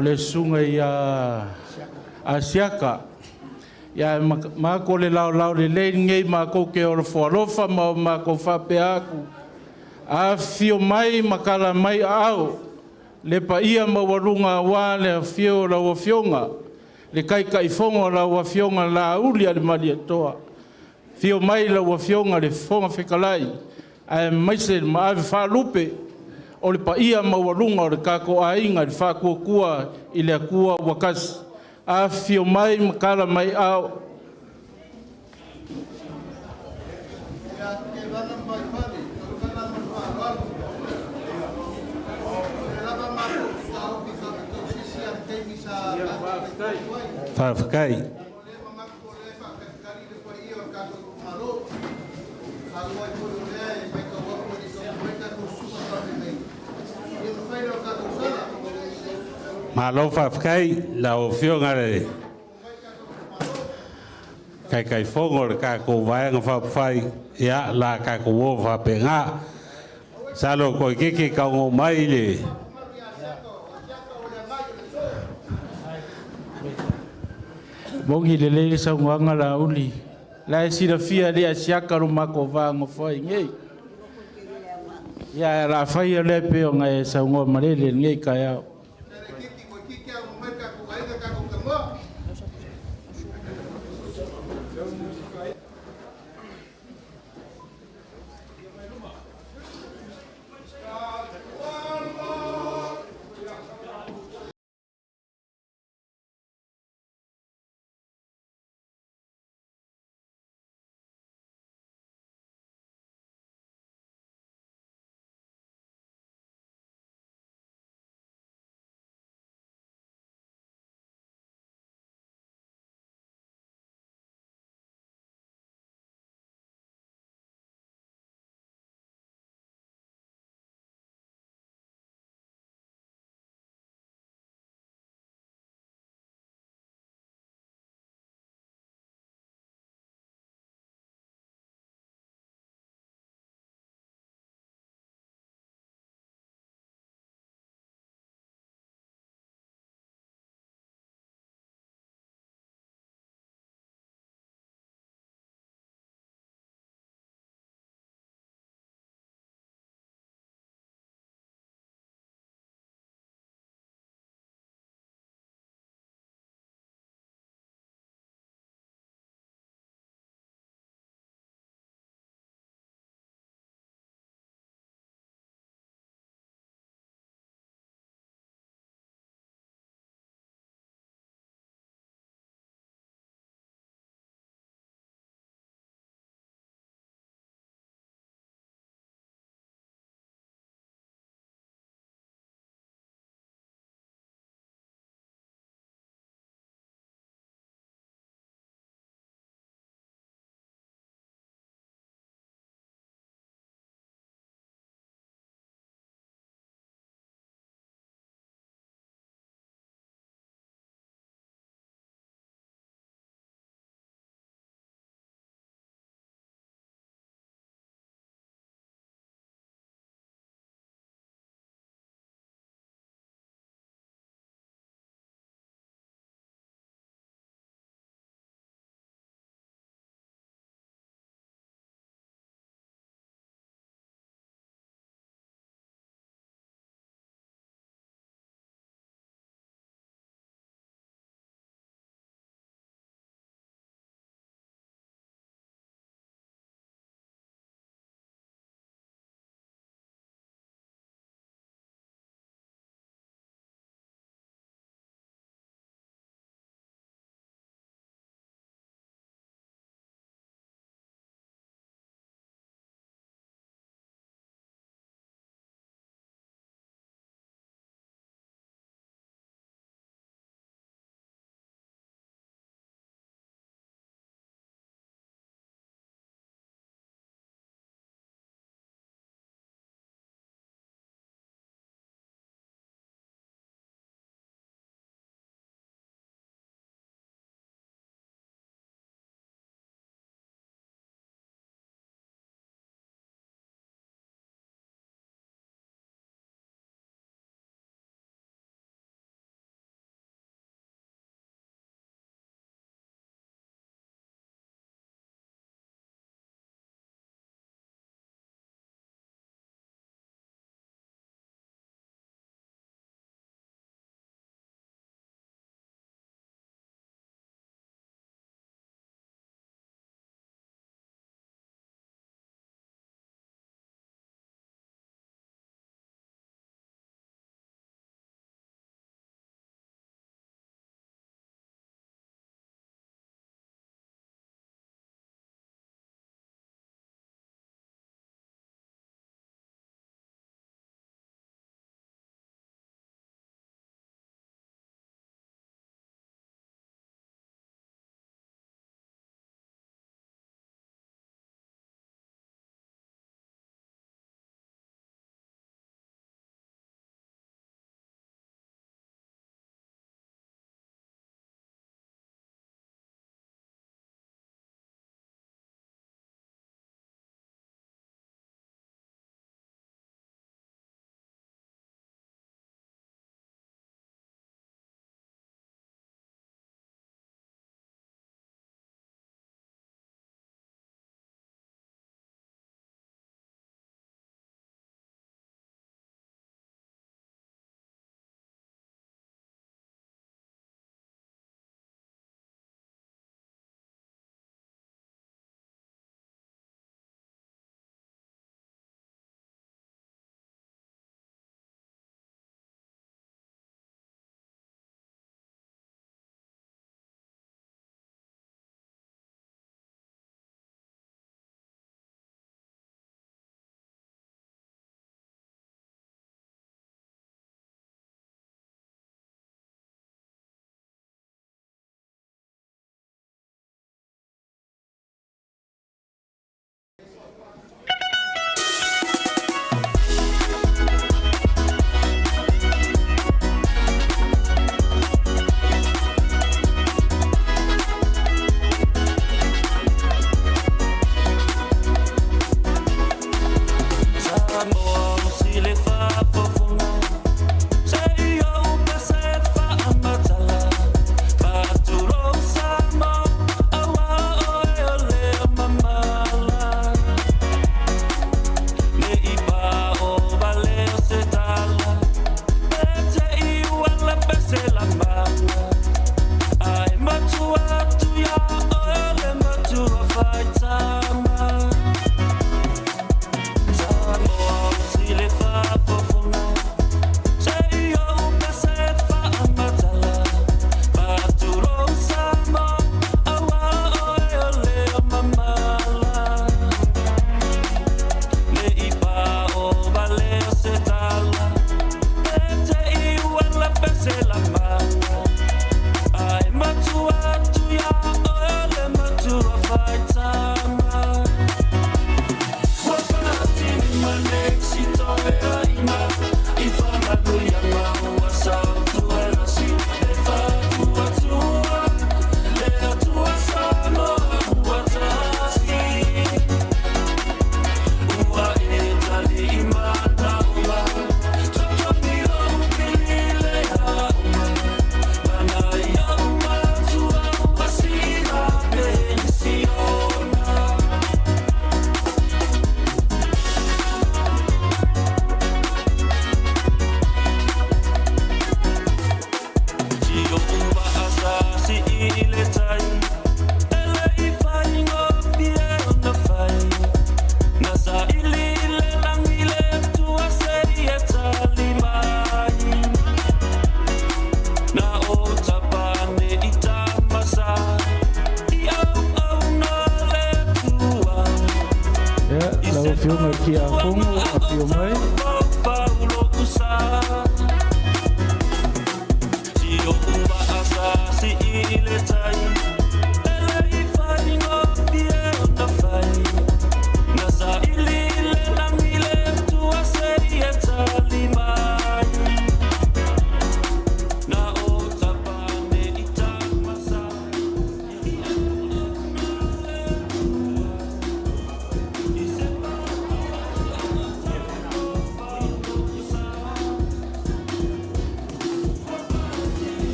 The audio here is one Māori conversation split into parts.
Le sunga a siaka. Ya ma ko le lau le ngei ma ko ke o alofa ma ko whape aku. A fio mai makala mai au. Le pa ia ma warunga wa le fio la wa fionga. Le kai kai fonga la wa fionga la uli ale malia toa. Fio mai la wa fionga le fonga fekalai. Ai mai se ma ave fa lupe. O le pa ia ma warunga o le kako ainga le fa kua i le kua wakas. A fio mai makala mai au. Whawhakai. Malo whawhakai, la o whionga re. Kai whongo le kako vaianga whawhai, ia la kako o whapenga. Salo koi keke kaungo mai le. Mongi le leile sa nganga la uli. La e sira fia le a siaka rumako vanga whai ngei. Ia la whai le peo ngai sa ngoma marele ngei kai au.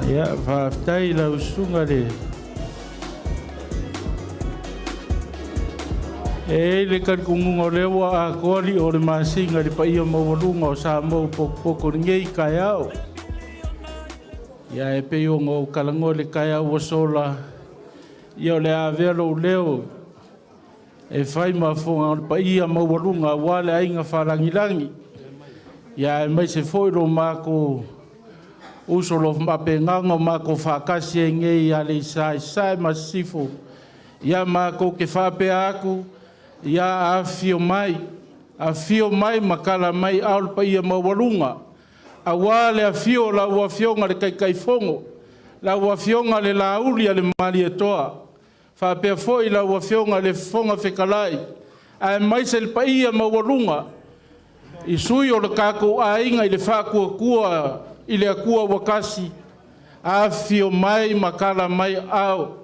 Ia whaftai lau sunga le. E le kan kungunga lewa a kori o le masinga le pa ia mawalunga o Samoa poko ngei kai au. Ia e peo ngō kalango le kai au o sola. Ia le a velo leo. E whai mafonga o le pa ia mawalunga wale ainga wharangirangi. Ia e mai se foiro mako usolo mapenganga mako whakasi e ngei a le sai masifo. Ia mako ke whape aku. Ia a fio mai makala mai au pa ia mawalunga. A wale a fio la ua fionga le kai fongo. La ua fionga le lauli le mali e toa. Fa pe foi la ua fionga le fonga fekalai. A mai se le pa ia mawalunga. I sui o le kako a inga i le whakua i le akua wakasi. A fio mai makala mai au.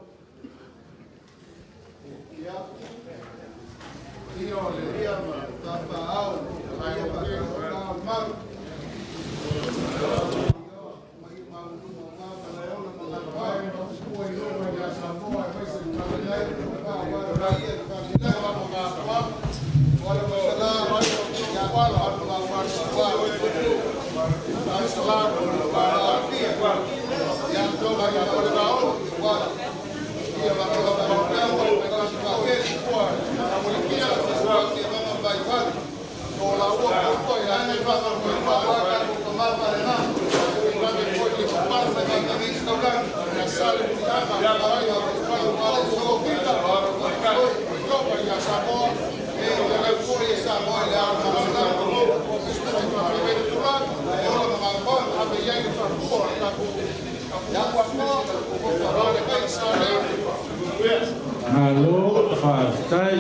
Halo, whaftai.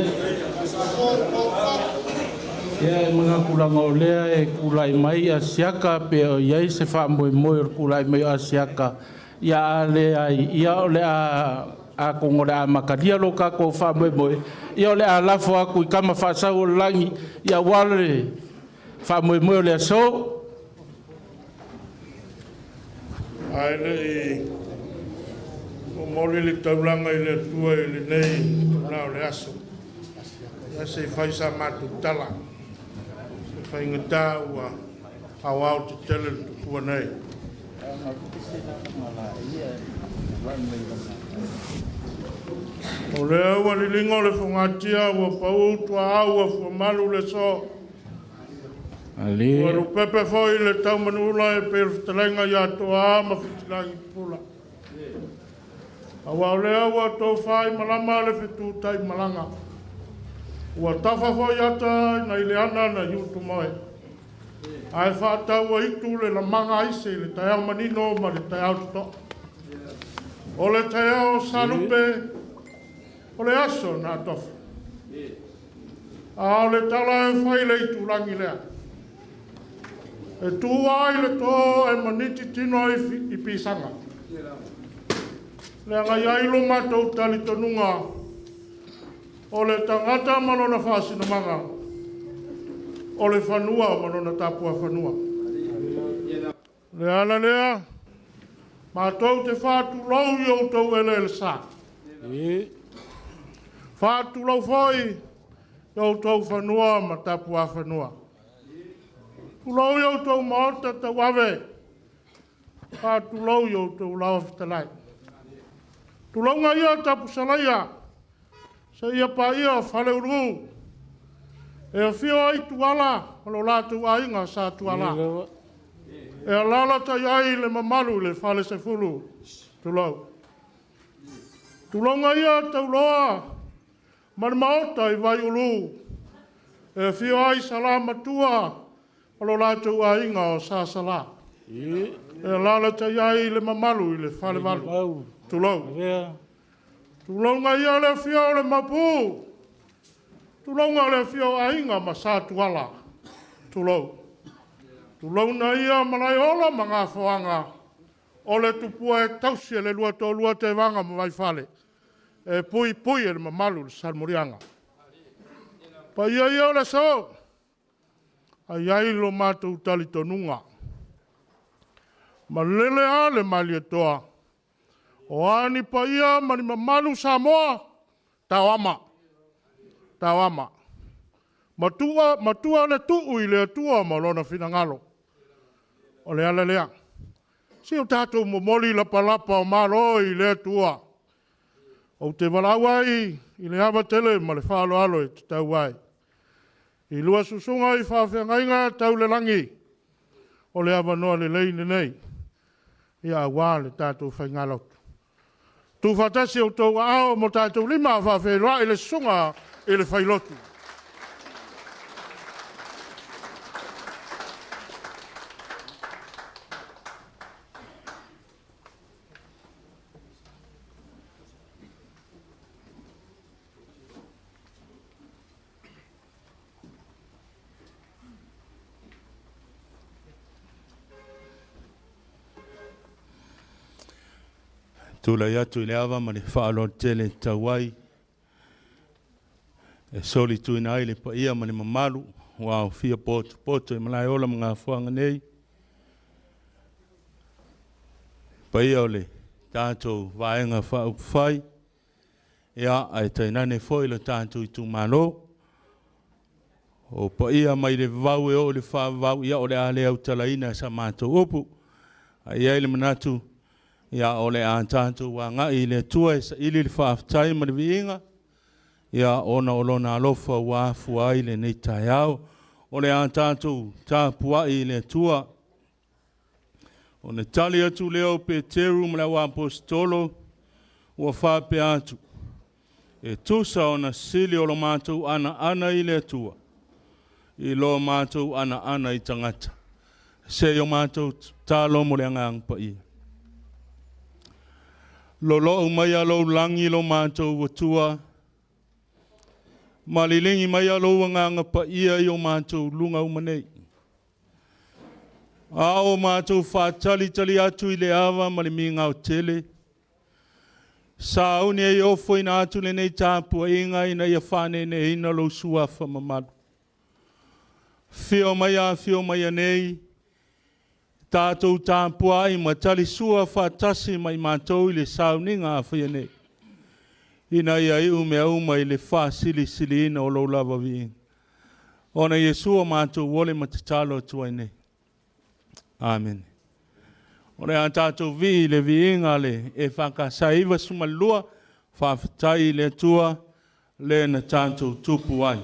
Ia e mga kulanga o lea e kulai mai a siaka pe o iai se wha moe moe o kulai mai a siaka. Ia a lea ia o lea a kongore a makaria lo ka ko wha moe moe. Ia o lea a lafo aku i kama whaasau o langi. Ia wale wha moe moe o lea so. Ai le o mori le taulanga i le tua i le nei nao le aso. Ia se whai sa matu tala. Se whai ngata ua au au te tele le tukua nei. O lea ua li lingo le whangatia ua pau tua au ua whamalu le so. Ua rupepe foi le tau manula e perftelenga ia toa ama fitilangi pula. Awa lea ua tau whai malama le fitu tai malanga. Ua tafa foi ata na ileana na Itumalo. Ai whaatau a itu le la manga ise le tai au manino ma le tai au to. O le tai au salupe o le aso na tofa. A o le tala e whai le itu langi lea. E tua i le to e maniti tino i pisanga. Le anga iailo matou tali tonunga. O le tangata manona whasina manga. O le whanua manona tapua whanua. Le ana lea. Matou te whātu lau i o tau ele sa. Whātu lau foi i o tau whanua ma tapua whanua. Tulau iau tau maota tau awe. Ka tulau iau tau lau fitalai. Tulau ngā ia tapu salaia. Sa ia pa ia whale uru. E a whio ai TUALA. Halo lātou ainga sa TUALA. E a lalata iai le mamalu le whale se fulu. Tulau. Tulau ngā ia tau loa. Mani maota i vai uru. E a whio ai SALA matua. Alo lātou a inga o SALA. E lalata iai le mamalu i le whale walu. Tulau. Tulau ngā ia le whio le mapu. Tulau ngā le whio a inga ma sa TUALA. Tulau. Tulau na ia malai ola ma ngā whaanga. O le tupua e tausia le lua tō lua te wanga ma vai whale. E pui pui e le mamalu le salmurianga. Pa ia le so. Ai ai lo mātou tali tonunga. Ma lele a le malia toa. O ani pa ia mani mamalu Samoa. Tauama. Tauama. Matua le tuu i le atua ma lona finangalo. O le ala lea. Si o tatou momoli la palapa o malo i le atua. O te walawai i le awa tele ma le whaalo alo e te tau ai. I lua susunga i whawhengainga tau le langi. O le awa noa le leine nei. Ia wā le tatou whaingalotu. Tu whatasi o tau ao mo tatou lima whawhenua i le sunga i le whailotu. Tula yatu ile awa mani whaalo tele tawai. E soli tu ina aile pa ia mani mamalu. Wow, fia poto e malai ola mga fuanga nei. Pa ia ole tātou vaenga whai. Ia ai tainane foila tātou Itumalo. O pa ia mai le vau e o le whawau. Ia ole ale au talaina sa mātou opu. Ai ele manatu. Ia ole a tātou wa ngai le tua e sa ili le whaaftai ma le viinga. Ia ona olona alofa wa fuai le nei tai au. Ole a tātou tāpua i le tua. O ne tali atu leo pe teru ma le wa apostolo ua whape atu. E tusa ona sili o lo mātou ana i le tua. I lo mātou ana i tangata. Se yo mātou tālo mo le angang pa ia. Lolo mai alo langi lo mātou watua. Malilingi mai alo nganga pa ia i o mātou lunga umanei. Ao mātou whātali atu i le awa mali mi ngau tele. Sauni e ofo ina atu le nei tāpua inga ina ia whane ne ina lo suafa mamadu. Fio mai a nei. Tātou tāpua i matali sua whātasi mai mātou i le sauninga a whia nei. Ina ia i umea i le whāsili ina o lo lava vi. Ona Yesua mātou wole matatalo atua nei. Amen. Ona a tātou vi le vi inga le e whakasaiva sumalua whawhatai le atua le na tātou tupu ai.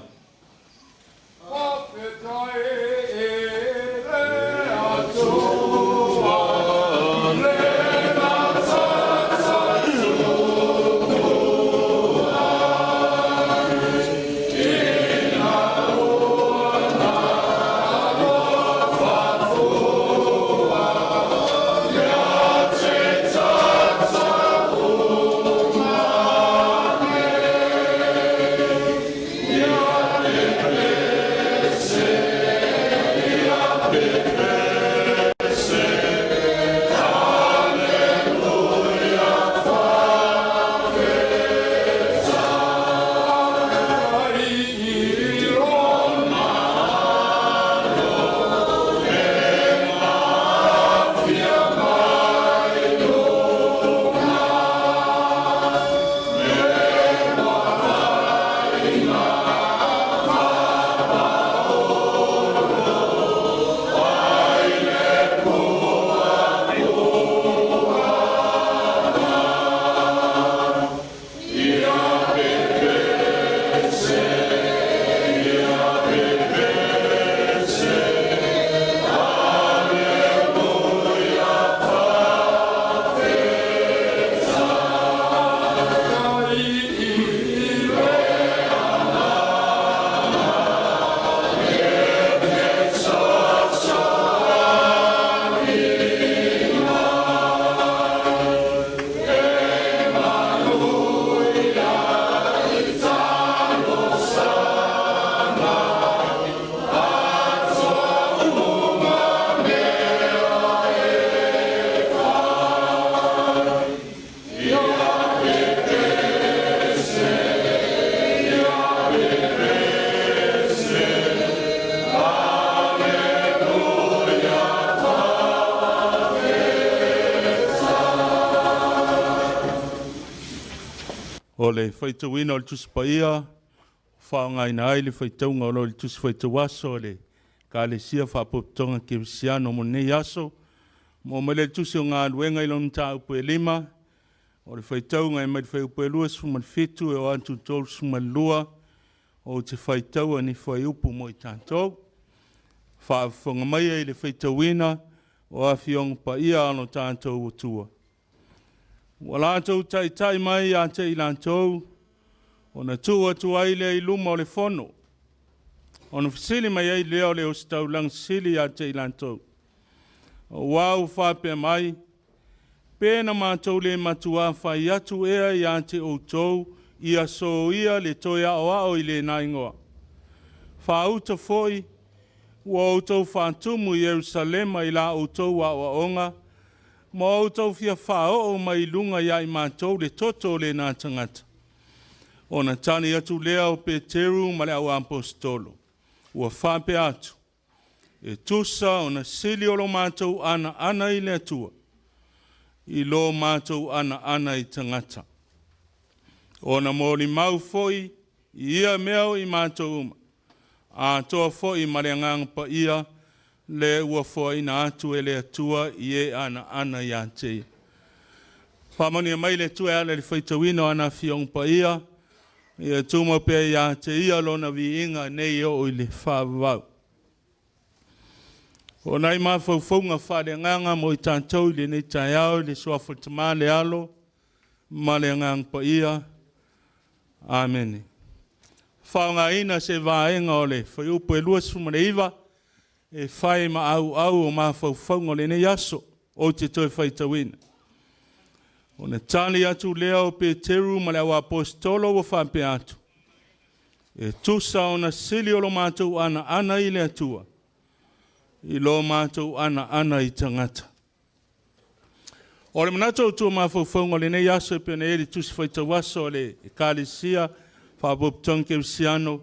Yeah. O le whaitawina o le tusi paia, whaonga ina ai le whaitaunga o le tusi whaitawaso le ka le sia whapotonga ke siano mo nei aso. Mo mele tusi o ngā luenga i lona tā upu e 5, o le whaitaunga e mai le whaiupu e 2 suma le 7 e o antu tolu suma le 2, o te whaitaua ni whaiupu mo i tātou. Whaafonga mai e le whaitawina o a whiong pa ia ano tātou o tua. Wa lātou tai mai a te i lātou, o na tua tua i le i luma o le whono. O na whisili mai ei leo le o stau lang sili a te i lātou. O wau whapea mai, pēna mātou le matua whai atu ea i a te o tou, ia so ia le toia o ao i le naingoa. Whauta foi, ua o tou whātumu i Jerusalema i la o tou wa onga, mo o tau fia whao o mai lunga ia i mātou le toto le nā tangata. O na tani atu lea o Peteru ma le au apostolo. Ua whape atu. E tusa o na sili o lo mātou ana i le atua. I lo mātou ana i tangata. O na mōli mau foi, i ia meo i mātou uma. A toa foi ma le ngang pa ia, le ua foi na atu e le atua i e ana i ate. Whamani mai le tua ale le whaitawino ana whiong pa ia, i a tuma pia i ate ia lona vi inga nei o i le whawau. O nai maa whauwhaunga whare nganga mo i tātou le nei tai au le suafutama le alo, ma le ngang pa ia. Amen. Whaunga ina se vaenga o le whaiupu e 2 suma le 2, e whai ma au o maa whauwhaunga le nei aso o te toi whaitawina. O na tani atu lea o Peteru ma le au apostolo o whape atu. E tusa o na sili o lo mātou ana i le atua. I lo mātou ana i tangata. O le manatou tua maa whauwhaunga le nei aso e pene e li tusi whaitawaso le e kālesia whaboptong ke usiano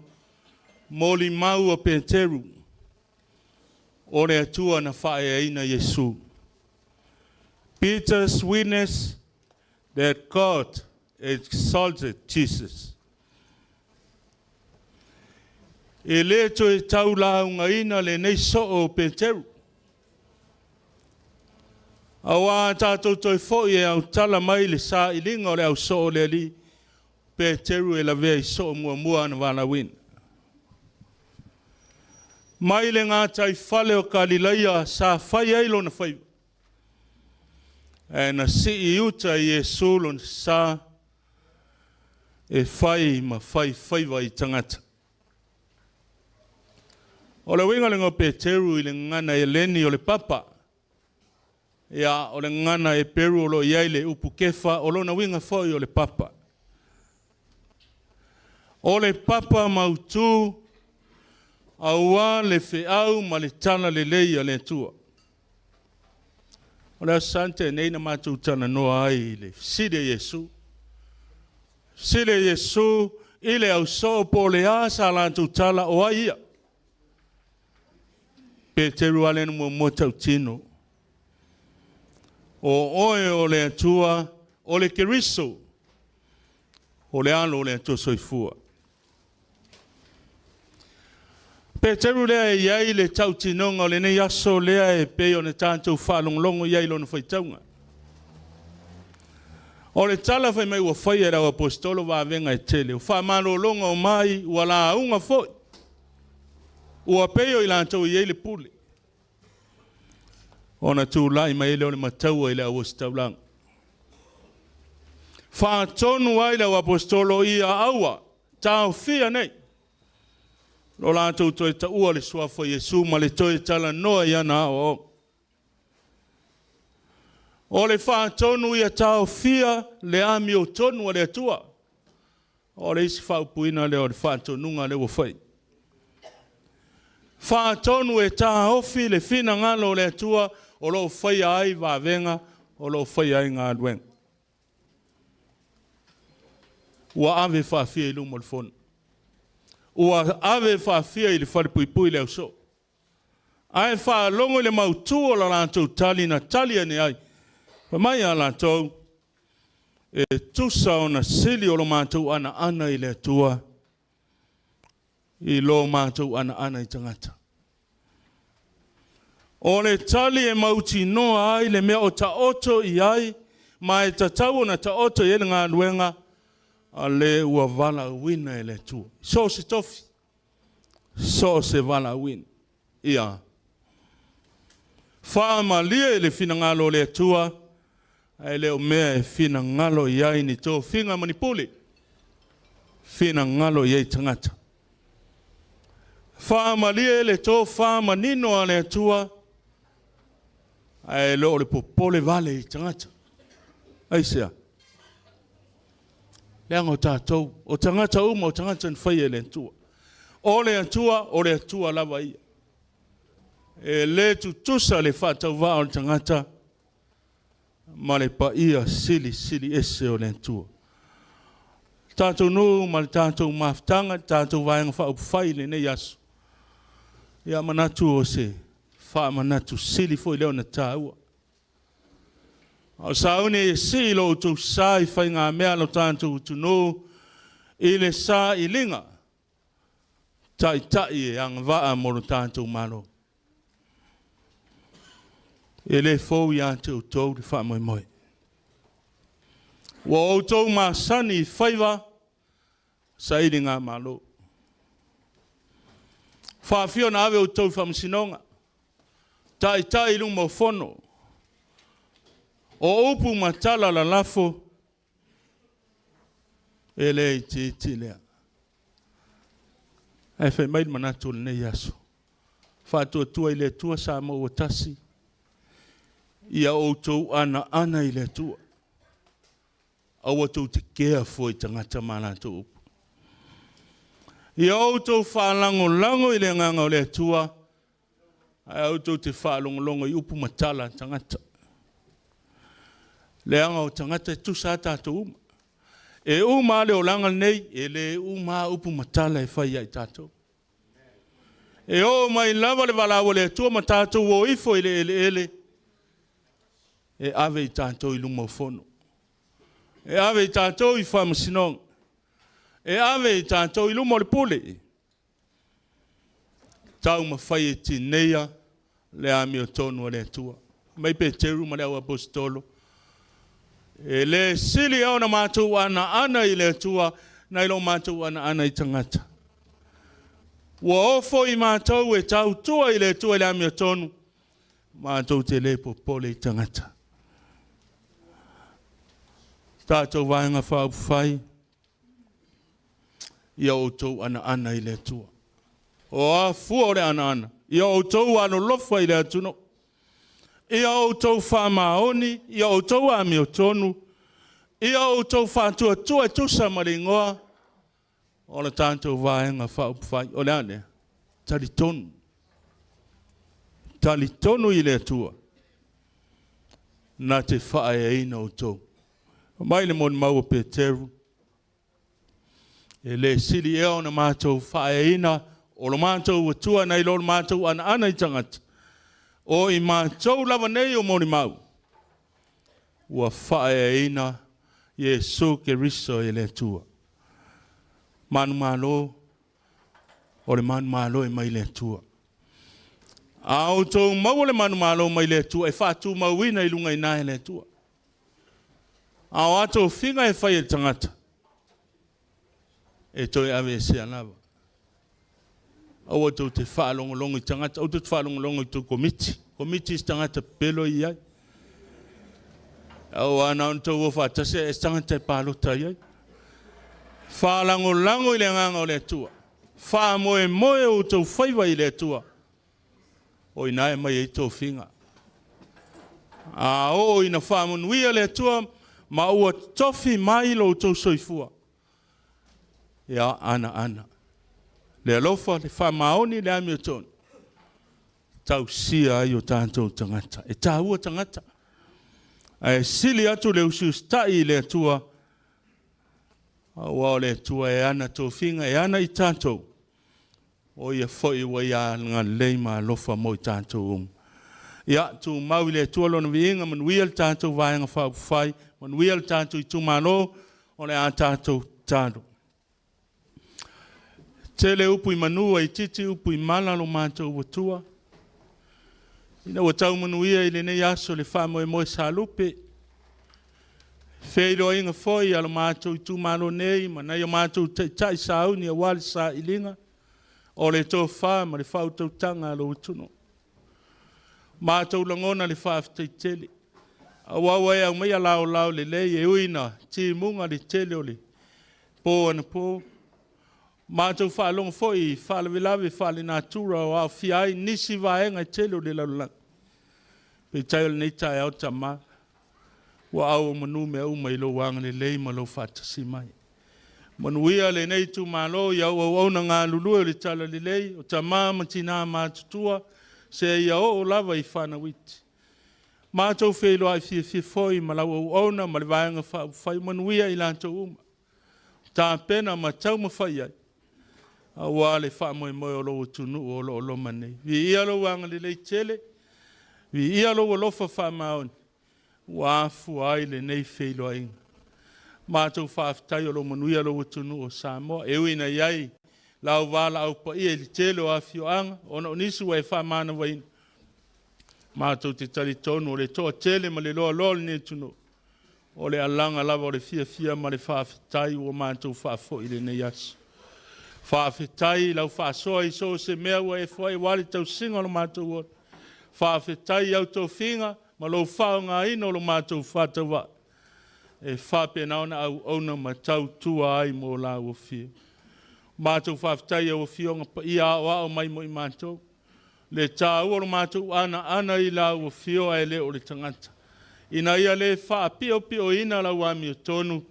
moli mau o Peteru. O le atua na whae aina Yesu. Peter's witness that God exalted Jesus. E le to e tau launga ina le nei so o Peteru. Awa tātou toi fo e au tala mai le sa ilinga o le au so o le li. Peteru e la vea i so mua na wala win. Mai le ngā tai whale o Galileia sa whai eilo na whai. E na si i uta i Jesu lon sa e whai ma whai wa i tangata. O le winga le ngā Peteru i le ngana e leni o le papa. Ia o le ngana e peru o lo iai le upu kefa o lo na winga whai o le papa. O le papa mautu aua le whiau ma le tana le leia le tua. O le asante nei na mātou tana noa ai le sile Yesu. Sile Yesu i le au so po le asa lantou tala o aia. Peteru ale mo motau tino. O oe o le atua, o le keriso, o le alo o le atua soifua. Peteru lea e iai le tau tinonga o le nei aso lea e peo ne tātou whalonglongo iai lo na whaitaunga. O le tala whai mai ua whai e rau apostolo wa venga e tele. O wha maro longa o mai ua la aunga foi. Ua peo i lantou iai le pule. O na tūlai mai ele o le mataua i le au staulang. Whaatonu ai le apostolo ia aua. Tau fia nei. Lo lātou toi ta ua le suafo Yesu ma le toi tala noa ia na o. O le whaatonu ia tau fia le AMIOTONU le atua. O le isi whaupuina le o le whaatonunga le wafai. Whaatonu e tā hofi le whina ngalo le atua o lo whai ai wa venga o lo whai ai ngā dueng. Ua ave whawhia i lumo le whonu. Ua ave whawhia i le wharipuipui leo so. Ai whaalongo le mautu o la lātou tali na tali ane ai. Pa mai a lātou e tusa ona sili o lo mātou ana i le tua, i lo mātou ana i tangata. O le tali e mauti noa ai le mea o ta oto i ai, ma e tatau na ta oto i ele ngā luenga, a le ua vala wina e le tua. So se tofi, so se vala wina. Ia. Wha malia e le fina ngalo le tua, e le o mea e fina ngalo i ai ni tō finga manipuli. Fina ngalo i ai tangata. Wha malia e le tō wha manino a le tua, e le o le popole vale i tangata. Aisea. Leanga o tātou, o tangata uma, o tangata nwhai e le tua. O le atua lava ia. E le tutusa le whātau wā o le tangata, ma le pa ia sili ese o le tua. Tātou nuu, ma le tātou maftanga, tātou vāenga wha upwhai le nei asu. Ia manatu o se, wha manatu sili fo i leo na tāua. O saune e si lo tu sa i whai ngā mea lo tātou tunu i le sa i linga. Tai e ang waa mo lo tātou malo. E le fōu i ante o tau le wha moi moi. Wa o tau mā sani i whaiwa sa i ngā malo. Whawhio na awe o tau whamsinonga. Tai lung mo whono. O upu matala la lafo, e le i ti lea. E whai maid manatu le nei aso. Whātua tua i le tua sa mo o tasi. Ia o tau ana i le tua. Awa tau te kea fo i tangata manatu upu. Ia o tau whalango i le nganga o le tua. Ia o tau te whalongo i upu matala tangata. Leanga o tangata e tusa tātou uma. E uma le o langa nei, e le uma upu matala e whai ai tātou. E o mai lava le walawa le tua ma tātou o ifo i le ele. E ave i tātou i lunga whono. E ave i tātou i whamasinong. E ave i tātou i lunga le pule. Tau ma whai e ti neia le AMIOTONU le tua. Mai pe te ruma le au apostolo. E le sili au na mātou ana i le tua, na ilo mātou ana i tangata. Wa ofo i mātou e tau tua i le tua i le AMIOTONU, mātou te le popole i tangata. Tātou vāenga whai, ia o tau ana i le tua. O a fua o le ana, ia o tau ano lofa i le atuno. Ia o tau whamaoni, ia o tau AMIOTONU, ia o tau whātua tua tusa maringoa, o la tātou vāenga whai, o le ane, talitonu. Talitonu i le tua. Nā te whae e ina o tau. Mai le mon mau o Peteru. E le sili eo na mātou whae e ina, o lo mātou o tua nei lo mātou ana i tangata. O i mātou lava nei o moni mau. Ua whae e ina, Jesu ke riso e le tua. Manu malo, o le manu malo e mai le tua. A o tau mau le manu malo mai le tua, e whātu mauina i lunga i nai le tua. A o ato whinga e whai e tangata. E toi ave se anava. Au tau te whaalongolongo i tangata, au te whaalongolongo i tau komiti. Komiti is tangata pelo i ai. Au ana on tau o whaatase, e tangata e PALOTA i ai. Whaalangolango i le nganga o le tua. Whaamoe o tau whaiwa i le tua. O inae mai e tau whinga. A o ina whaamonuia le tua, ma ua Tofi mai lo tau soifua. Ia ana. Le ALOFA, le whamaoni, le AMIOTONU. Tau sia ai o tātou tangata. E tāua tangata. E sili atu le usus tai le atua. Awa o le atua e ana tō whinga, e ana i tātou. O ia foi wa ia ngā leima ALOFA mo i tātou. Ia tu mau le tualo na viinga manuia le tātou vaenga whai, manuia le tātou Itumalo, o le a tātou tātou. Tele upu I manua I titi upu I mana lo mātou watua. Ina watau manuia I le nei aso le whamoe moe sa lupe. Feiloaiga foi a lo mātou Itumalo nei, ma nei o mātou tai sauni a wale sa ilinga, o le tō wha ma le whautau tanga lo utuno. Mātou langona le whaafitai tele. A wawa au mea lao le lei e uina, ti munga le tele o le pō ana pō. Mātou whaalonga foi, whaalawilawe whaale nātura o au fiai, nisi vaenga I tele o le laulang. Pe tai o le nei tai au tamā. Wa au manu me au mai lo wanga le lei ma lo whatasi mai. Manuia le nei Itumalo I au na ngā lulu o le tala le lei, o tamā matina mātutua, se ia o lava I whana witi. Mātou Feiloaiga fia foi ma lau au ona ma le vaenga whai manuia I lantou uma. Tā pena ma tau ma whai ai. A wā le wha moe moe o lo tunu o lo LUMANA'I. Vi ia lo wanga le lei tele, vi ia lo lofa wha maoni. Wā fuai le nei Feiloaiga. Mātou whaafitai o lo manuia lo tunu o Samoa. E uina iai. Lau wala au pa ia li tele o awhioanga, ona o nisu e whamana waina. Mātou te tari tonu o le toa tele ma le loa loa ni tunu. O le alanga lava o le fia ma le whaafitai o mātou whaafo I le nei asu. Whaafitai lau whaasoa I so se mea ua e whai wale tau singa lo mātou o. Whaafitai au tō whinga ma lo whao ngā ino lo mātou whātawa. E whape naona au ona ma tau tua ai mo la o fia. Mātou whaafitai au whionga pa ia o mai mo I mātou. Le tā ua lo mātou ana I la o whio e le o le tangata. Ina ia le wha pio ina la wa AMIOTONU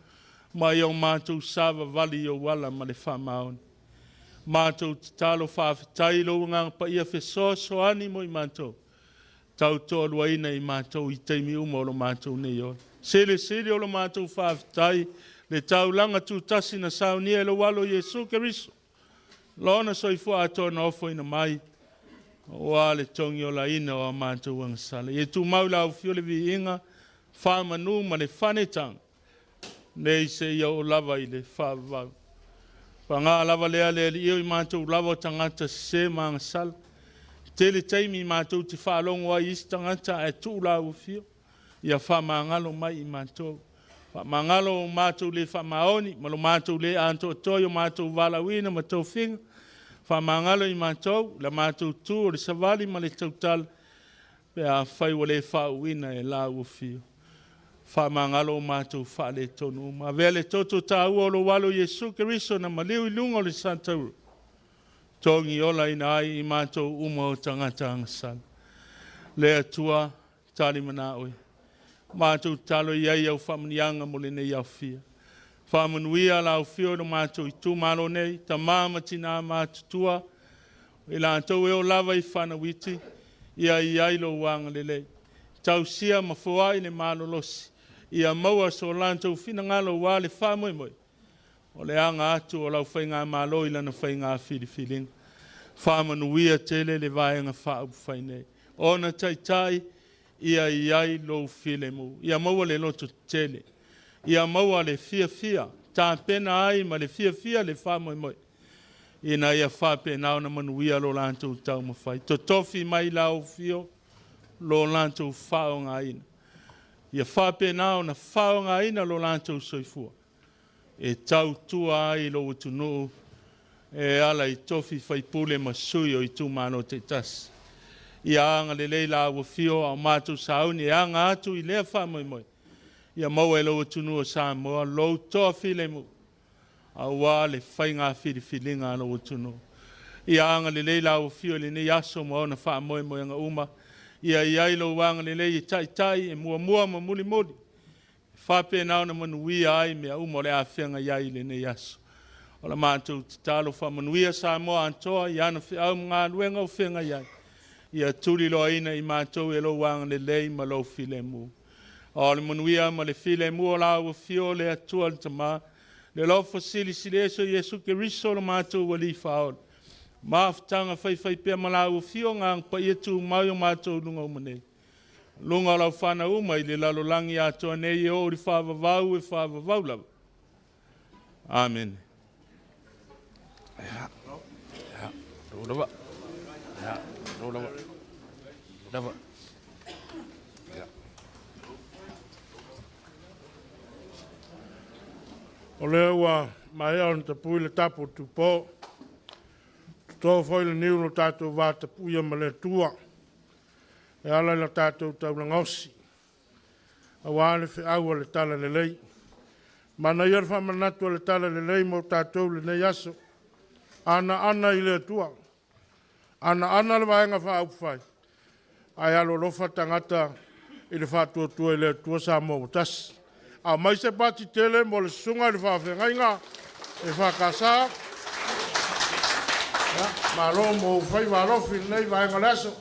ma i au mātou sāwa vali o wala ma le wha maoni. Mātou talo whaafitai lo ngā pa ia whesoa ani mo I mātou. Tau toa lua ina I mātou I teimi uma o lo mātou nei o. Sele o lo mātou whaafitai le tau langa tūtasi na saunia e lo walo Yesu Keriso. Lona soifua ato na ofo ina mai. Oa le tongi o la ina o mātou ang sala. E tu maula au fio le vi inga, whamanu ma le whanetang. Nei se ia o lava I le whaavau. Pa ngā lava lea lea li iau I mātou lava o tangata se maanga sala. Tele taimi I mātou te whaalongo ai isi tangata e tu la au fio. Ia whamangalo mai I mātou. Mangalo mātou le whamaoni, malo mātou le anto toyo mātou walawina ma tau whinga. Whamangalo I mātou, la mātou tū o le savali ma le tautala. Pe a whai wa le whauina e la uwhio. Whamangalo mātou whale tonu. Ma vele toto tā ua o lo walo Yesu Keriso na maliu I lunga o le santauru. Tongi ola ina ai I mātou uma o tangata angasala. Le atua tali mana oe. Mātou talo iai au whamanianga mo le nei au fia. Whamanuia la au fio no mātou Itumalo nei, ta māmatina mātutua, I lātou e o lava I whanawiti, ia iai lo wanga le lei. Tau sia ma fuai le malolosi, ia maua so lātou whina ngalo wā le whamoe. O le anga atu o lau whainga malo I lana whainga whiriwhiringa. Whamanuia tele le vaenga whau whainei. Ona tai, ia iai lo file mu. Ia maua le loto tele. Ia maua le fia. Tā pena ai ma le fia le whamoe moe. Ina ia whape nao na manuia lo lantou tau mawhai. To Tofi mai lau fio lo lantou whao ngā ina. Ia whape nao na whao ngā ina lo lantou soifua. E tau tua ai lo utunu. E ala I Tofi whaipule masui o Itumalo te tasi. Ia anga le leila wa fio a mātou sauni, ia anga atu I lea whamoe moe. Ia maua e lo tunu o Samoa, lo toa file mu. A wā le whainga whiriwhilinga lo tunu. Ia anga le leila wa fio le nei aso mo ona whamoe moe anga uma. Ia iai lo wanga le lei tai e mua ma muli. Whape nao na manuia ai mea uma le a whianga iai le nei aso. O la mātou talo whamanuia Samoa antoa, I ana au ngā luenga o whianga iai. Ia tuli loa ina I mātou e lo wanga le lei ma lo file mu. O le manuia ma le file mu o la ua fio le atua le tamā. Le lo fasili sileso Yesu Keriso lo mātou wali whaol. Maafutanga whai pia malau fio ngang pa ia tu mai o mātou lunga umanei. Lunga lau whana uma i le lalolangi atoa nei e ori whāwawau e whāwawau lava. Amen. Rōlawa. Rōlawa. Rōlawa. O lea ua mai au na tapui le tapo tupo. Tō whai le niu no tātou wā tapuia ma le tua. E ala na tātou tau na ngosi. A wāne whi aua le tala le lei. Mana iar whamanatua le tala le lei mo tātou le nei aso. Ana i le tua. Ana le vaenga wha au whai. Ai alo lofa tangata i le whātua tua i le tua Samoa tas. A mai se pati tele mo le sunga i le whawhengainga e whakasa. Ma lo mo whai warofi nei vaenga laso.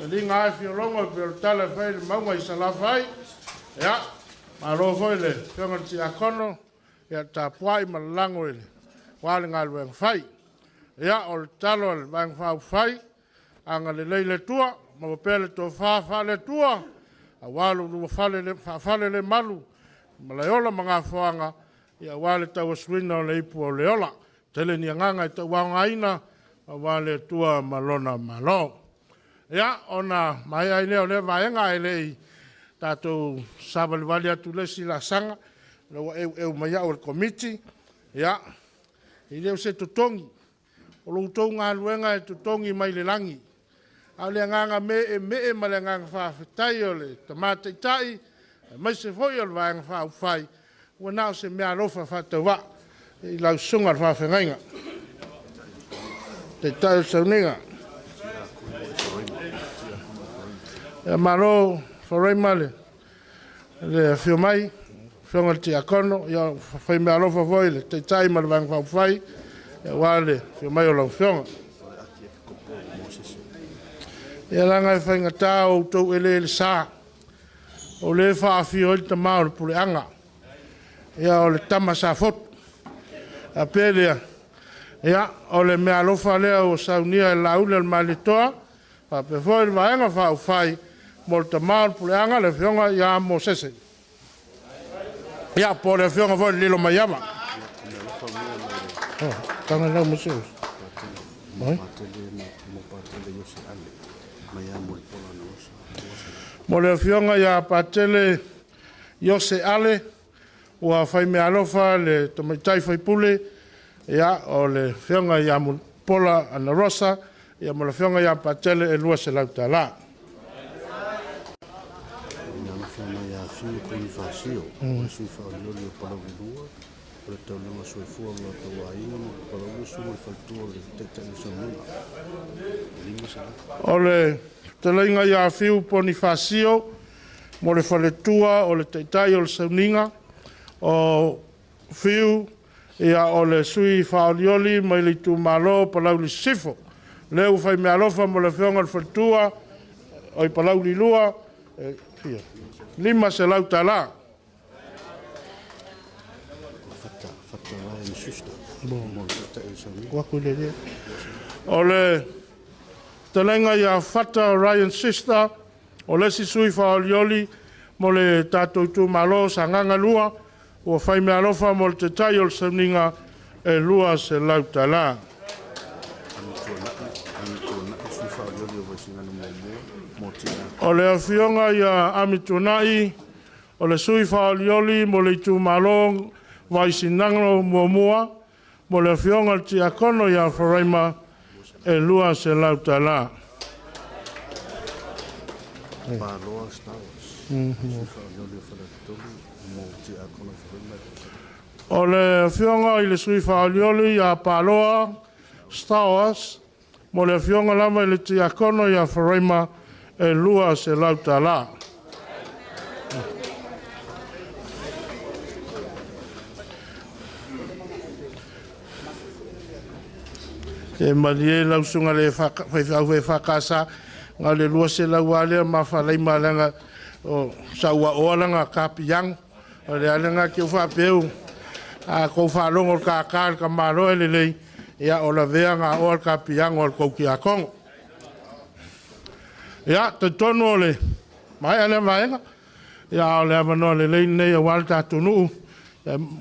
E li ngā e whiolonga i pēr tala whai le maunga i SALA whai. Ma lo whai le whionga ti akono. Ia tā puai ma lango i le. Wāle ngā luenga whai. O le talo le vaenga whau whai. Anga le leile tua. Ma pēle tō whā le tua. A walu lua whale le malu. Ma le ola mga whanga. Ia wale tau swina o le ipu o le ola. Tele ni anganga i tau wanga ina. A wale tua malona malo. Ona mai ai leo le vaenga e lei. Tātou sabali wali atu lesi la sanga. Lewa eu mai au le komiti. I leo se tutongi. O lo tau ngā luenga e tutongi mai le langi. A le nganga me e ma le nganga whawhetai o le tamata itai. Mai se foi o le vaenga whawhai. Ua nao se mea alofa whatawa. I lau sunga le whawhengainga. Te tai o sauninga. Maro wharai male. Le whio mai. Whionga te akono. Ia whai mea alofa foi le te tai ma le vaenga whawhai. Ia wale whio mai o lau whionga. Ia langa e whainga tā o tau ele sā. O le whaafio i ta mao le pule anga. Ia o le tama sa fotu. A pēlea. Ia o le mea alofa lea o saunia e laule al malitoa. Pa pe foi le vaenga whau whai. Mo le ta mao le pule anga le whionga ia mo sese. Ia po le whionga foi lilo mai ama. Tanga lau museus. Moi? Mo le whionga ia patele Iose ale. Ua whai mea alofa le tamaitai whai pule. Ia o le whionga ia mo pola ana rosa. Ia mo le whionga ia patele e lua se lau tala. O le talainga ia fiu poni fasio. Mo le whaletua o le teitai o le sauninga. O fiu ia o le sui whaolioli mai le Itumalo palau li sifo. Leu whai mea alofa mo le whionga le whaletua o i palau li lua. Lima se lau tala. O le talenga ia fata Ryan Sister. O le si sui whaolioli mo le Tatou Itumalo Sagaga lua. O whai mea alofa mo le te tai o le sauninga e lua se lau tala. O le awhionga ia AMIOTONU, o le sui whaolioli mo le Itumalo vai sinanglo mua, mo le awhionga le ti akono ia wharaima e lua se lau tala. O le awhionga i le sui whaolioli ia PALOTA, Star Wars, mo le awhionga lama i le ti akono ia wharaima e lua se lau tala. E malie lau sunga le whakasa, ngā le lua se lau alea ma whalai malanga o saua oalanga kapiang, o le alanga ki o whapeu, a kou whalongo ka maro e lelei, ia o la vea ngā o al kapianga o al kouki a kongo. Ia, te tonu o le mai ale vaenga, ia o le amano le lein nei a wale tātou nuu,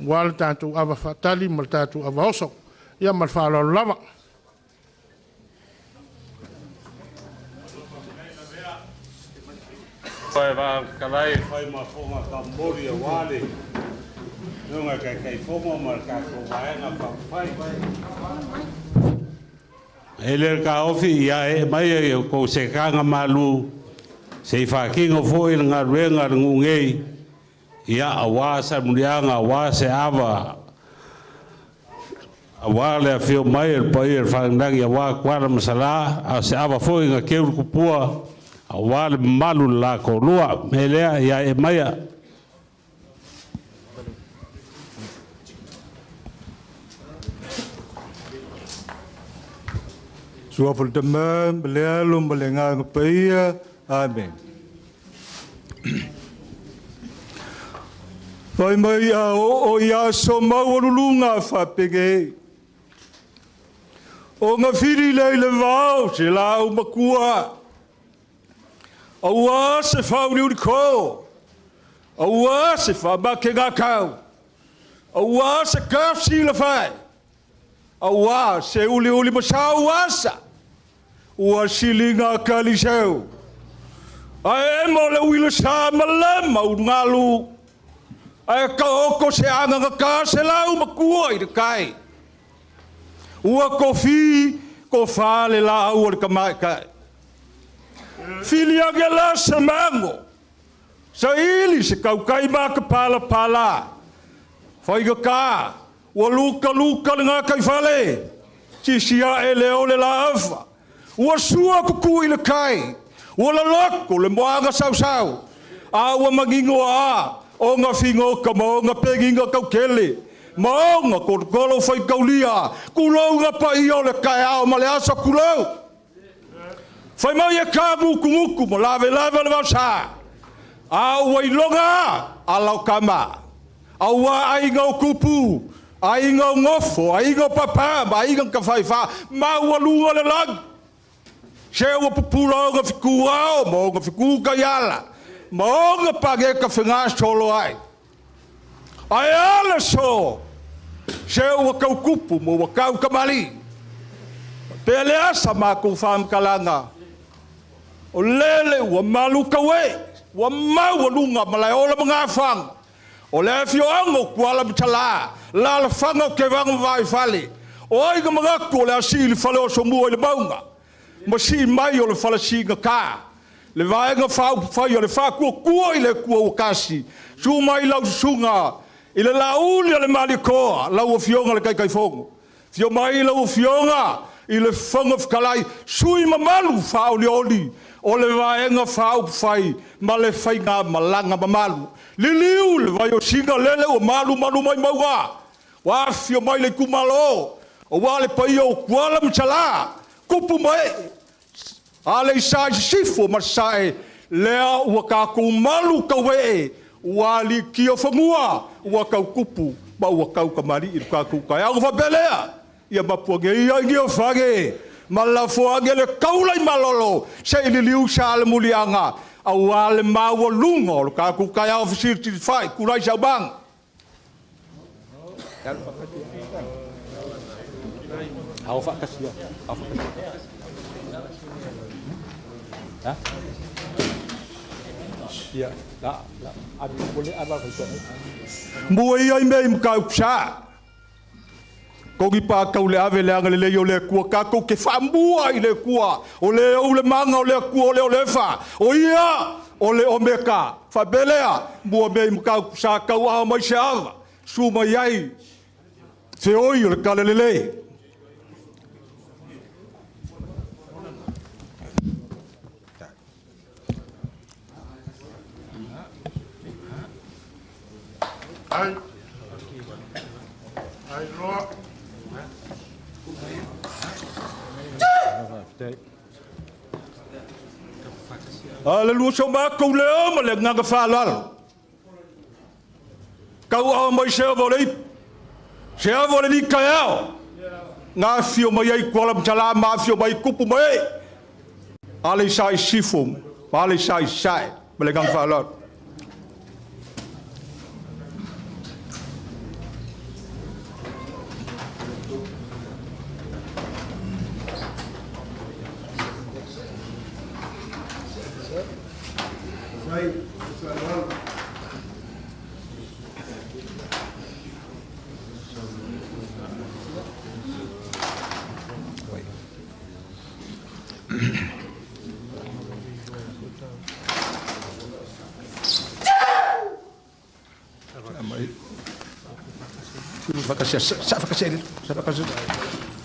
wale tātou awa whatali, mal tātou awa oso, ia mal whālo lava. Pai va kalai pai ma fonga ka mori a wale. Nunga kai fonga ma ka ko vaenga pa pai. Ele ka ofi ia e mai e ko se kanga malu. Se fa kingo foi nga renga ngungei. Ia awasa mulianga awase ava. Awale a fio mai e pai e fandangi awa kwara masala a se ava foi nga keu kupua. Awal malu la ko lua melea ya e maya sua fol tamam belea lum belenga ngapia amen vai mai a o ya so maulunga fa pege o nga firi le vau se la o makua aua se whau ni uriko. Aua se whaba ke ngā kau. Aua se kafsi la whai. Aua se uli uli masau asa. Ua sili ngā kalisau. Ai e mo le wila sa malama u ngalu. Ai ka oko se anga ngā ka se lau makua i te kai. Ua kofi ko whale la au o le kamai kai. Filia gela samango. SAILI se kaukai maka pala pala. Faiga ka. Ua luka ngā kai fale. Tisia e leo le la afa. Ua sua kuku i le kai. Ua la loko le moanga sau sau. A ua magingo a. O ngā fingo ka mo ngā peginga kaukele. Maonga kolo fai kaulia. Kulau ngā pa i o le kai ao ma le asa kulau. Fai mai e ka muku mo lave le wasa. A ua ilonga a lau kama. A ua ainga o kupu. Ainga o ngofo. Ainga o papa. Ainga ka whaiwha. Ma ua lunga le lag. Se ua pupula o ngā whiku ao. Mo ngā whiku ka iala. Mo ngā page ka whinga solo ai. Ai ala so. Se ua kau kupu mo ua kau kamali. Pele asa ma kou wham kalanga. O lele ua malu kawe, ua mau lunga malai ola mga whang. O le fio ango kuala bitala, la la whanga o ke wanga vai fale. O aiga mga ko le asili fale o somua i le maunga. Masi mai o le fale singa ka. Le vaenga whai o le whakua kua i le kua o kasi. Su mai lau sunga, i le lauli o le mali koa, lau o fionga le kai fongo. Fio mai lau o fionga, i le whanga whakalai, sui mamalu whao le oli. O le vaenga whao whai, ma le whai ngā malanga mamalu. Liliu le vai o singa lele o malu mai maunga. Wafio mai le kumalo. O wale pai o kuala mchala. Kupu mai. Ale isai sifo masai. Lea ua ka kumalu kawe. Wali kia whangua. Ua kau kupu. Ma ua kau kamari i ka kukai. Au whabelea. Ia mapuange ia ngia whage. Malafuange le kaulai malolo. Se ililiu sa ale mulianga. Au ale maua lunga. O ka kukai au fisirti whai. Kurai sa bang. Au whakasia. Au whakasia. Ha? Ia. La. Abi boleh apa kau? Mua ia mei mkau psa. Kogi pa kau le ave le anga le yo le kua ka ko ke fambua i le kua o le manga o le kua o le fa o ia o le omeka fa belea mua mei mkau psa kau a mai sava suma yai se oi o le kalelele. Ai loa. Ale lu so ma ko le ma le nga fa la. Kau a mai se volei. Se a volei ni ka. ngā fio mai ai kuala mtala ma fio mai kupu mai. Ale sai sifum, ale sai sai, melegang falot.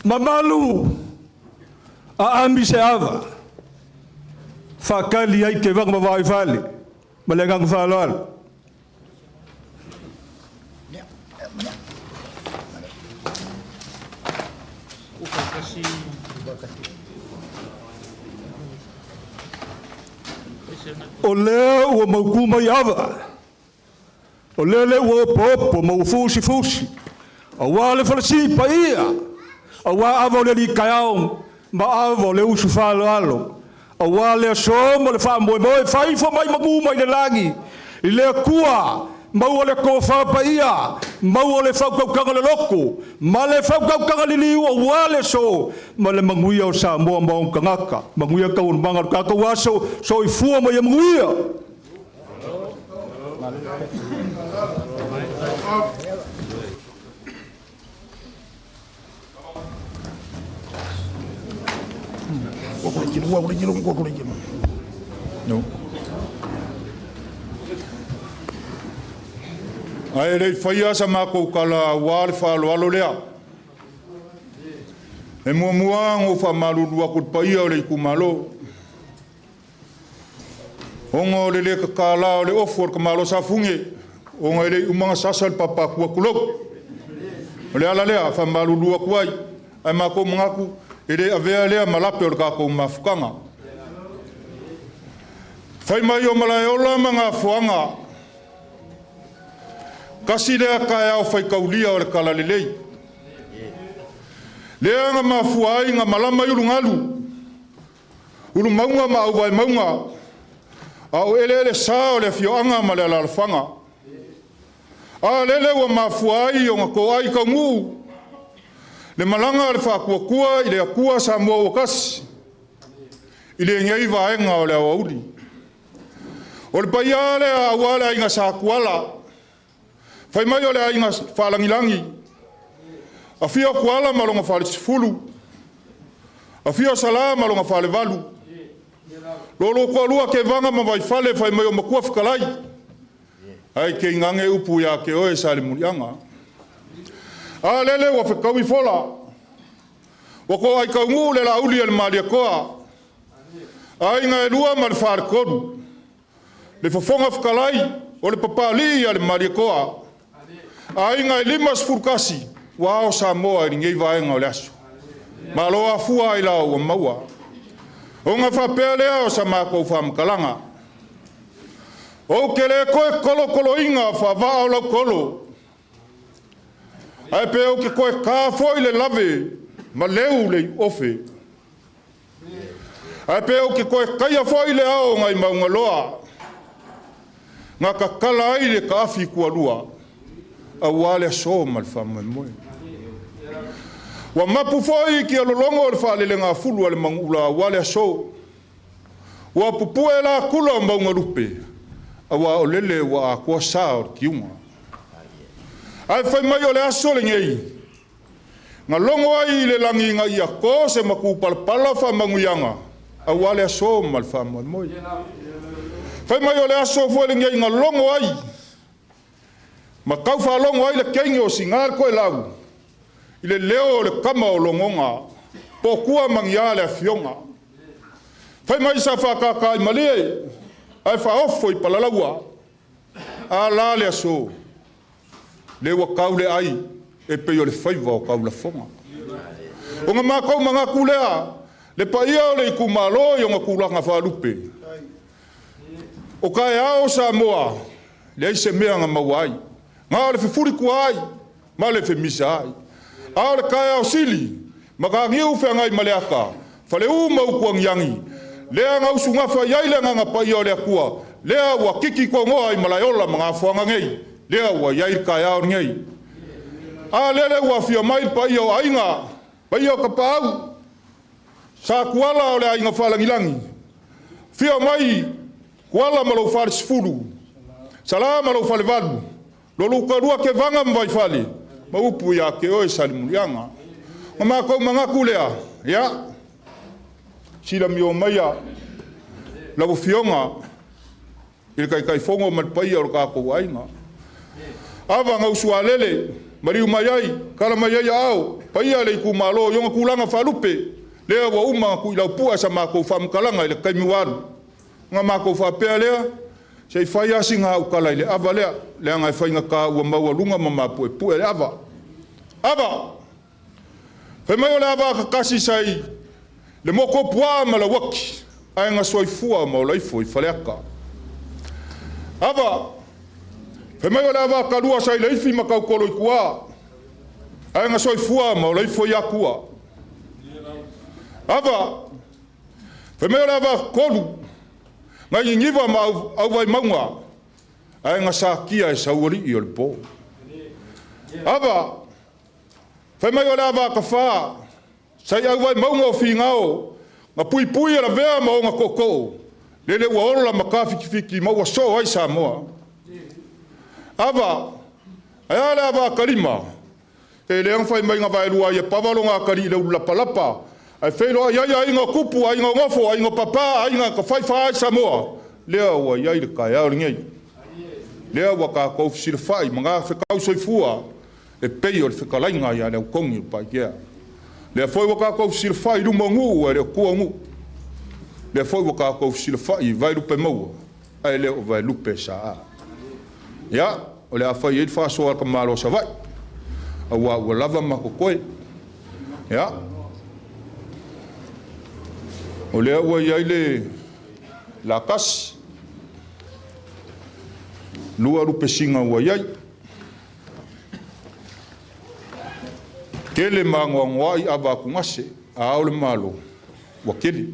Mamalu a ami se ava fakali ai ke vang mawai fali malengang falal ole o maukuma ava ole o popo mau fusi awale falasi paia awa avole li kayao ma avole usu falo awale so mo le fa mo fai fo mai magu mai le langi ile kua mau le ko fa paia mau le fa ko ka le loko ma le fa ko ka le liu awale so ma le manguia o Samoa mo kangaka manguia ka un manga ka ka waso so i fu mo ye manguia No. Ai rei whaia sa mako kala wale whalo lea. E mua ngō wha marurua kut paia o le Itumalo. Ongo le le kakala o le ofu o ka malo sa funge. Ongo le umanga sasal papa kua kulok. O le ala lea wha marurua kuai. Ai mako mangaku. E re avea lea malape o le kako mafukanga. Whai mai o malai ola mga fuanga. Kasi lea kai au whai kaulia o le kalalelei. Lea nga mafuai nga malama yulu ngalu. Ulu maunga ma au vai maunga. Au ele sa o le fioanga ma le alalfanga. A lele wa mafuai o nga ko ai kaungu. Le malanga le whakuakua i le akua Samoa o kasi. I le ngai vaenga o le awauri. O le paia le awale a inga sa kuala. Whai mai o le a inga whalangilangi. A fia kuala malonga whale sifulu. A fia SALA malonga whale valu. Lolo kua lua ke vanga ma vai whale whai mai o makua whikalai. Ai ke ingange upu ya ke oe sa le murianga. A lele wa whekau i fola. Wa ko ai kaungu le la uli al malia koa. A inga e lua ma le whare koru. Le whafonga whakalai o le papali al malia koa. A inga e limas furkasi. Wa o Samoa i ngei vaenga o le aso. Ma loa fua i lau o maua. O nga whapea lea o sa mako whamkalanga. O ke le koe kolo inga whawaa o lau kolo. Ai pe o ke koe ka foi le lave ma leu le ofe. Ai pe o ke koe kaia foi le ao ngai maunga loa. Nga ka kala ai le ka afi kua lua. A wale so mal fama moe. Wa mapu foi ki alolongo le fa le nga fulu le mangula wale so. Wa pupue la kula maunga rupe. A wa olele wa ko sa ki uma. Ai whai mai o le aso le ngei. Nga longo ai le langi nga ia ko se maku palpala wha manguianga. A wale aso mal wha moi. Whai mai o le aso fua le ngei nga longo ai. Ma kau wha longo ai le kengi o singar koe lau. I le leo le kama o longonga. Po kua mangia le fionga. Whai mai sa whakaka i malie. Ai wha ofo i palalaua. A la le aso. Le wa kaule ai e pe yo le faiva o kaula fonga. O nga makau mga kulea le paia o le Itumalo yo nga kulanga whalupe. O kai ao Samoa le ai se mea nga mawai. Nga o le fifuri kuai ma le fe misa ai. A o le kai ao SAILI Makangiu whengai maleaka. Whale mau kuang yangi. Lea ngau sunga whaiai le nganga pai o lea kua. Lea wa kiki ko ngoa i malaiola mga whanga ngei. Lea wa yair kai ao ngei. A lele wa fia mai pai o ainga. Pai o kapau. Sa kuala o le ainga whalangilangi. Fia mai kuala malo whare sifuru. Sala malo whale valu. Lolu karua ke vanga mwai whale. Maupu ya ke oe salimurianga. Ngama kou mangaku lea. Ya. Sila mio maia. Lau fionga. Il kai fongo malpai o kako ainga. Ava ngau sualele. Mariu maiai. Kala maiai au. Paia le ku malo. Yonga kulanga falupe. Lea wa uma ku ilau pua sa mako whamkalanga ile kaimiwaru. Nga mako whapea lea. Sei whai asinga au kala ile ava lea. Lea ngai whainga ka ua maua lunga mamapu e pue le ava. Ava. Whemai o le ava kakasi sai. Le moko pua ma la waki. Ai nga soifua ma o laifo i whaleaka. Ava. Whemai o le ava kalua sai leifi ma kau kolo i kua. Ai nga soifua ma o laifo i akua. Ava. Whemai o le ava kolu. Ngai ngiva ma au vai maunga. Ai nga sākia e sauari i o le po. Ava. Whemai o le ava ka whaa. Sai au vai maunga o whingao. Nga pui pui ala vea ma o nga koko. Lele ua orola ma ka fiki maua so ai Samoa. Ava. Ai ale ava kalima. E leang whai mai nga vai lua i e pavalo ngā kari i leu lapalapa. Ai Feiloaiga ai nga kupu, ai nga ngofo, ai nga papa, ai nga ka whai ai Samoa. Lea ua iai le kai au ngei. Lea ua ka kou fisira whai, mga whekau soifua. E pei o le whekalainga ia leo kongi o pai kia. Lea foi ua ka kou fisira whai luma ngu, e leo kua ngu. Lea foi ua ka kou fisira whai, vai lupe maua. Ai leo vai lupe saa. Ia, o lea whai eid whasoa ka malo sa vai. Awa ua lava mako koe. Ia. O lea ua iai le la kasi. Lua rupe singa ua iai. Kele mangoa ngoai ava kungase. A au le malo. Ua kele.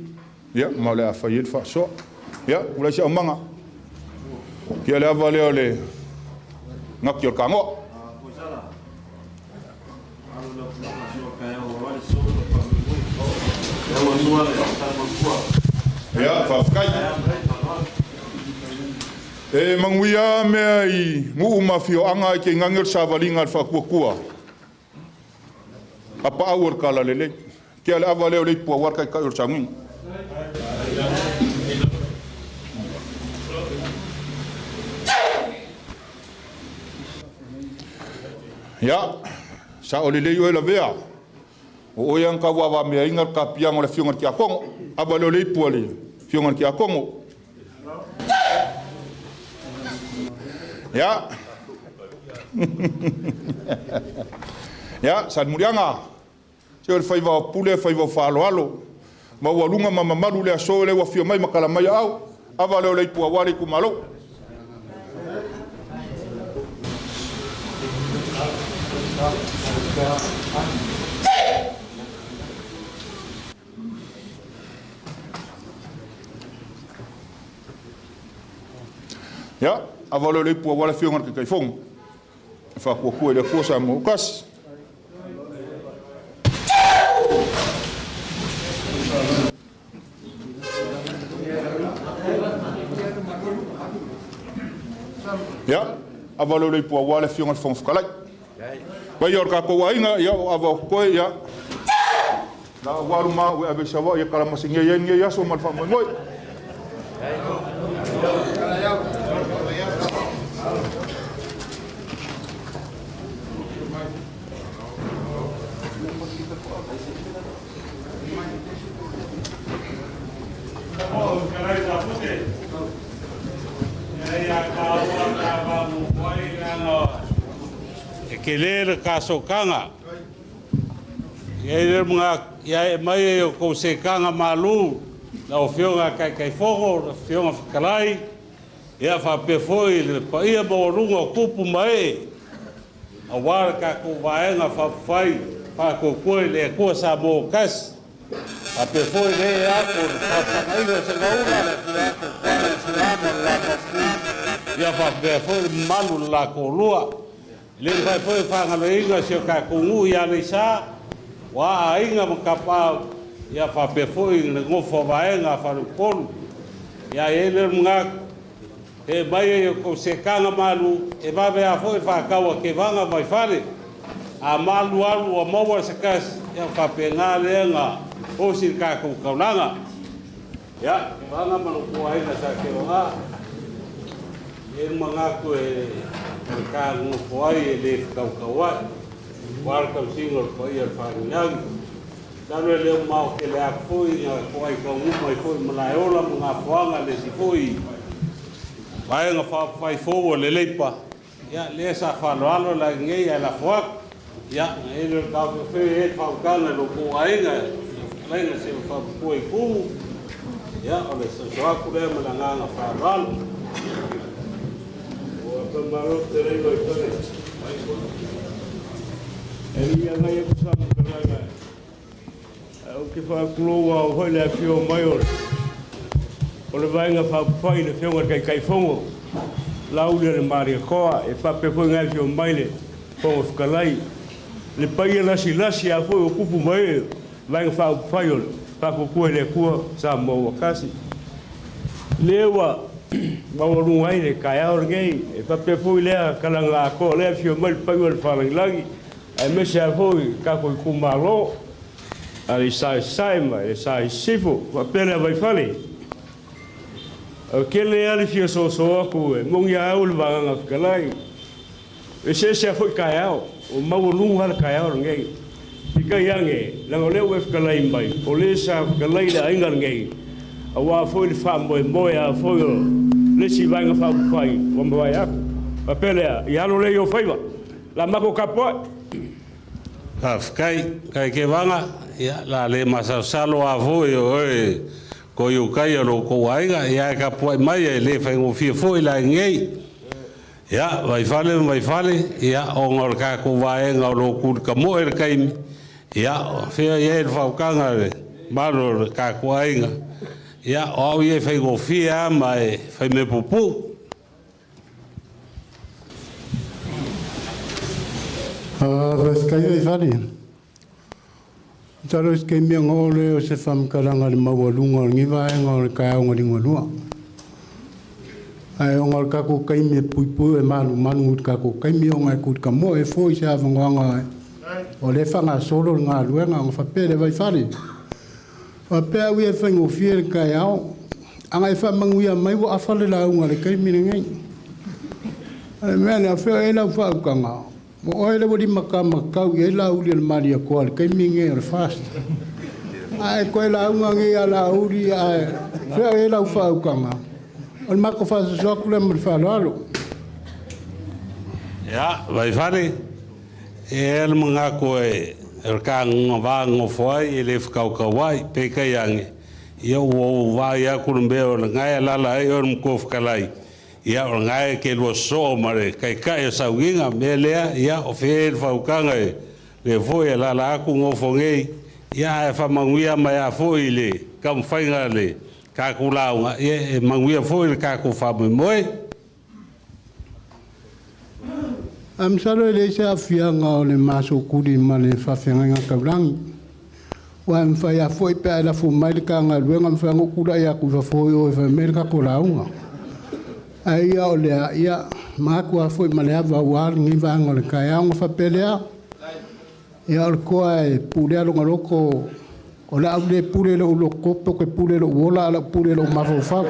Ia, ma le a whai eid whasoa. Ia, ulai si au manga. Kia le ava leo le ngaki o kangoa. Ya, whawhkai. E manguia mea i ngu mafio anga i ke ngangir sa walinga al whakuakua. Apa awar kala lele. Kia le awa leo leipua warkai kai ur sanging. Ya, sa o lele yo e la vea. O yang ka wawa mea ingar ka piang o le fiongar ki a kongo. Aba leo leipua le fiongar ki a kongo. Ya. Ya, san murianga. Se o le whaiva o pule, whaiva o whaaloalo. Ma ua lunga ma mamaru le aso le wa fio mai makala mai au. Aba leo leipua wale kumalo. Ya, avalo le pua wala fionga ke kai fong. Fa ko ko le ko sa mo kas. Ya, avalo le pua wala fionga fong fkalai. Ba yor ka ko wainga ya avo ko ya. Na waru ma we ave sawa ya kala masinga ya ngia ya so mal fa mo moi. ke le ka so kanga e mga ya mai ko se kanga malu na o fionga kai fogo fionga kalai ia fa pe foi le pa ia bo rungo kupu mai a war ka ko vaenga fa fai ko ko le ko Samoa kas a pe foi le a ko Tatou se gaula le ko la ya fa pe foi malu la ko lua le foi fa ngaloinga se ka kungu ya le sa wa ainga makapa ya fa pe foi ngofo vaenga fa pon ya ele mga e mai ko se kanga malu e va be a foi fa kawa ke vanga vai fale a malu alu a maua se kas ya fa pe ngale nga o si ka ko kaulanga ya vanga malu ko ai na sa ke wa e mga ko e ka ngo ko ai le ka wa war ka single ko ia fa nyang dalo le mau ke le foi nga ko ai ko mai foi malaiola mga fuanga le si foi vai nga fa fai fo le leipa ya le sa fa lo la nge ya la fo ya ele ka fe e fa kana lo ko ai nga le se fa ko i ku ya ole so ku le mala nga fa ral o to maro te le lo to e ia nga e sa mala o ke fa kloa o le fio maior o le vainga fa fai le fionga kai fongo laule le maria koa e fa pe foi ngai fio maile po skalai le pai la silasi a foi o kupu mai vainga fa fai o fa ko le kua Samoa kasi lewa mauru ai le kai or ngai e fa pe foi le kalanga ko le fio mai pai o fa langi ai me se foi ka ko kumalo ali sai mai sai sifo fa pele vai fale o kele ali fio so aku e mong ya ul banga kalai e se foi kaiao o maulu hal kaiao ngai pika yange la ole we kalai mai polisa kalai da ingal ngai awa foi fa mo ya foi le si banga fa fai o mo ya papele ya lo le yo faiva la mako kapo kai ke vanga ya la le masalo a voi oi ko yu kai ro ko aiga ya ka po mai le fa ngo fi foi la ngei ya vai fale ya ongor ka ko vai nga ro ku ka mo er kai ya fe ya el fa ka nga maro ka ko aiga ya o ye fa ngo fi a mai fa me pupu Raskai fali. Taro ke mi ngole o se fam kalanga le mawalunga ngi vai ngol ka ngoli ngolua. Ai ngol ka ko kai me puipu e manu ka ko kai mi ngai ku ka mo e foi sa vanga o le fanga solo nga luenga ngo fa pele vai fali. Fa pe wi e fango fiel ka yao. Anga fa manguia mai wo afale la unga le kai mi ngai. Ai me na fe e la fa ka nga. Mo oile wadi makau ye la uli al maria ko al kai minge al fast ai ko la unga ngi ala uli ai fe e la fa ukanga al mako fa so ko le fa lo ya vai fare el mga ko e el kang va ngo foi ele fkau kawai pe kayange yo wo va ya kurumbe o ngai la la e on ko fkalai ia o ngai ke lo so mare kai sa winga melea ia o fe fa ukanga le foi la ku ngo fongei ia fa manguia mai a foi le kam fainga le ka ku launga e manguia foi ka ku fa moi am salo le sa fianga o le maso kudi male fa fianga ka blanc wa am fa ya foi pe la fu mai ka nga luenga fa ngo kula ya ku fa foi o fa merka ko launga ai o le ia ma ko foi malea va war ngi va ngol ka ya ngo fa pelea ia o ko ai pule lo ngoloko o la ule pule lo ko to ke pule lo wola la pule lo ma fa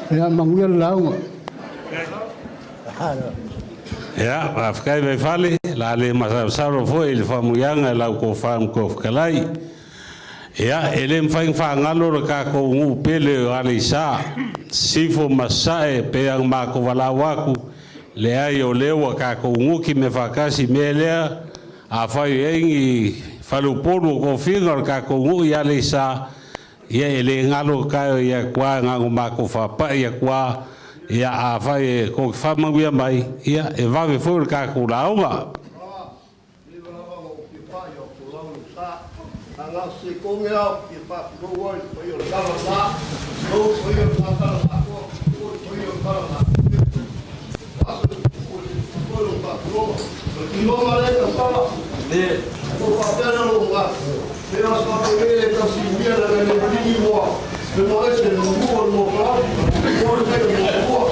ia manguia launga ya afkai vai fale la le masaro foi il famuyanga la ko fam ko kalai ya ele mfang fa ngalo ka ko ngu pele alisa sifo masae pe ang mako wala waku le ai o lewa ka ko ngu ki me fakasi melea a fa yengi falu polo ko fingar ka ko ngu ya alisa ya ele ngalo ka ya kwa ngango mako fa pa ya kwa ya a fa ko fa manguia mai ya e va ve for ka ko launga la se konge au ki pa ko wai ko yo kala la no ko yo kala la ko yo kala la ko yo pa ko ki no male ka sala de ko pa pena lo nga de la sa ko le ka si bien la le ni mo de mo ese no mo pa ko le mo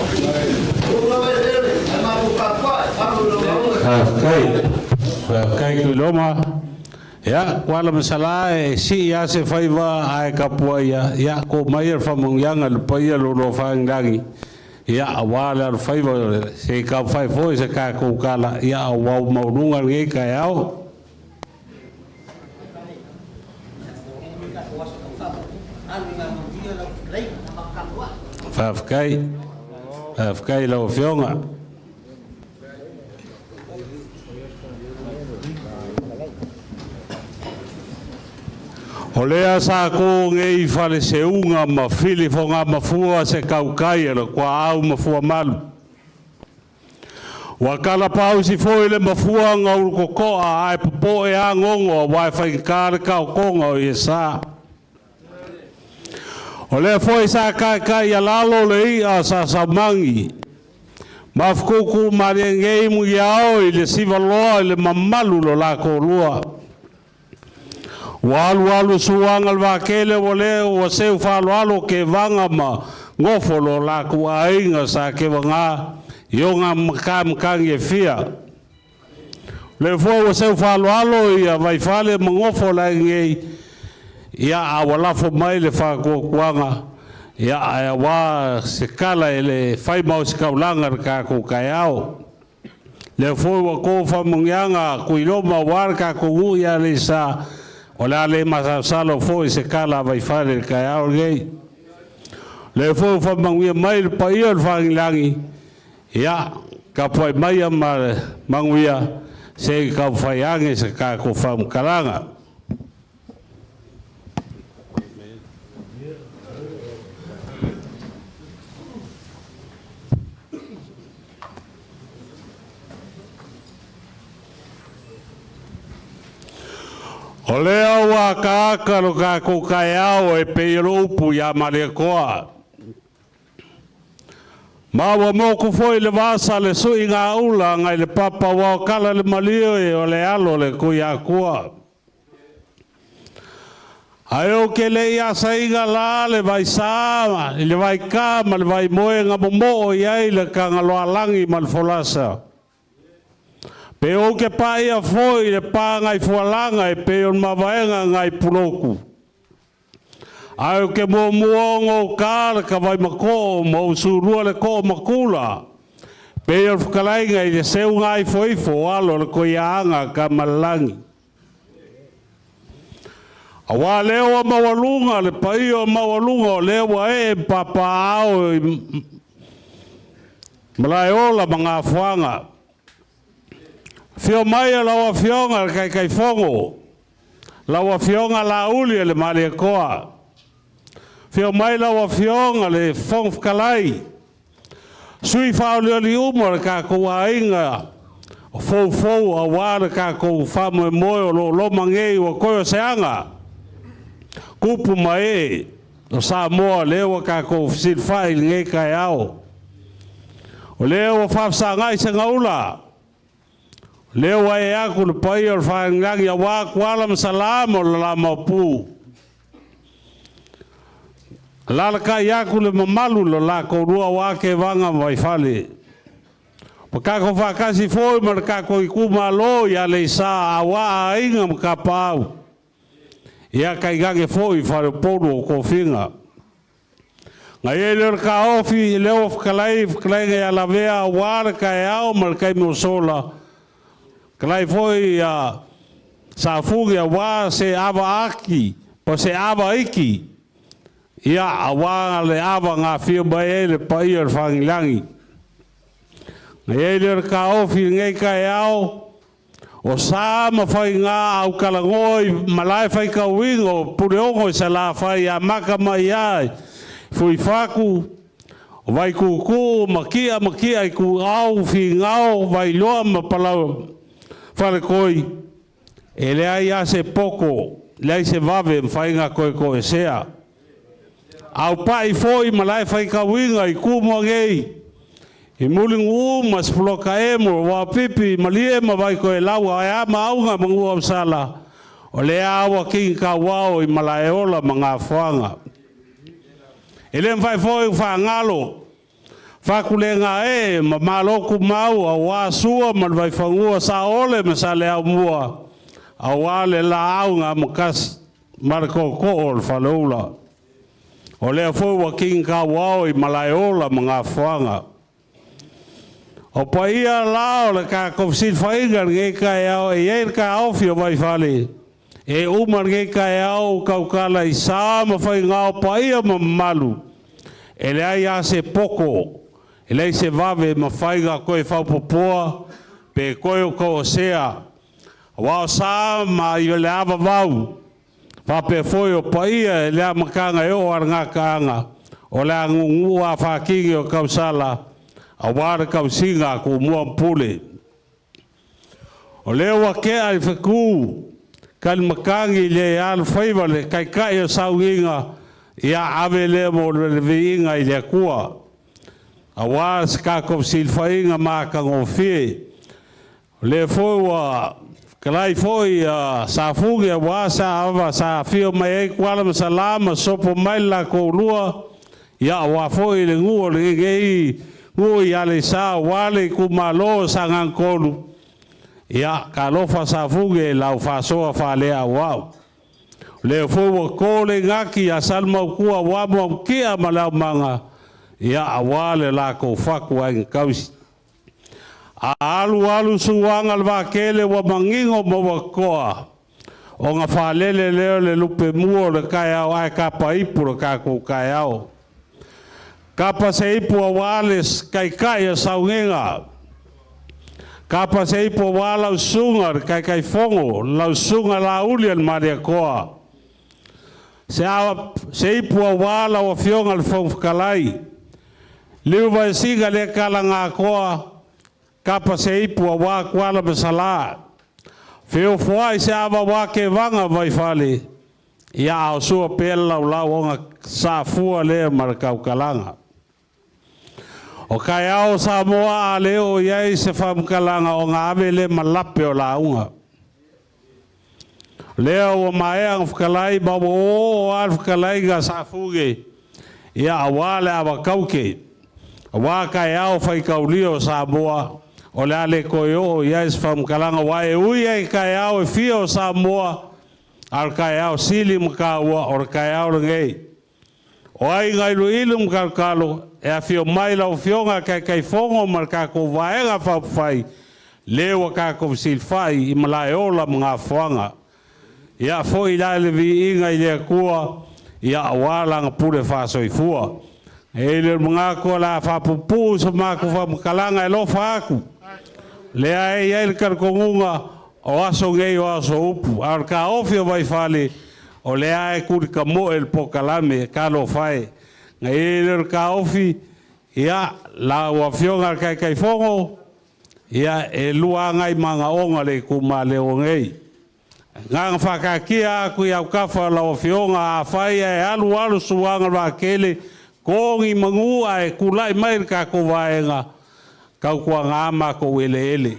ko la ele ma ko pa pa kai loma ya wala masala si ya se faiva ai kapua ya ko mai fa mong yang al pai lo fang dangi ya wala faiva se ka fai foi se ka ko kala ya wa mau nunga nge ka yao Fafkai lo fionga Olea sa ko ngei fale se unga ma fili fonga mafua se kaukai lo kwa au mafua malu. Wakala pausi foi le mafua ngau koko ai popo e angongo wa fai kar ka kongo e sa. Olea foi sa kai ya lalo le a sa samangi. Mafkuku mariengei mu yao ile sivalo ile mamalu lo la ko lua. Walu suang al vakele wole o seu falo ke vanga ma ngofolo la ku ainga sa ke vanga yonga makam kang ye fia le fo o seu falo ia vai fale ngofola ngai ia awala fo mai le fa ko kwanga ia wa se kala ele fai mau se kaulanga ka ko kayao le fo ko fa mungyanga ku iloma warka ko ia le sa Ola le masalo foi se kala vai fare ka alguém le foi fa manguia mai pa ia fangilangi ya ka foi mai manguia se ka foi ange se ka ko fam kalanga Olea wa ka lo ka ko kaiao e peirupu ya malekoa. Ma wa mo ko foi le vasa le suinga ula ngai le papa wa kala le malio e ole alo le ku ya kua. Ayo ke le ya saiga la le vai sa le vai ka mal vai moenga mo ia le ka ngalo alangi mal folasa. Peo ke pa ia foi le pa ngai fualanga e peo mavaenga ngai puloku. Ai ke mo muongo kar ka vai mako mo surua le ko makula. Peo fukalai ngai le seu ngai foi fo alo le ko ianga ka malangi. Awa leo mawalunga le pa ia mawalunga leo e papa au malaiola mga fuanga. Fio mai la wa fionga kai fongo la wa fionga la uli le male koa fio mai la wa fionga le fong kalai sui fa le umor ka ko ainga fo awara ka ko famo mo lo mangei o ko seanga kupu mai o Samoa lewa ka ko sil file ngai kai ao o lewa fa sa ngai se ngaula Lewa e aku le pai o whaengangi a wā kualam salam o la mapu. Lala ka i aku le mamalu lo la korua wā ke vanga mai whale. Pa kako whakasi fōi mar kako i kumalo i ale sa a wā a inga mka pāu. Ia kai gange fōi whare poru o ko whinga. Ngai e lera ka ofi leo whakalai ngai ala vea wāra ka e au mar kai mo sola. Kalai foi a sa fuga wa se ava aki, po se ava iki. Ia awa le ava nga fio bae le paier fangilangi. Ngai le ka ofi ngai ka ao. O sa ma fai nga au kalangoi malai fai ka wingo pureongo sa la fai a maka mai ai. Fui faku vai ku makia ku au fi ngao vai loa ma palau Fale koi, ele ai ase poko, lei se vave whainga koe sea. Au pai foi malai whai ka winga I kumo ngei. I mulingu mas ploka emo wa pipi malie ma vai koe laua ai ama aunga mangua SALA. O le awa king ka wao I malaeola mga whanga. Ele mwhai foi whangalo. Whakulenga ma maloku mau a wāsua ma vai whangua sa ole me sa lea mua. A wale la aunga makas marako ko o whalaula. O lea foi wa king ka wao I malaeola mga whanga. O pa ia lao le ka kofsit whainga nge kai au e eir ka awhi o vai whale. E umar nge kai au kaukala I sama whainga o pa ia ma malu. E le ai a se poko. E lei se vave ma whainga koe whaupopoa pe koe o ko sea. Wao sa ma I le ava vau. Whape foi o pa ia e lea makanga e o aranga kaanga. O lea ngungua whakingi o kau SALA. A wara kau singa ko mua pule. O leo wa ke ai whaku. Kan makangi le al whaiva le kai kai o sauinga. Ia ave le mo le viinga I le kua. A wara skako sil whainga maka ngofie. Le foi wa kalai foi sa fugi a wasa ava sa fio mai e kuala masalama sopo mai la ko lua. Ia wa foi le ngua le ngei. Ui ale sa wale kumalo sangang kolu. Ia ka ALOFA sa fuge lau fasoa falea wau. Le fuwa kole ngaki a salma kua wamu kia malau manga. Ia awale la ko faku ang kausi. Alu suwanga lwa kele wa mangingo mawakoa. O nga falele leo le lupe muo le kayao ai kapa ipuro kako kayao. Kapa se ipu a wales kai a saungenga. Kapa se ipu a wala usunga kai fongo. La usunga la ulian maria koa. Se ipu a wala o fionga le fonfukalai. Liu vai singa le kalanga koa. Kapa se ipu a wa kuala besala. Feo fuai se ava wake vanga vai fale. Ia o sua pela ula onga sa fua le markau kalanga. O kai au Samoa leo iai se whamkalanga o ngā ave le malape o launga. Leo o maea ngwhakalai bawa o alwhakalai ga sa fuge. Ia awale awa kauke. Awa kai au whaikaulio Samoa. O le ale koe o iai se whamkalanga wae ui ai kai au e fio Samoa. Ar kai au sili mkaua o kai au rangei. O ai ngailu ilu mkalkalo. E a fio mai lau fionga kai fongo marka ko vaenga whapwhai. Lewa ka ko silwhai I malaeola mga whanga. Ia fo I lai levi inga I lea kua. Ia awala nga pure whaso I fua. E le mga kua la whapupu sa mako whamkalanga e lofa aku. Lea e iai karkongunga o aso ngei o aso upu. Ar ka ofio vai whale o lea e kurika mo el pokalame ka lo whae. Ngai ka ofi ia la wa fionga kai fongo ia e luanga I manga onga le kuma le ngei ngang whakakia ku ia kafa la wa fionga a fai e alu suanga wa kele kongi mangu ai kulai mai ka ko vaenga ka ku ngama ko ele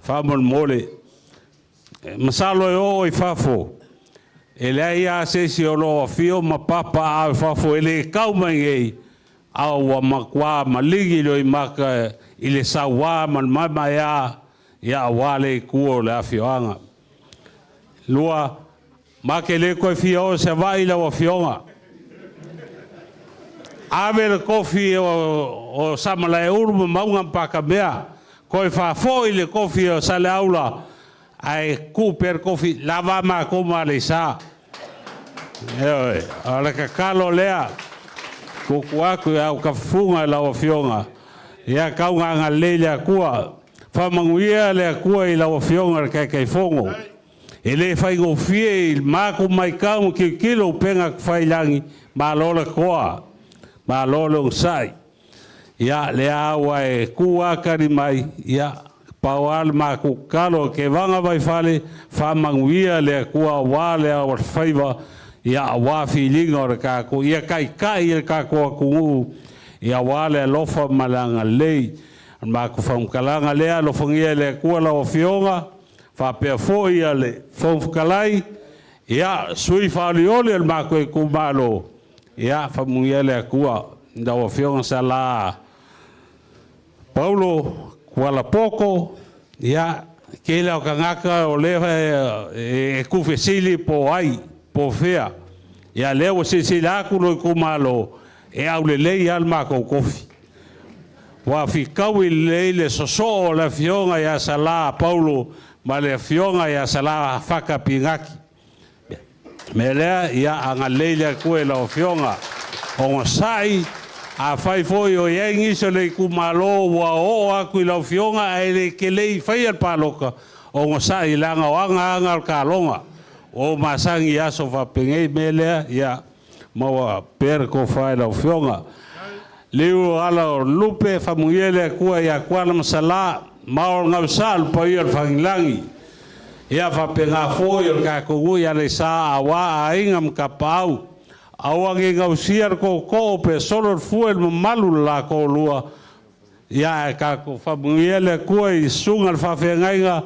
famon mole masalo yo I fafo ele ia se si o lo fio ma papa a fafo ele kaumangei au wa makwa maligi lo I maka ile sawa man mama ya wale kuo la fioanga lua makele ko fio se vai la wa fionga ave ko fio o samala e urma maunga paka bea ko fa fo ile ko fio sale aula ai Cooper kofi lava ma koma le sa ala ka kalo lea ko kuaku au ka funga la o fionga ia kaunga nga leila kua fa manguia le kua I la o fionga kai fongo ele fai go fie ma ko mai kau ki kilo penga fai langi ma lola koa ma lolo sai ia le awa e kua kari mai ia paual makukalo ke vanga vai fale fa manguia le kua wale o faiva ia wa feeling o ka ko ia kai ka ko ku ia wale ALOFA malanga lei ma ku fam kalanga le alofongia le kua la ofionga fa pe fo ia le fom kalai ia sui fa liole ma ku malo ia fa muia le kua da ofionga SALA PAULO kuala poko ia ke la kangaka o le e ku fesili po ai po fea ia le o se la ku lo ku malo e au le al ma ko kofi wa fi kawi le soso la fionga ia SALA PAULO ma le fionga ia SALA faka pingaki me le ia anga le ku la fionga o sai a fai foi o yengi so le ku malo wa o a ku la fionga e le ke le fai al paloka o ngo sai langa o anga ka longa o masangi aso fa penge mele ya mo per ko fai la fionga leu ala lupe fa muele ku ya kwala masala ma nga sal pa ir fangilangi ya fa penga foi o ka ku ya le sa awa aingam ka pau awangi ngausiar ko pe solo fuel malu la ko lua ya ka ko famuele ko i sunga fa fengainga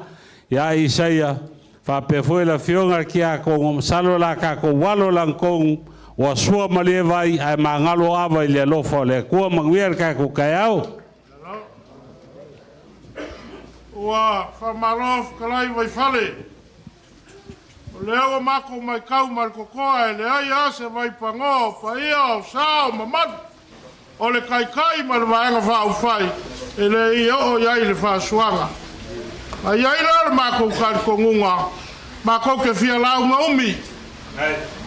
ya isaia fa pe foi la fionga kia ko salo la ka ko walo lang kong wa sua male vai ai mangalo ava ile ALOFA le ko manguer ka ko kayao wa fa malof kalai vai fale leo mako mai kau mar kokoa le ai ase vai pango pa ia o sao mamad o le kai mar vaenga fa u fai ele ia o ia le fa suanga ai ai le mako kar kongunga mako ke fia la uma umi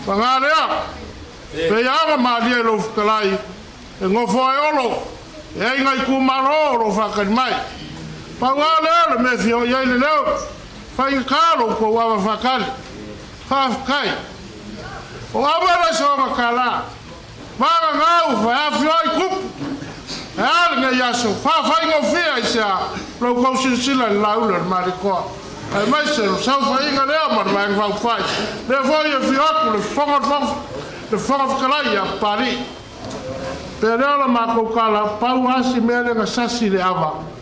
pangarea pe ia ma dia lo kalai e ngofo olo e ngai ku maro ro fa kan mai pangarea le me fio ia le leo fai kalo ko wa fa kali kai o abara so makala mara ngau fa afloi kup al nga yaso fa ngo fia isa lo ko sila laula mariko ai mai se so fa inga le mar vai va fai le voglio fiaco le fonga kala ya pari pero la mako kala pau hasi mele nga sasi le ava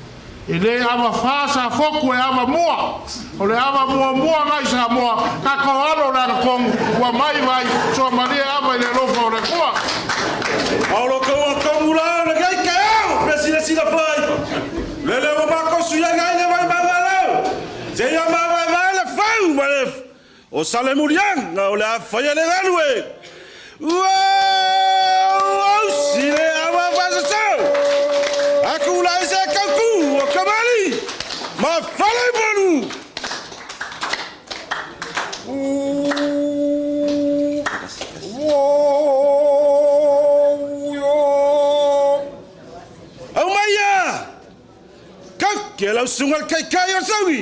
ele ava fasa foku e ava mua o le ava mua ngai Samoa ka koalo la kong wa mai vai so maria ava le ALOFA o le kua Paulo ko mula le kai ka presidente da fai le ma ko suya ngai le vai babalo je ya ma vai le fau malef o sale murian o la faya le galwe wow si le ava fasa so akula se kaku o kamali ma fale bonu oh maya que la sungal kai o sawi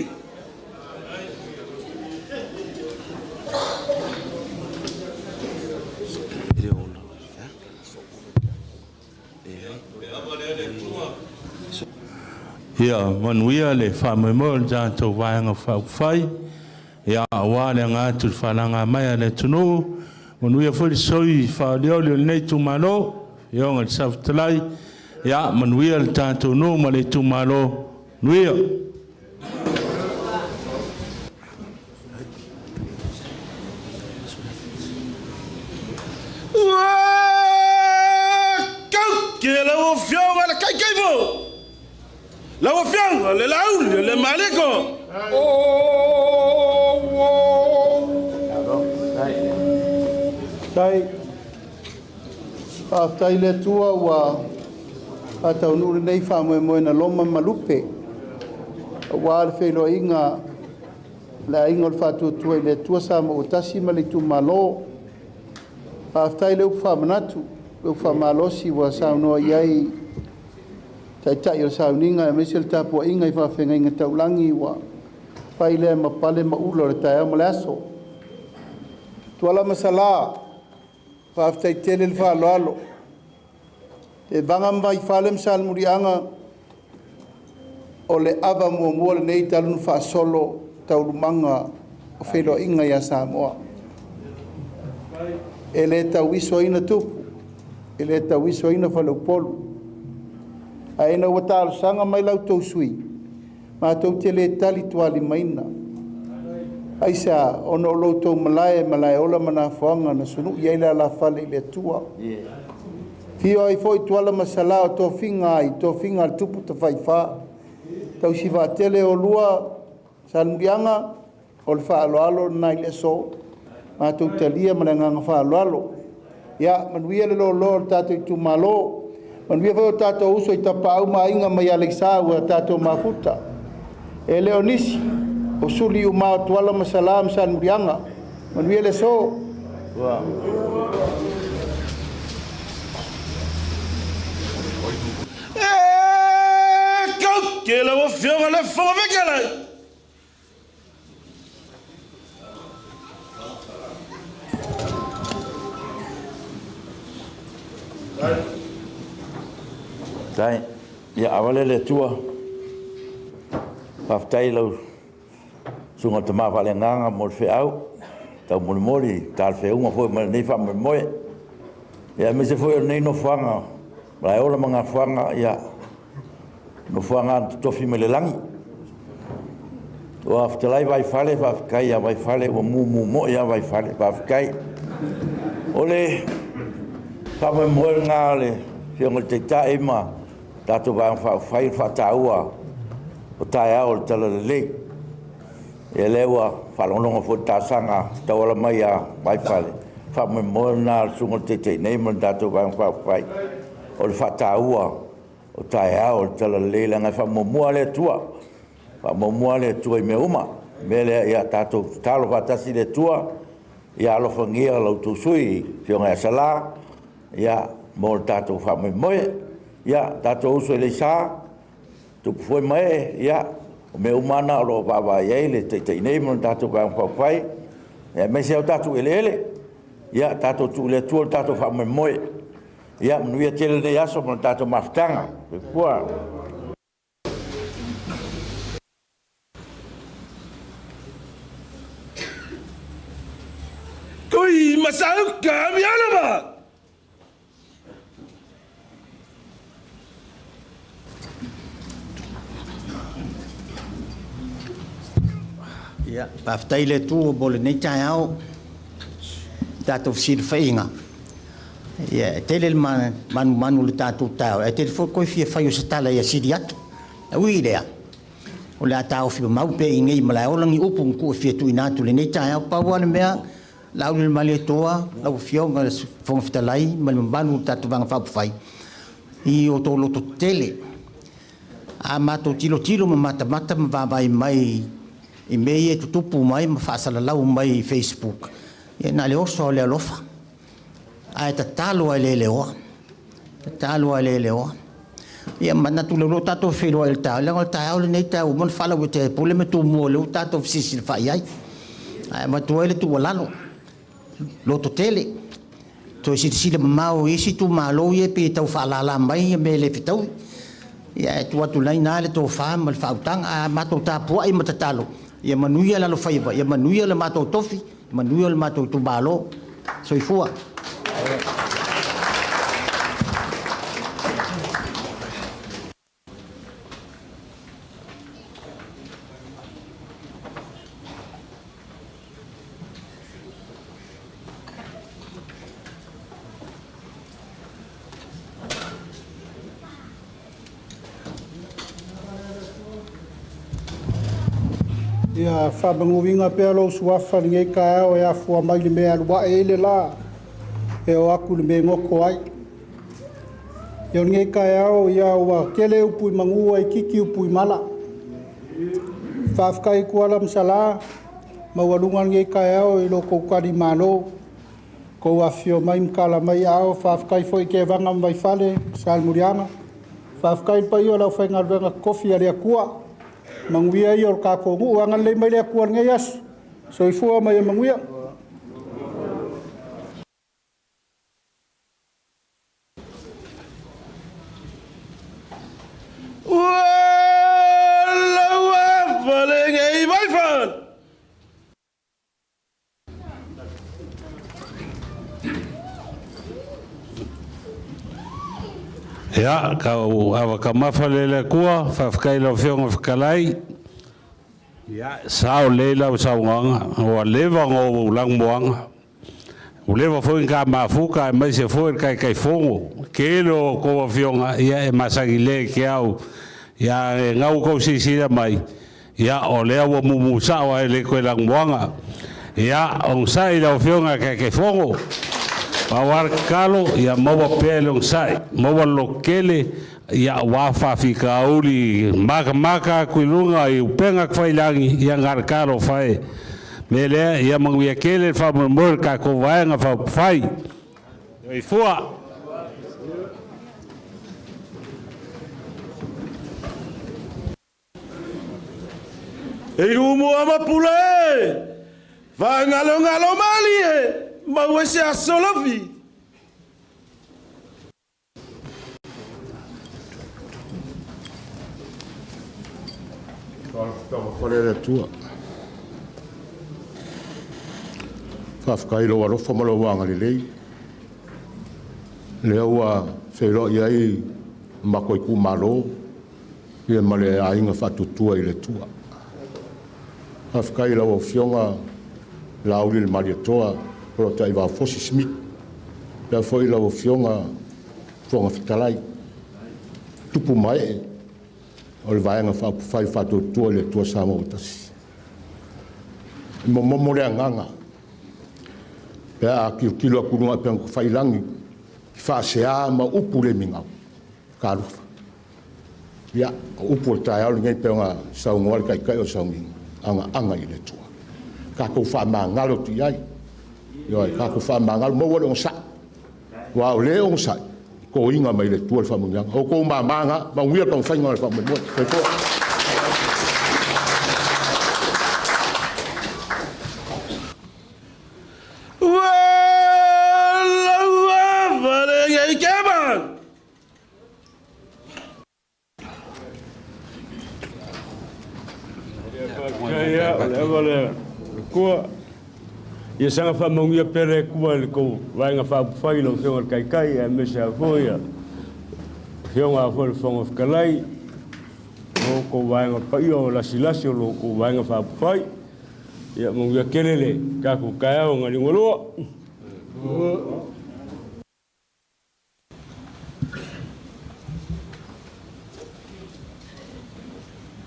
ia manuia le whamemol tātou vāenga whauwhai ia awa le ngātu whananga mai le tunu manuia whuri soi whaoleole nei Itumalo ia ngā tsawtalai ia manuia le tātou no ma le Itumalo nuia que la ofionga la kai la ofionga le laul le maliko Tai aftai le tua wa ata unuri nei fa mo na loma malupe wa le Feiloaiga la ingol fa tu le tua sa mo tasi ma le Itumalo aftai le fa manatu le fa malosi wa sa no yai tai o sa uninga me sel tapo inga fa fenga inga taulangi wa pai le ma pale ma ulo le tai ma laso tuala masala fa aftai tele fa lalo e bangam vai falem sal murianga o le ava mua le nei talunu whaasolo taurumanga o Feiloaiga ia Samoa. E le tauiso ina tupu, e le tauiso ina whalaupolu. A ena ua tālosanga mai lau tau sui, ma tau te le tali tuali maina. Aisa, ono lo tau malae ola mana whaanga na sunu iaila la whale i le tua. Fio ai foi tuala masala o tofinga al tupu ta whaifa. Tau si tele o lua sanungianga o le whaaloalo na i le so. Ma tau talia mananganga whaaloalo. Ia, manuia le lo tatou Itumalo. Manuia vai o tatou uso i tapau mainga mai Alexa ua tatou mafuta. E Leonisi, o suli umao tuala masalam sanungianga. Manuia le so. Que la voix fait la forme avec elle. Tai, ya awale le tua. Paftai lo sunga tama vale nganga mo fe au. Tau mo mori tal fe uma foi ma nei fa mo moe. Ya me se foi nei no fanga. Ba ola manga fanga ya. No fanga Tofi me le langi. O aftelai vai fale va kai ya vai fale o mu ya vai fale va kai. Ole fa mo mo ngale fiong te tai ma tatu va fa fai fa taua. O tai au tala le. E lewa fa longa fo tasanga tawala mai ya vai fale. Fa mo mo na sungo te nei mo tatu va fa fai. O fa taua. O tai au tala leila ngai fa momua le tua. Fa momua le tua I me uma. Mele ia tatou talo fatasi le tua. Ia alofa ngia lau tu sui. Fionga ia SALA. Ia mo tatou fa moe. Ia tatou uso le sa. Tu foi mai ia. O me umana o lo baba iei le te nei mo tatou ka fai. Ia me se o tatou ele. Ia tatou tu le tua tatou fa moe. Ia manuia tele nei aso mo tatou maftanga. Pua. Kui masau kami alama. Ya, paftai le tu bole nei taiao. Tatou Feiloaiga. Ya, tele manu le tatou tau. E tele fo koi fia fai o SALA ia siri atu. Ui lea. O le atau fi mau pe I ngei malai o langi upu nku fia tu inatu le nei taiao paua le mea. Lau le mali toa, lau fionga le fonga fitalai, mali manu tatou vanga whaupu fai. I o tō loto tele. A mato tilo ma mata ma vavai mai I mei e tutupu mai ma whaasalalau mai Facebook. Ia nā le oso le ALOFA. Ai tatalo ai le oa. Tatalo ai le oa. Ia mana tu le tatou Feiloaiga le tau. Lengo le tau le nei tau. Mon whala ua te pole me tu mua le tatou fisisi le whai ai. Ai ma tu ele tu walalo. Loto tele. To sile mamao isi tu malo ye pe tau whalala mai me le fitau. Ia tu atu lai nā le tō wha ma le whautanga. A matou tāpua I matatalo. Ia manuia la lo faiva. Ia manuia le matou Tofi. Manuia le matou Itumalo. Soifua. Ia whabanguinga pēr lo suafa ni ngei ka o ea fua mai le mea lua e le la. E o aku le me ngoko ai. Ia ngei ka o ia ua kele upui mangua I kiki upui mala. Whafkai kuala msala. Mawalunga ngei ka o I lo koukari mano. Kou afio mai mkala mai ao. Whafkai fo I ke vanga mwai fale. Sal murianga. Whafkai pa I o lau whainga ruenga kofi a rea kua. Manguia I o kako ngu angan le mai le kuan ngai as. Soifua mai manguia. Ivan. Ya, kau awa ka mawhalele kua, whawhakaila whionga whakalai. Ya, sao leila o sao nganga, o lewa ngō langmoanga. O lewa fwoi ka mafuka, mai se fwoi kai fongo. Kelo koa whionga, ia e masangi le ke au. Ia e ngau kou sisira mai. Ia o lea wa mumu sawa e le koe langmoanga. Ia, on sai la o whionga kai fongo. Pawar kalo ia mawa pelong sai mawa lokele ia wafa fika uli maka kuilunga i upenga kwailangi ia ngar kalo fai mele ia manguia kele fa mor ka ko vaenga fa fai i fua e rumo ama pule va ngalo mali ma wese a solofi. Korere tua. Whafkairo alofa malawanga li lei. Lea ua Feiloaiga mako i kumalo. Ia male ainga whatutua i le tua. Whafkairo o fionga lauli le mariatoa. PALOTA i wa fosi smith. Pea foi la o fionga fonga fitalai. Tupu mai o le vaenga fai whatutua le tua Samoa tasi. Momo le anganga. Pea kilo kurunga pea whailangi. Whaasea ma upu le mingau. Ka alufa. Ia upu o tae au ngai pea ngā saungoa le kai o saunginga. Anga i le tua. Ka kou wha maa ngalo tu iai. Yo ka ko fa mangal mo wo sa wa le on sa ko inga mai le tuol fa munga o ko ma manga ma wi pa fa ngol fa mo ko fo wa la wa vale ngai keban ya le vale ko ia sanga fa mongia pere kua le ko vainga fa failo fenga kai e mesa foia fionga fo fonga fkalai o ko vainga pa io la silasi lo ko vainga fa fai ia mongia kelele ka ku kai o ngali ngolo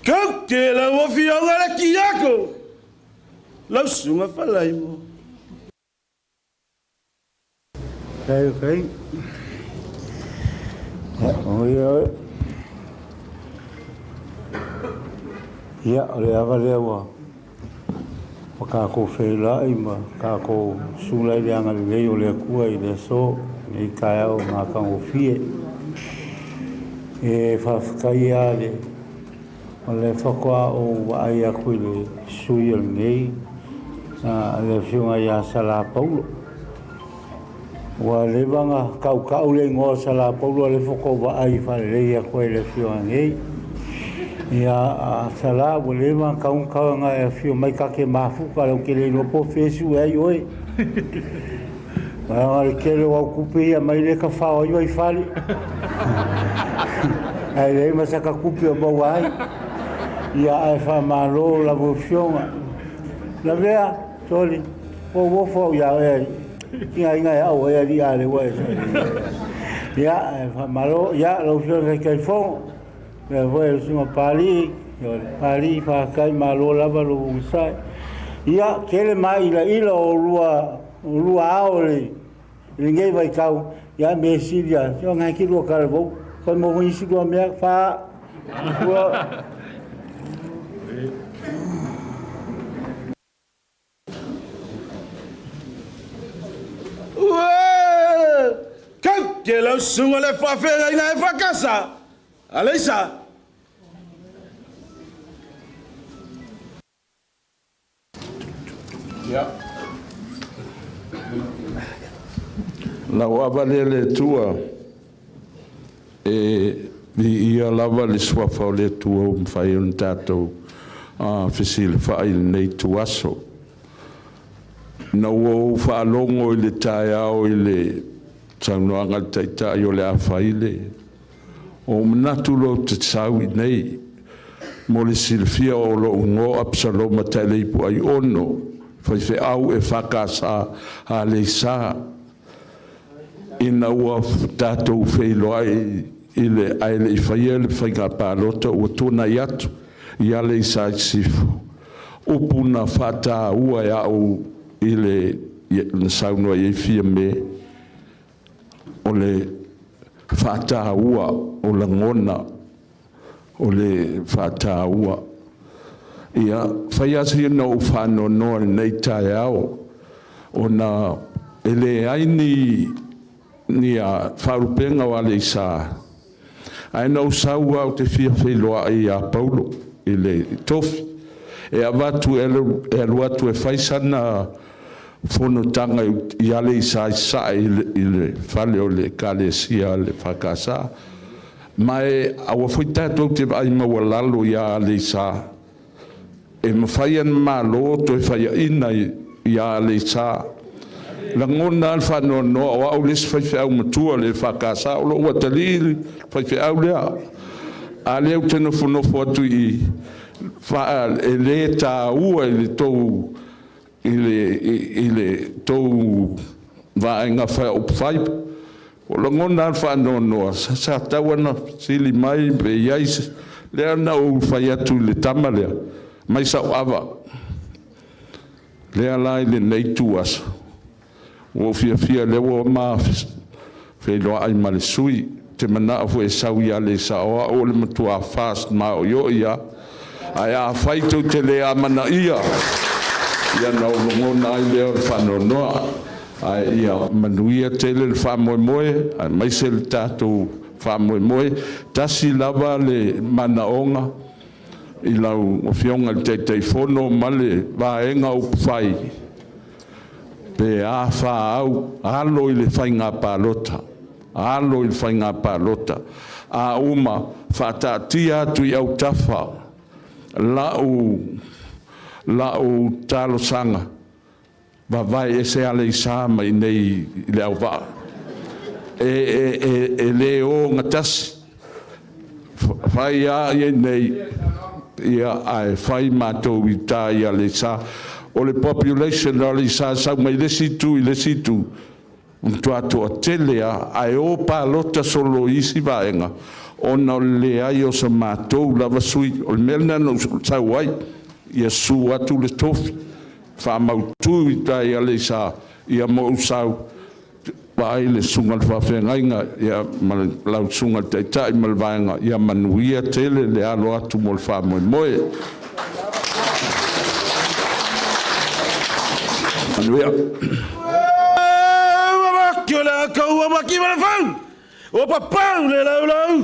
ka ke la wo fionga la kiako la sunga falai mo. Okay. Oh yeah. Ya, le avale wa. Ka ko Feiloaiga ma ka ko sulai le anga le o le kua i le so i ka o ma ka o fie. E fa kai ale. O le whakua o ai a kui le sui al nei. Le whiunga ia SALA PAULO. Wa le vanga kau le ngo SALA PAULO le whako wa ai whare reia koe le whiunga nei. Ia SALA wa le vanga kau nga e whiu mai kake mafuka lau ke le lopo fesu e ai oe. Wa le kele wa kupe ia mai le ka whao i wai whare. Ai le masaka kupe o mau ai. Ia ai wha malo la wo whiunga. La vea, soli, o wofo ia e inga e au e ri ale wa ia fa malo ia lo fio kai fo e voi suma pali fa kai malo lava lo usai ia kele mai la ilo o lua aole ninguém vai kau ia me silia yo ngai ki lo kalvo ko mo wi si go me fa que lo sungo le fa fera ina e fa casa Alisa ya la wava le tua e vi ia lava le swa fa le tua fai un tatou Fesile whaai nei tuaso. Na ua whaalongo i le tae ao i le taunoanga taitai o le awhaile. O manatu lo te tau i nei. Mo le silfia o lo ungo Absaloma taleipu ai ono. Whai au e whakasa a le sa. Ina ua tātou Feiloai i le aile i whaia le whainga PALOTA ua tōna i atu i ale i sa i sifu. Upuna whata ua e au i le saunua i fia me o le whata ua o la ngona o le whata ua. Ia whaia si na u whano noa nei tae ao o na ele aini ni a whaurupenga wale i sa. Ai nau sau au te fia Feiloaiga a PAULO i le Tofi. E avatu e aluatu e whaisana whonotanga i ale i sa i le whale o le kalesia le whakasa. Mai awa whaitatou te ai maua lalo i ale i sa. E mawhaian malo to e whaia ina i ale i sa. La ngona al whanoa noa o au lesi whaiwhiau matua le whakasa o lo ua taliri whaiwhiau lea. A leo tena whanofo atu i e le tā ua i le tau i le tau vaenga whai o whaipa. O la ngona al whanoa noa sa tawana sili mai be iais lea na o whai atu le tama lea. Mai sa awa. Lea lai le nei tuasa. O fia lewa ma Feiloaiga ma le sui te mana fu e sau ia le sa o le matua fast ma o yo ia ai a faito te le MANUIA ia na o ngona ai le whano noa ai ia MANUIA te le whamoe moe ai mai se le tatou whamoe moe tasi lava le manaonga i lau o fionga le teitei fono ma le vaenga o whai pe a wha au alo i le whainga PALOTA alo i le whainga PALOTA a uma whatatia atu i au tawha lau talo sanga vai e se ale i sama i nei i le au waa e le o ngatasi whai a i nei ia ai whai mātou i tā i ale sa o le population o le sa mai le situ i le situ tu atu a telea ai o PALOTA solo isi vaenga ona le ai o sa mātou lava sui o le melna no sau ai ia su atu le Tofi whamautu i tai a le sa ia mo usau vai le sunga le whawhengainga ia lau sunga te tai malvaenga ia MANUIA tele le alo atu mo le whamoe moe MANUIA. Kia la kau ama ki mana fau. O papau le lau.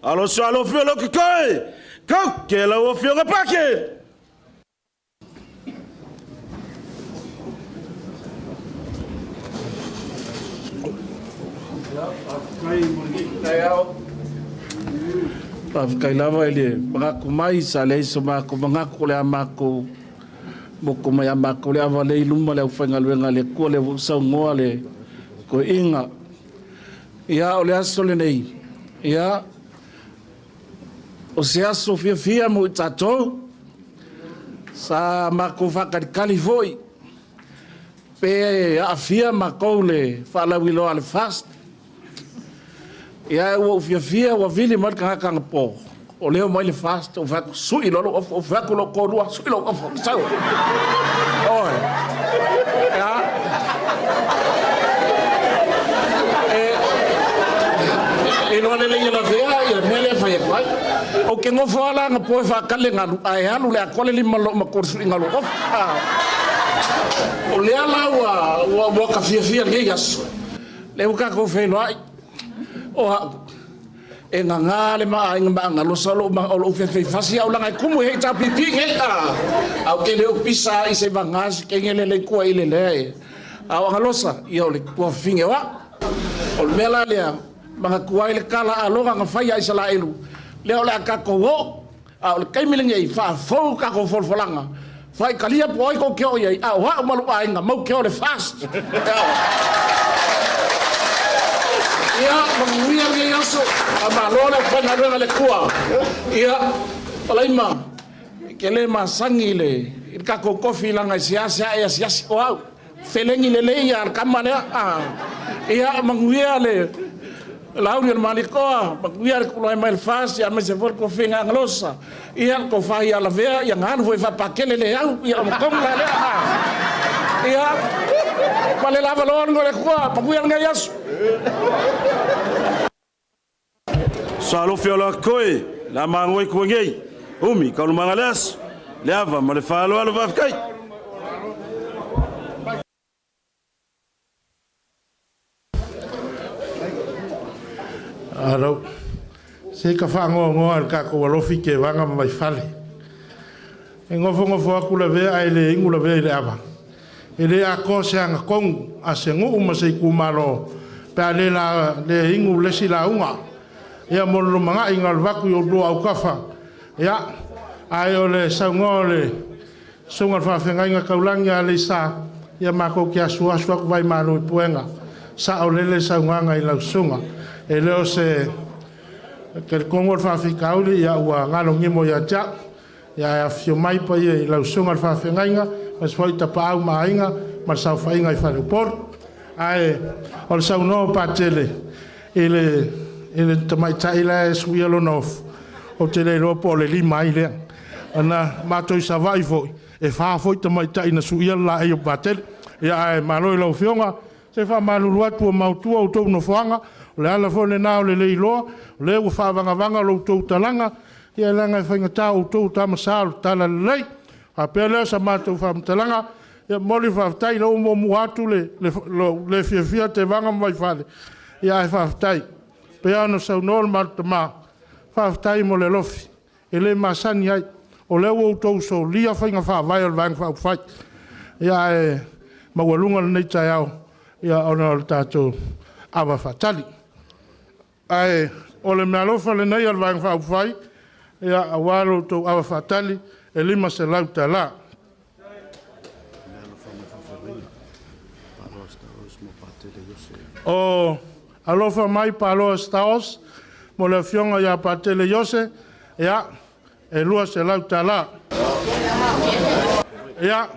Alo so alo fio lo koe. Kau ke la o fio ngapake. Kai lava ele mako mai sa le so mako mangako le amako moko mai amako le ava le luma le ufainga luenga le ko le sa ngoa le ko inga ia o le aso le nei ia o se aso fia mo tatou sa mako whakalikali foi pe a fia mako le whalawilo ale fast ia o fia o vili mar kanga po o leo mai le fast o vaku sui lolo o vaku lo korua sui lo o sao oi ia e no le le la vea ia mele fai vai o ke ngo fala nga po fa kale nga ai halu le akole li malo ma korsu ngalo of o le ala wa ka fia le gas le ka ko Feiloaiga o e nga ngale ma nga lo solo ma o fe fasi au langa kumu he ta pipi nge au ke le pisa i se vangas ke ngele le ku ile le au ngalosa i o le ku finge wa o mela le mga kuai le kala aloga nga fai ai sala elu le o le ka ko a le kaimilinga i fa fo ka ko folfolanga fai kalia poi ko kyo ye a wa malu ainga mau kyo le fast ia manguia nge yaso a malona fa na le kua ia palaima kele masangi le ka ko kofi langa siasa e siasa wow felengi le le ya kamane a ia manguia le lauri al malikoa manguia le kulo mai fast ya me se for ko finga nglosa ia ko fa ia la vea ia ngano foi fa pakele le au ia kom la le a ia pale la valor ngole kwa manguia nge yaso Salo fiola koe la mangoi ko ngei umi ka lu mangalas le ava ma le falo alo va kai aro se ka fango ngo ka ko alofi ke vanga mai fale ngofo aku la ve ai le ingula ve le ava ele a ko se anga kong a se ngo uma se ku malo pa le la le ingu le si la unga ia mo lo manga ingal vaku yo do au kafa ia ai ole sangole sunga fa fenga inga kaulanga le sa ia mako kia sua sua ku vai malo puenga sa ole le sanganga i la sunga e leo se ke kongo fa fikauli ia wa ngalo ngimo ya ja ya fio mai pa i la sunga fa fenga inga mas foi ta pa ma inga mas sa fa inga i fa le por ai ol sa no pa tele ele tamai taila suielo nof o tele lo po le lima ile ana mato sa vai foi e fa foi tamai taina suielo la e batel ya malo lo fionga se fa malu atu mautu o to no fanga le ala fo le na le lo le u fa vanga lo to talanga ia langa fa ngata o to tamasal tala lei a pele sa mato fa talanga ia moli fa tai lo mo muatu le fia te vanga mai fale ia fa tai peano sa nol martama fa tai mo le lofi ele masani ai o le o to so lia fa nga fa vai vang fa fa ia ma walunga nei taiao ia ona tato ava fatali ai o le ALOFA le nei al vang fa fa ia awalo to ava fatali ele ma se lauta la o ALOFA mai palo staos mo le fionga ya patele yose ya e lua se lauta la ya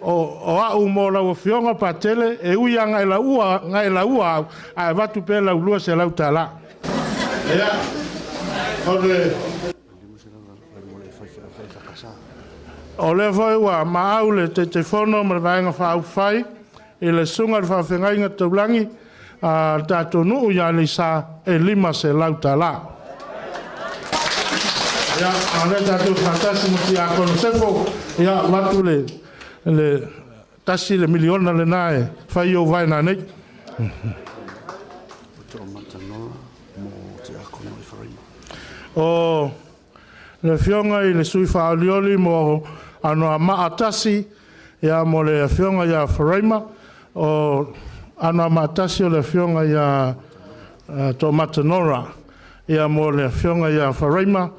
o a u mo la fionga patele e u ya ngai la ua a vatu pe la lua se lauta la ya o le foi wa maule te fono mo vanga fa fai e le sunga fa fenga te blangi a Tatou nu ya le sa e lima se lauta la ya ale Tatou fantasimo ti a consefo ya matule le tasi le miliona le nae fai o vai na nei o le fionga i le sui fa alioli mo ano ama atasi ya mo le fionga ya Faraima o ano matasi o le fionga ya Tomatanora ia mo le fionga ya Faraima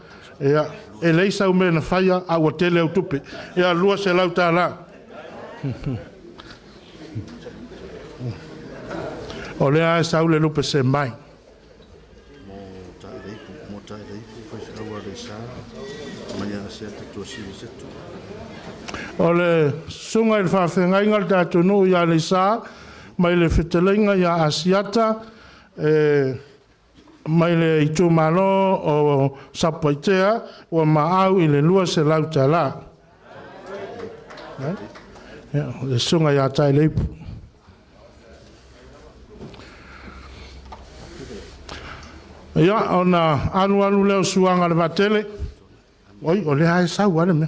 ia e leisa ume na faya a watele au tupe ia lua se lauta la o le a sa ule lupe se mai o le sunga il fa fenga ingal Tatou nu ya le sa mai le fetelenga ya asiata mai le Itumalo o Sapaitea o maau i le lua se lauta la le sunga ya tai leipu ia ona anu leo suanga le vatele oi o le ai sau ane me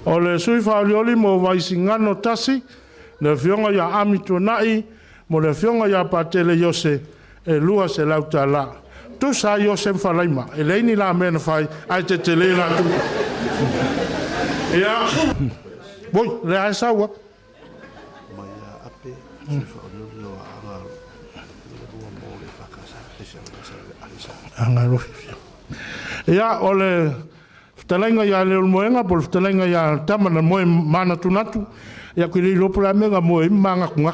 o le sui faalioli mo vaisingano tasi le fionga ya AMIOTONU mo le fionga ya patele yose e lua se lauta la tu sa yose mfalaima e leini la mena fai ai te tele la tu ia boi le ai saua Anga rofi. Ia ole ftalenga ia le moenga por ftalenga ia tamana moe mana tunatu. Ia kiri ropura menga moe manga kunga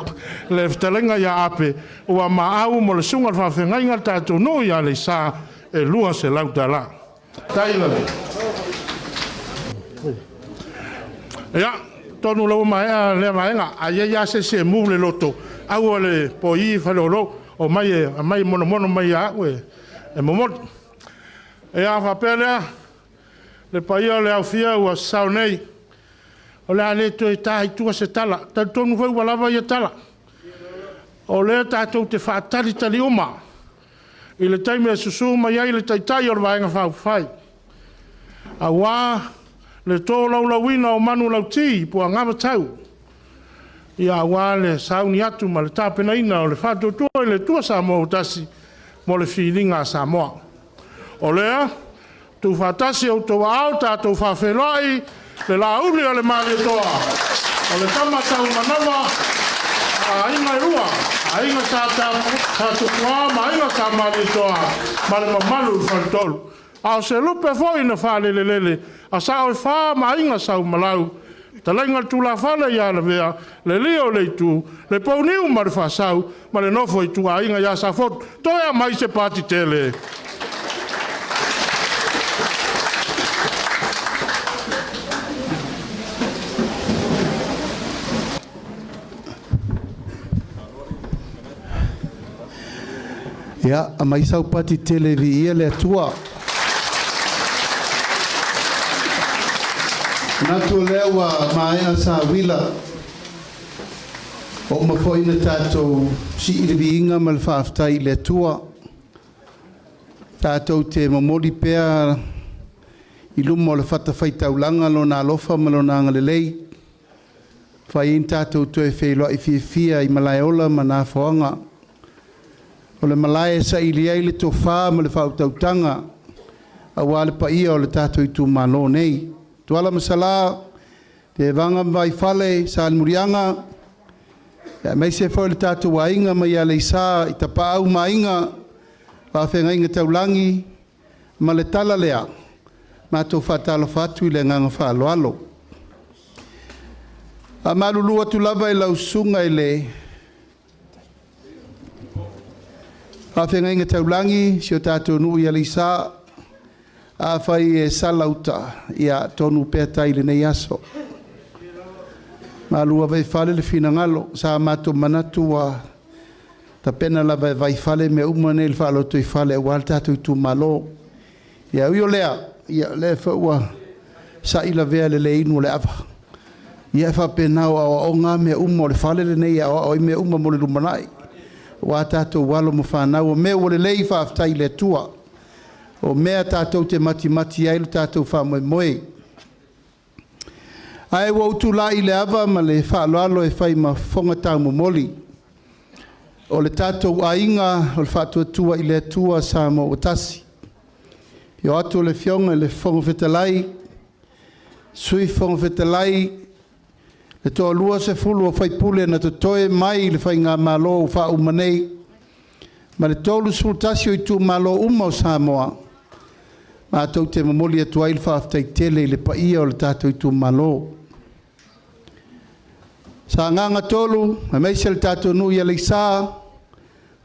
le ftalenga ia ape o maau mo le sunga fa fenga tatou no ia le sa e lua se lautala. Taila. Ia tonu lo mai le mainga aia ia se mu le loto. Au le poi fa lo o mai mono mai a we e momot. Ia fa pele le pai le aufia o saunei. O le ale to tai tu se tala, ta tonu foi wala vai tala. O le tatou te fa tali uma. I le taime susu mai ai le tai o vai nga fa fai. Awa le to la wina o manu la ti po nga tau. Ia wa le sauni atu ma le tapena ina o le fa to le tua Samoa tasi mo le feelinga Samoa. O le tu fa tasi o to alta to fa Feiloai le la uli o le mali toa. O le tamata umanawa, a inga rua, a inga sa tukua, ma inga sa mali toa, ma le mamalu fantolu. A se lupe foi na fale lele, a sa o fa ma inga sa umalau. Talenga tu la fale ya le vea, le lio le tu, le pauniu ma le fa sau, ma le nofo i tu a inga ya sa fot, toia mai se pati tele. Ia, a mai sau pati televi ia le atua. Natu lewa maea sa wila. O mafoina tātou si irivi inga ma le whaaftai le atua. Tātou te mamori pēr i lumo le whatawhai taulanga lo nā alofa ma lo nā ngalelei. Whai in tātou tue Feiloai fia i malaiola ma nā whaanga. O le malae SAILI ai le tofa ma le whautautanga a wale pa ia o le tātou Itumalo nei. TUALA ma SALA te vanga vai fale sa almurianga mai se foi le Tatou Aiga mai a le isa i tapau mainga wa whenga inga taulangi ma le tala lea ma tō whatalo whatu i le nganga whaaloalo. A malulu atu lava i lausunga i le whenga inga taulangi si o tātou nui a le isa a whai e salauta i a tonu pētai le nei aso. Ma lua vai fale le fina ngalo sa mato manatu wa ta pena la vai fale me umane le falo to i fale wal tatu Itumalo. Ia io lea ia le fa sa ila vea le inu le ava. Ia fa pena o nga me umo le fale le nei o me umo mo le LUMANA'I. Wa tatu walo mo fa na o me o le lei fa aftai le tua. O mea tātou te mati ai lo tātou wha moe. Ai wau tu la i le ava ma le whaaloalo e whai ma whonga tau momoli. O le tātou ainga o le whatuatua i le atua sa mo o tasi. I o atu le whionga le whonga whetalai, sui whonga whetalai, le toa lua se fulu o whai pule na to toe mai le whai ngā malo o wha umanei. Ma le tolu sultasi o Itumalo o Samoa. Ma tau te mamoli atu ai le whaaftai tele i le paia o le tātou Itumalo. Sa nganga tolu, a meise le tātou nui a le isa,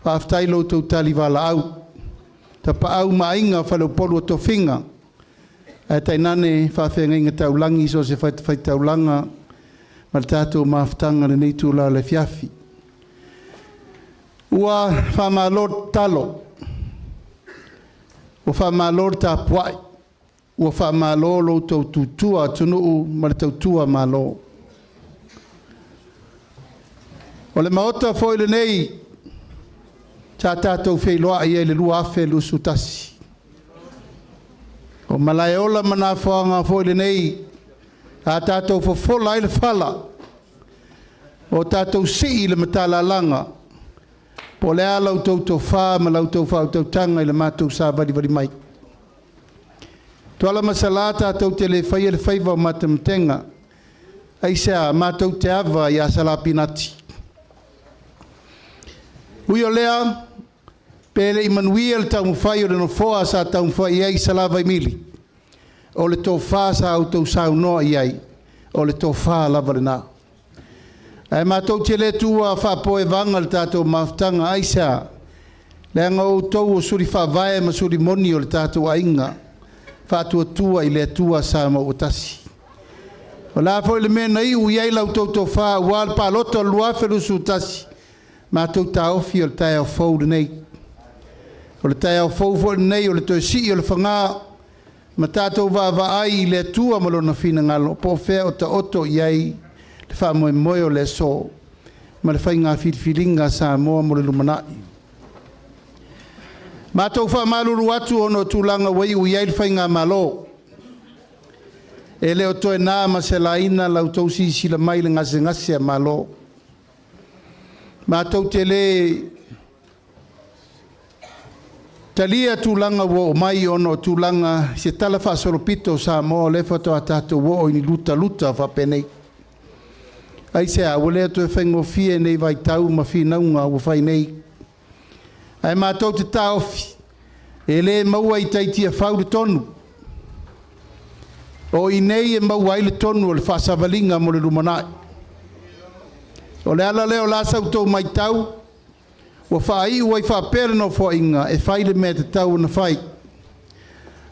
whaaftai lo tau tali wala au. Ta pa au mainga whalau polu o tofinga. A tainane whaafenga inga taulangi so se whai taulanga, ma le tātou maaftanga le nei tūla le fiafi. Ua whamalo talo. O whamalo ta puai. Ua whamalo lo tau tutua tunuu ma le tautua malo. O le maota foi le nei ta tātou Feiloai e le lua afe lu sutasi. O malaiola mana whaanga foi le nei ta tātou fofola i le whala. O tātou si le matala langa. Po le alau tau tau wha, ma lau tau wha tau tanga i le mātou sā wari mai. Tuala masala tātou te le whai e le whaiva o matamtenga. Aisea mātou te awa i a SALA pinati. Ui o lea, Pele i manuia le tau mwhai o le no foa sa tau mwhai iai sa lava i mili. O le tō whā sa au tau sau noa iai. O le tō whā lava le nā. Ai mātou te le tua whapoe vanga le tātou maftanga aisa. Le anga o tau o suri whavae ma suri moni o le tātou ainga. Whātua tua i le tua sa ma o tasi. O la fo le mena i u iai lau tau tō whā wal PALOTA lua wherusu tasi. Mātou tāofi o le tai au fau le nei. O le tai au fau fo le nei o le toi si o le whangā. Ma tātou wa ai i le tua malona fina ngalo. Po whea o ta oto iai le wha moe moe o le so. Ma le whai ngā whiriwhiringa Samoa mo le LUMANA'I. Mātou wha maluru atu ono tūlanga wai u iai le whai ngā malo. E leo toe nā ma se laina lau tau si la mai le ngase ngase a malo. Mātou te le talia tūlanga wo o mai ono tūlanga se tala wha soropito Samoa le whato a tātou wo o ini luta luta wha penei. Ai se a wale atu e whaingo fie nei vai tau ma fi naunga o whai nei. Ai mātou te tāofi e le maua i taitia whauru tonu. O i nei e maua i le tonu o le whasavalinga mo le LUMANA'I. O le ala leo la sautou mai tau, o whai ua i whapere no whainga e whai le mea te tau na whai.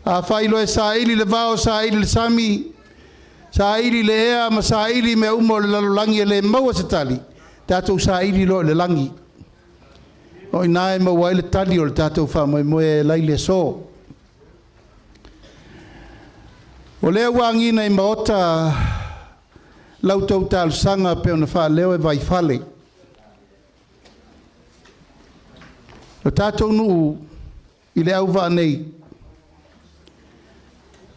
A whailo e SAILI le vao, SAILI le sami, SAILI le ea, ma SAILI me umo le lalolangi e le maua se tali. Tātou SAILI lo le langi. O i nāe maua i le tali o le tātou whamoe moe lai le so. O lea wangina i maota lau tau tālu sanga pe ona wha leo e vai whale. O tātou nuu i le au wā nei.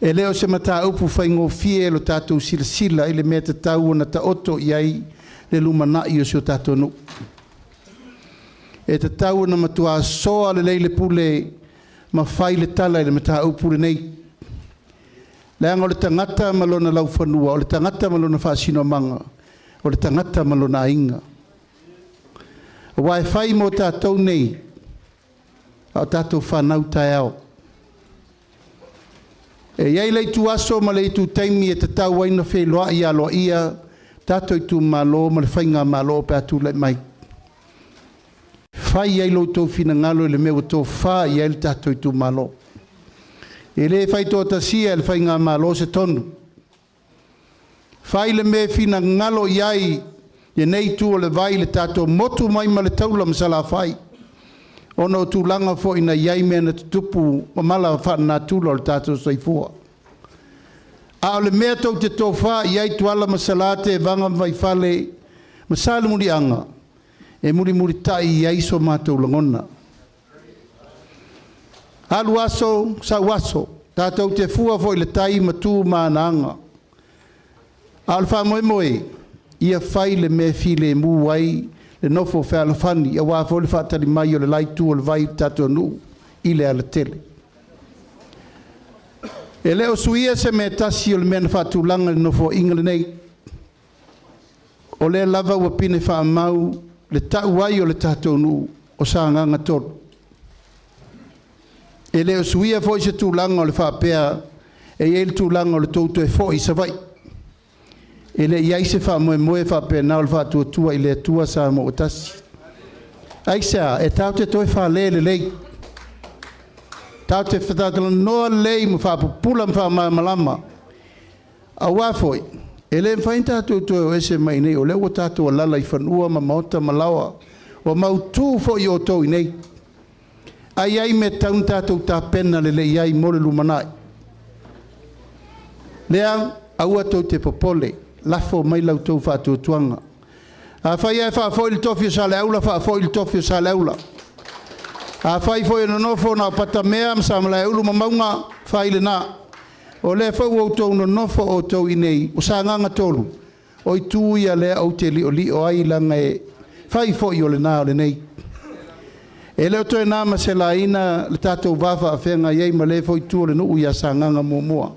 E leo se mata upu whaingo fie lo tātou sila sila i le mea te tau ona ta oto i ai le LUMANA'I o si o tātou nuu. E te tau ona matua soa le leile pule ma whai le tala i le mata upu le nei. Leanga o le tangata malona lau whanua, o le tangata malona whaasino manga, o le tangata malona ainga. O wai whai mo tātou nei, o tātou whanau tai au. E iei lei tu aso ma lei tu taimi e te tau waina Feiloaiga aloa ia, tātou i tu malo ma le whainga malo pe atu le mai. Whai iei lo tau fina ngalo le mea o tō wha iei le tātou i tu malo. E le whai tō tasia e le whai ngā malo se tonu. Whai le me fina ngalo iai e nei tu o le vai le tātou motu mai ma le taula masala whai. Ono tu langa fo ina iai mea na tutupu ma mala whana tūlo le tātou saifua. A o le mea tau te tō wha iai tuala masala te vanga vai whale masala muri anga. E muri muri tai iai so mātou langona. Alu aso, sau aso, tātou te fua fo i le tai matu mānanga. Alfa moe moe, ia whai le me file mu wai, le nofo whaalafani, ia wā fo le whaatari mai o le laitu o le vai tātou nu, i le ala tele. E leo suia se me tasi o le mena whaatulanga le nofo inga le nei. O le lava ua pine whaamau, le tau wai o le tātou nu, o sānganga tolu. E leo suia foi se tūlanga o le whapea, e iei le tūlanga o le tautu e foi sa vai. E le iai se wha moe moe whapea nao le wha tua i le tua sa mo o tasi. Aisa, e tau te toi wha le lei. Tau te whatatala noa lei mo wha pupula mwha malama. A wafoi, e le mwhain tātou toi o ese mai nei, o leo o tātou a lala i whanua ma maota malawa, o mautū foi o tau i nei. Ai ai me taun tātou tā pena le lei ai mo le LUMANA'I. Lea, aua tau te popole, lafo mai lau tau whātua tuanga. A whai ai whaafoi le tofi o sale aula, whaafoi le tofi o sale aula. A whai foi no nofo na pata mea, msamala e ulu mamaunga, whai le nā. O le whau au tau no nofo o tau i nei, o sa nganga tolu. O i tū ia lea au te li o ai langa e, whai foi o le nā o le nei. E leo toi nāma se la ina le tātou wafa a whenga iei ma le foi tū le nuu ia sa nganga mua.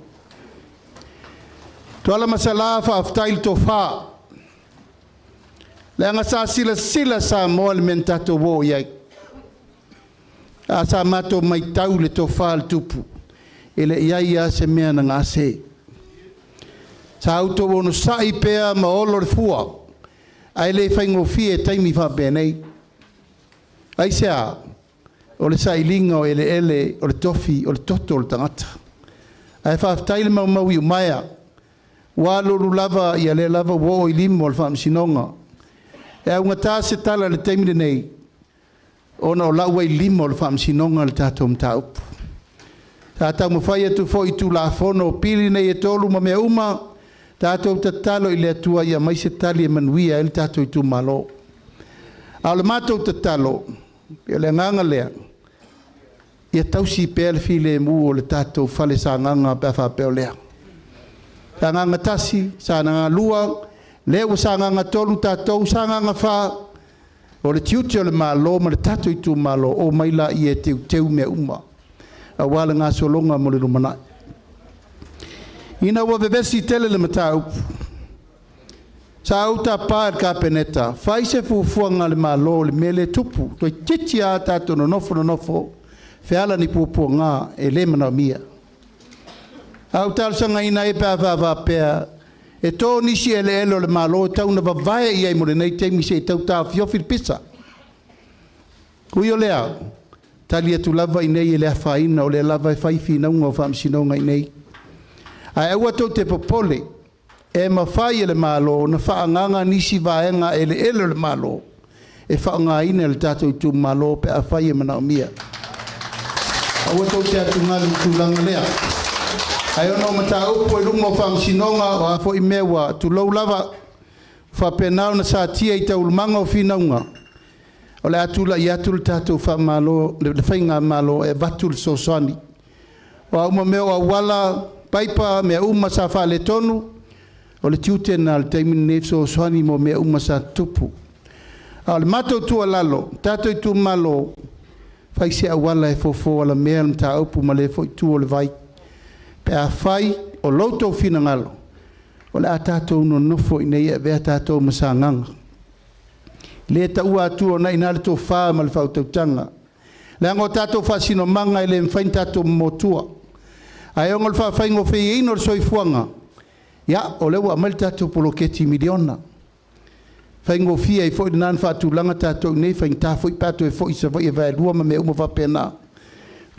Tuala masala fa aftail to fa. Le anga sa sila sa mo le men tātou wo iei. A sa mato mai tau le tō whāle tupu. Ele ia se mea na ngā se. Sa auto wono sai pea ma olo le fua. Ai le whaingo fie taimi whapea nei. Ai sea, o le sailinga o ele, o le tofi, o le toto o le tangata. Ai whaftaile mau i umaia. Wā loru lava i le lava wo i limo o le whamsinonga. E au ngata se tala le taimile nei. Ona o laua i limo o le whamsinonga le tātou mtaupu. Tātou mawhai atu fo i tū la fono pili nei e tolu ma mea uma. Tātou tatalo i le atua ia mai se tali e manuia ele tātou i Itumalo. A le mātou tatalo, e le nganga lea, ia tausi pēr le file e mu o le tātou fale sa nganga pēr whapeo lea. Sa nganga tasi, sa nganga lua, leo sa nganga tolu tātou, sa nganga wha, o le tiuti o le malo, ma le tātou i Itumalo, o maila i e teu mea uma. A wala ngā solonga mo le LUMANA'I. Ina wa vevesi tele le matau. Sa auta pa ka peneta. Fai se fufuanga le malo le mele tupu. Toi titi a tato no nofo. Feala ni pupu ngā e le manamia. Auta sanga ina e pa pea. E tō nisi ele elo le malo tau na vavae i ai mo le nei teimi se tau tau fiofil pisa. Kuyo lea. Tali atu lava i nei e le awhaina o le lava e whaifi naunga o whamsinonga i nei. Ai aua tau te popole, e mawhai ele malo, na whaanganga nisi vaenga ele le malo, e whaanga ina le tātou i Itumalo pe a whai e mana o mia. Aua tau te atu ngalu tūlanga lea. Ai ono mata upo e lungo whamsinonga o a fo i mewa, tu lau lava, whapenau na sa tia i tau lumanga o whinaunga. O le atula i atu le tātou whamalo, le whainga malo e vatu le sosani. O a uma meo a wala, paipa mea uma sa whale tonu, o le tiute na le teimini nefso soani mo mea uma sa tupu. A le matou tua lalo, tātou i Itumalo, whai se awala e fofo ala mea le mta upu ma le fo i tu o le vai. Pe a whai o loutou fina ngalo, o le a tātou no nofo i nei e vea tātou masa nganga. Le ta ua atu o na ina le tō whaa ma le whautautanga. Le ango tātou whasino manga i le mwhain tātou motua. Ai ongol fa faingo fe ino soi fuanga. Ya o le wa mal tatu poloketi miliona. Faingo fia i foi nan fa tu langa tatu nei fain ta foi pato e foi se vai vai lua me uma va pena.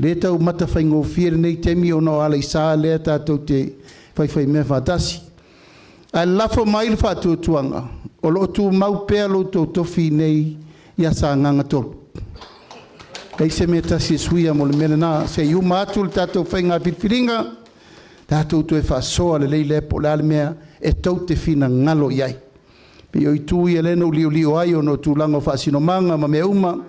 Le tau mata faingo fia nei temi ono ala isa le tatu te fai me fatasi. Ai la fo mai fa tu tuanga. O lo tu mau pelo to Tofi nei ya sa nganga tol. Ei se meta si suia mo le melena se yu matul tato fainga pitfiringa tato tu e fa soa le leile po la mea e tau te fina ngalo iai pe o itu i leno liu ai ono tu lango fa sino manga ma me uma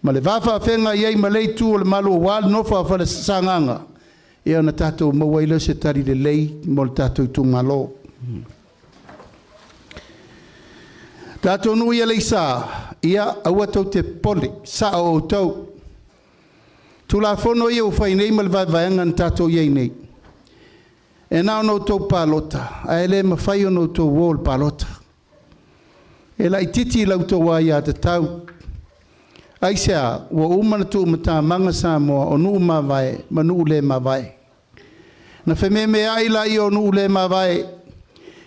ma le vafa fenga iai ma le tu le malo wal no fa fa le sanganga e ona tato mo wailo se tari le lei mo tato tu malo tato no ia leisa ia awa tau te pole sa o tau tu la fono ia ufai nei mal vaenga tato iei nei. E nao no tau palota. A ele ma fai no tau wall palota. E la ititi lau tau wai a te tau. Ai sea, wa umana tu umata manga Samoa o nuu ma vai, ma nuu le ma vai. Na wheme me ai la i o nuu le ma vai.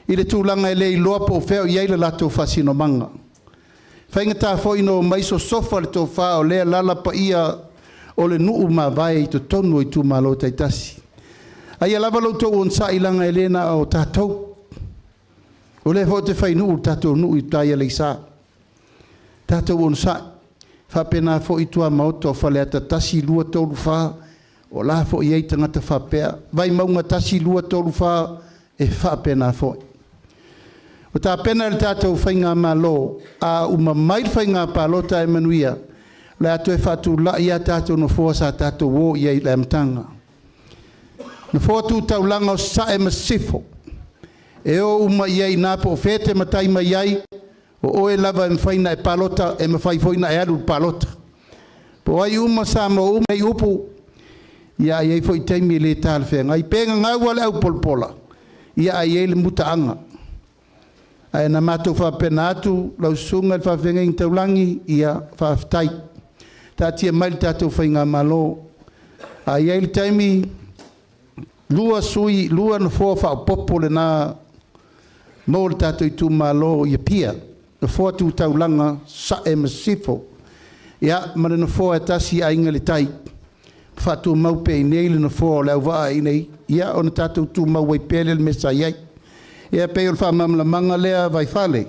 I le tūlanga ele i loa po feo i eila lato fasino manga. Whainga tā fo ino maiso sofa le tō wha o lea lala pa ia o le nuu ma vai i to tonu i Itumalo taitasi. Ai alava lau tō on sa ilanga elena o tātou. O le fo te whai nuu tātou nuu i taia le sa. Tātou on sa. Whapena fo i tua maoto whale ata tasi lua tōru wha. O la fo i eitangata whapea. Vai maunga tasi lua tōru wha e whapena fo. O tā pena le tātou whainga malo. A uma mai whainga PALOTA e MANUIA. Le atu e whatu la ia tātou no fua sa tātou wō ia i le amtanga. No fua tū tau langa o sa e masifo. E o uma ia i nāpo o fete matai mai ai. O oe lava e mwhaina e PALOTA e mwhai foina e alu PALOTA. Po ai uma sa mo uma i upu. Ia i ei fo i teimi le tāle whenga. I penga ngau ale au polpola. Ia ai e le muta anga. Ai na mātou whapena atu. Lau sunga le whawhenga i taulangi. Ia whaftai. tatia mai le tatou whainga malo. A iai le taimi, lua sui, lua na fua wha popo le nā mo le tatou Itumalo ia pia. Na fua tu taulanga sa e masifo. Ia, mana na fua e tasi a inga le tai. Whatu maupe i nei le na fua o leo waa i nei. Ia, o na tatou tu mau wai pele le mesa iai. Ia, peo le wha mamla manga lea vai whale.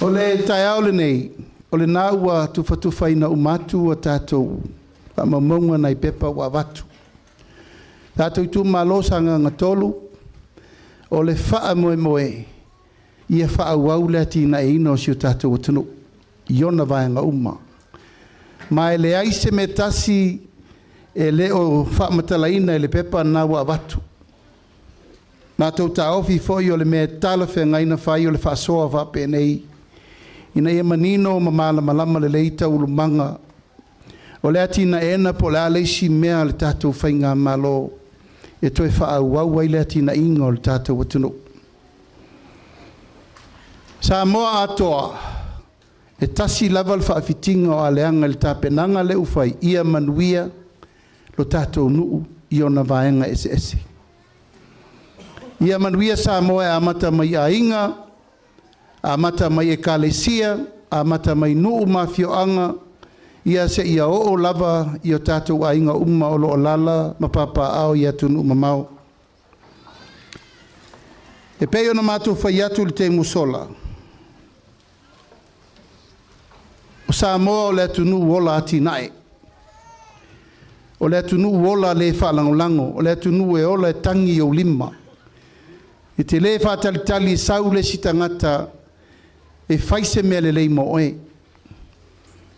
O le tai au le nei, o le nā ua tufa ina umatu a tātou a mamunga nei pepa wa watu. Tātou Itumalo sanga ngatolu, o le wha moe moe, ia wha wau le tina e ino si o tātou atunu, iona vaenga uma. Mai le aise me tasi e le o wha matalaina e le pepa nā wa watu. Nā tau ta ofi foi o le me tala whi ngaina whai o le wha soa wha penei, ina ia manino ma malama le leita ulumanga. O le atina ena po le aleisi mea le tātou whainga malo. E toi wha au wai le atina ingo le tātou watunu. Samoa atoa. E tasi lava le whaafitinga o aleanga le tāpenanga le ufai. Ia manuia lo tātou nuu i ona vaenga ese. Ia manuia Samoa e amata mai a inga. A mata mai e kalesia, a mata mai nuu mafioanga, ia se ia o lava i o Tatou Aiga uma o loo lala, ma papa ao ia tunu mamau. E pei ona mātou whai atu le te musola. O Samoa o le atunu wola ati nae. O le atunu wola le whalangolango, o le atunu e ola e tangi o lima. E te le whatalitali sau le sitangata, e faise mea le lei mo oe.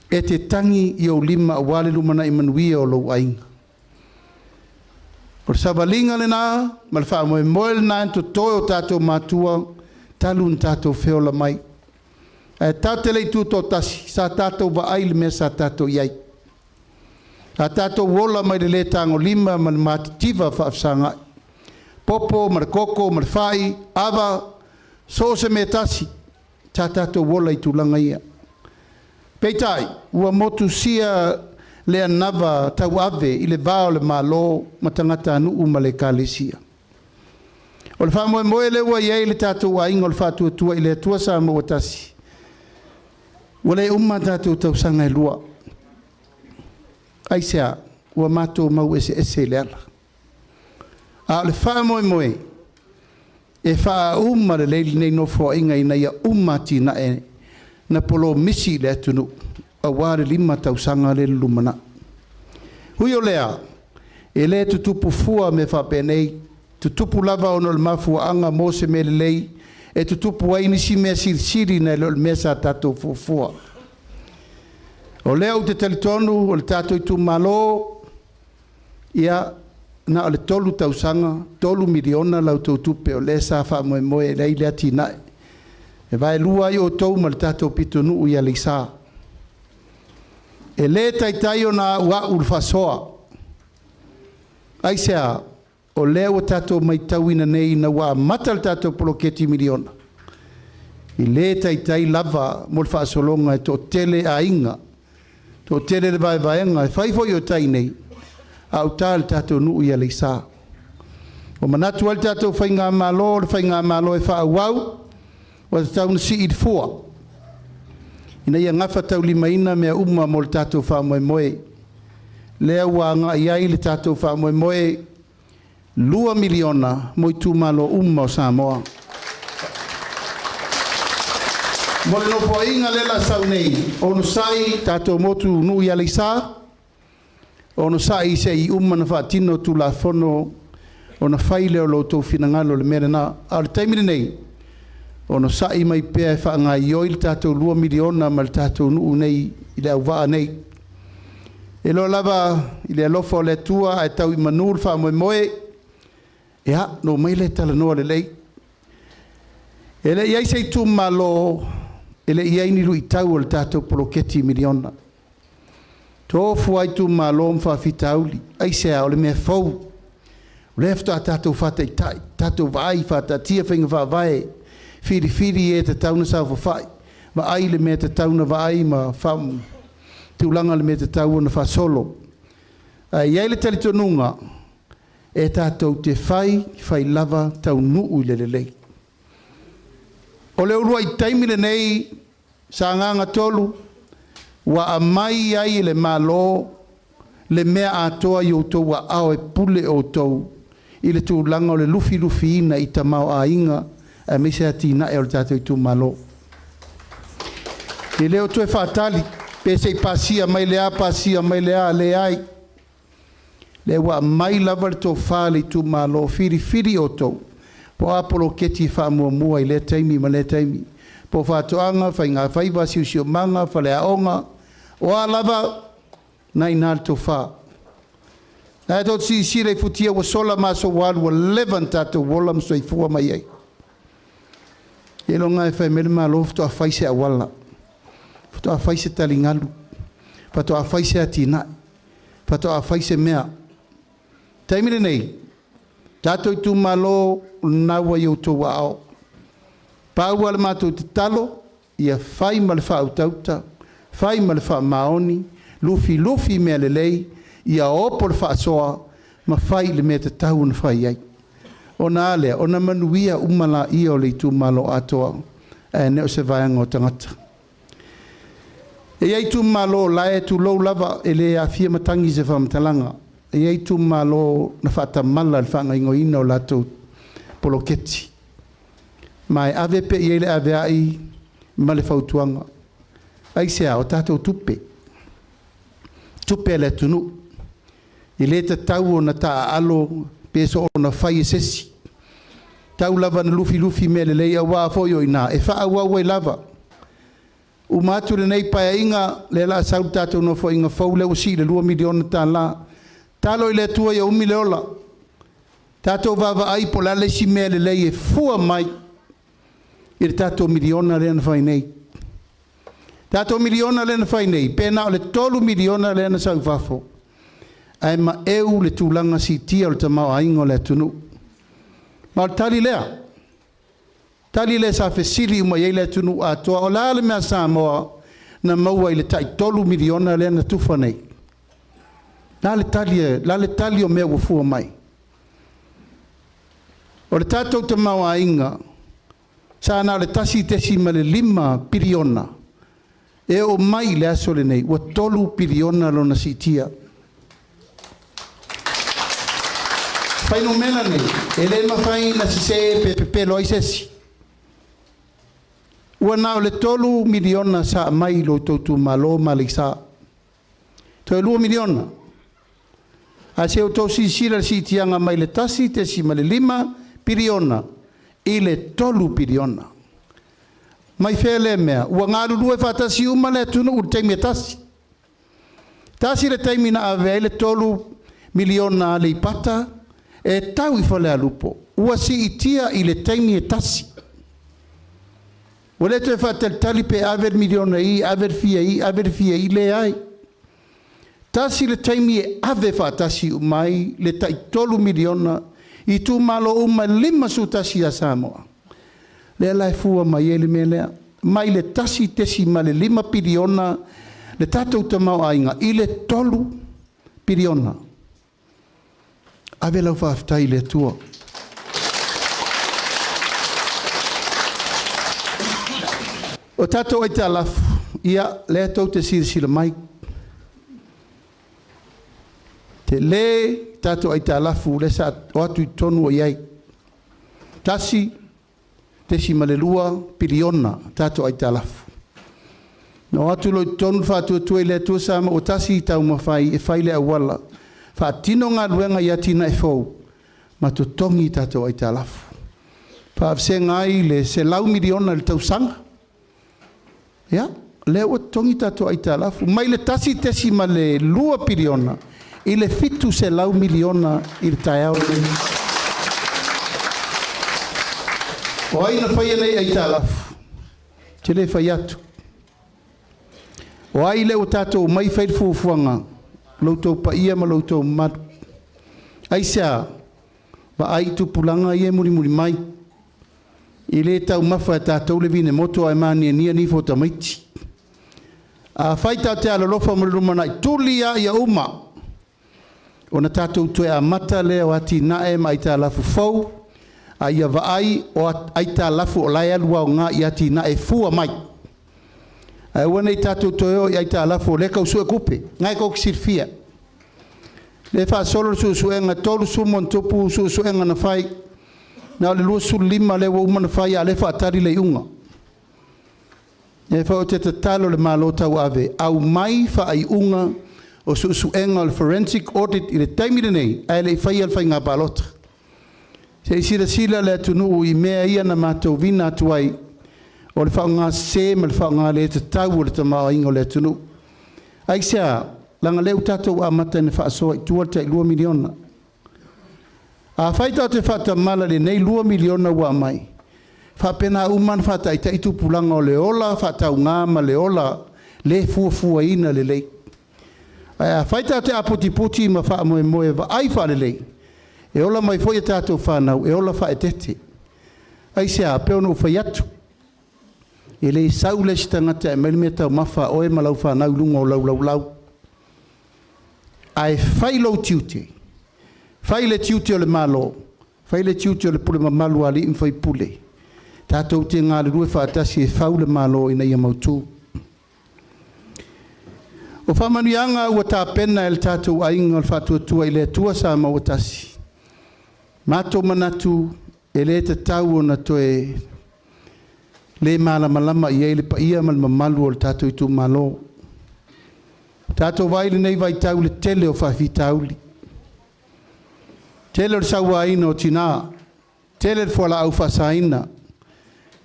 E te tangi i o lima wale LUMANA'I MANUIA o lou ainga. O le savalinga le nā, ma le wha moe le nā ento toi o tātou mātua, talu n tātou whiola mai. E tau te lei tūtō tasi, sa tātou wa ai le mea sa tātou iai. Sa tātou wola mai le tango lima ma le mātitiva whaafsanga. Popo, ma le koko, ma le whai, awa, so se me tasi. Ta tātou wola i tūlanga ia. Peitai, ua motu sia le anava tau ave i le vāo le malo ma tangata anu uma le kālesia. O le wha moe le ua iei le tātou ainga o le whātua tua i le atua sa mua tasi. Ua le tātou tau sanga e lua. Aisea, ua mātou mau ese le ala. A le wha moe e wha uma le leili nei no fo inga ina ia umati na e na polo misi le atunu a wāre lima tau sanga le lumana. Hui o lea, e le tutupu fua me wha penei, tutupu lava ono le mafua anga mo se me le lei, e tutupu wainisi mea siri na le mesa tatou fua. O lea u te talitonu, o le tatou Itumalo, ia na o le tolu tausanga, 3 miliona lau tau tupe o le sa wha moe lei le ati nae. E vai lua i o tau ma le tātou pitonu u ia leisa. E le taitai o na ua ulfasoa. Aisea, o le o tātou mai tauina nei na ua mata le tātou poloketi miliona. I le taitai lava mo le whaasolonga e tō tele a inga. Tō tele le vai vaenga e whaifo i o tai nei. Au tāle tātou nuu ia leisa. O manatu al tātou whainga malo, le whainga malo e wha wau, o te tau na si i fua. Ina ia ngafa tau limaina mea uma mo le tātou wha moe. Lea ua ngā iai le tātou wha moe, 2 miliona mo Itumalo uma o Samoa. Mo le nopo inga lela sau nei, o no sai tātou motu nuu ia leisa, ono sai se I uma na whaatino tu la fono o na whaile o lo tau finangalo le mera na. A le taimine nei, ono sai mai pēa e whaanga I oi le tātou 2 miliona ma le tātou nuu nei I le au waa nei. E lo lava I le alofa o le tua e tau I manur wha moe, e ha, no mai le tala noa le lei. E le iai se Itumalo, e le iai ni lui tau o le tātou poloketi miliona. Tō fuai Itumalo mwha fitauli, aisea o le mea fau. Lefta tatou fata tai, tatou vai fata tia whinga whawae, whiri e te tauna sa whawhai, ma ai le me te tauna vai ma whamu, tūlanga le me te tauna whasolo. Iai le tali tonunga, e tatou te whai lava tau nuu le lei. O le urua I taimile nei, sa nganga tolu, wa amai ai le malo, le mea atoa I outou wa ao e pule o tou, I le tūlanga o le lufi ina Itumalo Aiga, a mese atina e o le tatou Itumalo. I leo tue whaatali, pese I pasia mai lea pasia mai lea le ai. Le wa mai lava le tō whale Itumalo, whiri o tou. Po apolo keti whaamua I le taimi ma le taimi. Po whaatoanga, whai ngā whaiva siusio manga, whale aonga, o a lava, nai nā tō wha. Nā tō si sire futia wa sola maso walu wa levan tato wola mso I fua mai ei. E lo ngai whai mele malo fto a whaise a wala. Fto a whaise talingalu. Fato a whaise a tina. Fato a whaise mea. Taimire nei. Tato Itumalo nawa I outou wa ao. Pau ala mātou te talo. Ia whai ma le wha autauta. Whai ma le wha maoni. Lufi mea le lei. Ia opo le whaasoa, ma whai le mea te tau na whai ai. O nā lea, o na manuia MANUIA o le Itumalo atoa, e neo se vaianga o tangata. E ia Itumalo lae tu lou lava e le a fia matangi se whamatalanga. E ia Itumalo na whaatamala le whanga ingo ina o lato poloketi. Mai ave pe i ele ave ai ma le whautuanga. Ai sea o tātou tupe. Tupe le tunu. I le te tau o na taa alo peso o na whai sesi. Tau lava na lufi me le lei a wā foio i nā. E wha wai lava. U māture nei pai inga le la sau tātou no fo inga fau leo si le 2 miliona tā la. Talo I le tua ia 1 miliola. Tātou vava ai po la le si me le lei e fua mai. I le tātou miliona le na whai nei. Tātou miliona le na whai nei. Pēnā o le 3 miliona le na sau wafo. Ai ma eu le tūlanga si tia o le tamau aingo le tunu. Ma o tali lea. Tali lea sa fesili uma iei le tunu atoa. O la le mea Samoa na maua I le tai 3 miliona le na tufa nei. La le tali o mea wafua mai. O le tātou tamau ainga. Sa na le tasi tesi ma le 5 piriona. E o mai le aso le nei. Wa 3 piriona lo na si tia. Fai no mena nei, ele ma fai na se pe lo isesi. Ua na le 3 miliona sa mai lo Itumalo malisa. To 2 miliona. A se o to si sira si tianga mai le tasi te si ma le 5 piriona. I le 3 piriona. Mai fele mea, ua ngaru lue fatasi uma le tunu u teimi tasi. Tasi le teimi na ave le 3 miliona le ipata. E tau I whale a lupo. Ua si itia I le taimi e tasi. Wale te whatel tali pe aver miliona I, aver fia I le ai. Tasi le taimi e ave whatasi umai, le tai 3 miliona, Itumalo uma 5 su tasi a Samoa. Le lai fua mai ele me lea. Mai le tasi tesi ma le 5 piriona, le tātou tamau ainga, I le 3 piriona. Ave lau whaftai le tua. O Tatou Aiga alafu, ia le tau te sila mai. Te le Tatou Aiga alafu, le sa o atu I tonu o iai. Tasi, te si malelua piriona Tatou Aiga alafu. No atu lo I tonu whātua tue le tua sama, o tasi I tau mawhai, e whai le awala. Fa tino ngā ruenga ia tina e fau, ma to tongi Tatou Aiga alafu. Fa avse ngai le se lau miliona le tau sanga. Ya, le o tongi Tatou Aiga alafu. Mai le tasi tesi ma le 2 piriona, I le fitu se lau miliona I le tai au. O aina whaia nei Aiga alafu. Te le whai atu. O ai le o Tatou mai whai fufuanga. Loutou pa ia ma loutou matu. Ai sea, va ai tu pulanga ia muri mai i le tau mafa tātou le vine moto ai mani ni fo tamaiti a faita te alolofa mo LUMANA'I tuli ia uma ona tātou toe a mata le wati nae mai tā lafu fau a ia vaai o ai tā lafu o lai alua o ngā ia ti nae fua mai a wana i tātou toe o ai tā lafu o le kau sue kupe ngai kau kisirfia le fa solo suenga tolu sumon topu suenga na fai na le lua lima le uma na fai a le fa atari le unga e fa o te talo le malo tau ave au mai fa ai unga o suenga le forensic audit i le taimire nei a le fai al fai ngā palota se sila le tunu i mea ia na mātou vina tuai o le fa ngā se me le fa ngā le te tau o le tamao ingo le tunu ai sea langa leu tatou a mata ne fa so i tua te 2 miliona a faita te fata mala le nei 2 miliona wa mai fa pena uman fata i tu pulanga o le ola fata unga ma le ola le fu ina le le a faita te apoti ma fa mo va ai fa le e ola mai foi tatou fa na e ola fa etete ai se a pe no fa yatu ele saule stanga te melmeta mafa o e malau fa na lungo lau ai failo tiute faile tiute o le malo faile tiute o le pule malu ali in fai pule tatou te ngā le rue whaatasi e fau le malo ina ia mautu o whamanuianga ua tā pena e le tatou ainga o le whatuatua i le tua sa mauatasi mato manatu e le te tau o na toe le malama i e le paia mal mamalu o le tatou i tu malo tatou vaile nei vai tau le tele o whawhitauli. Tele o le sauaina o tina. Tele le whala au whasaina.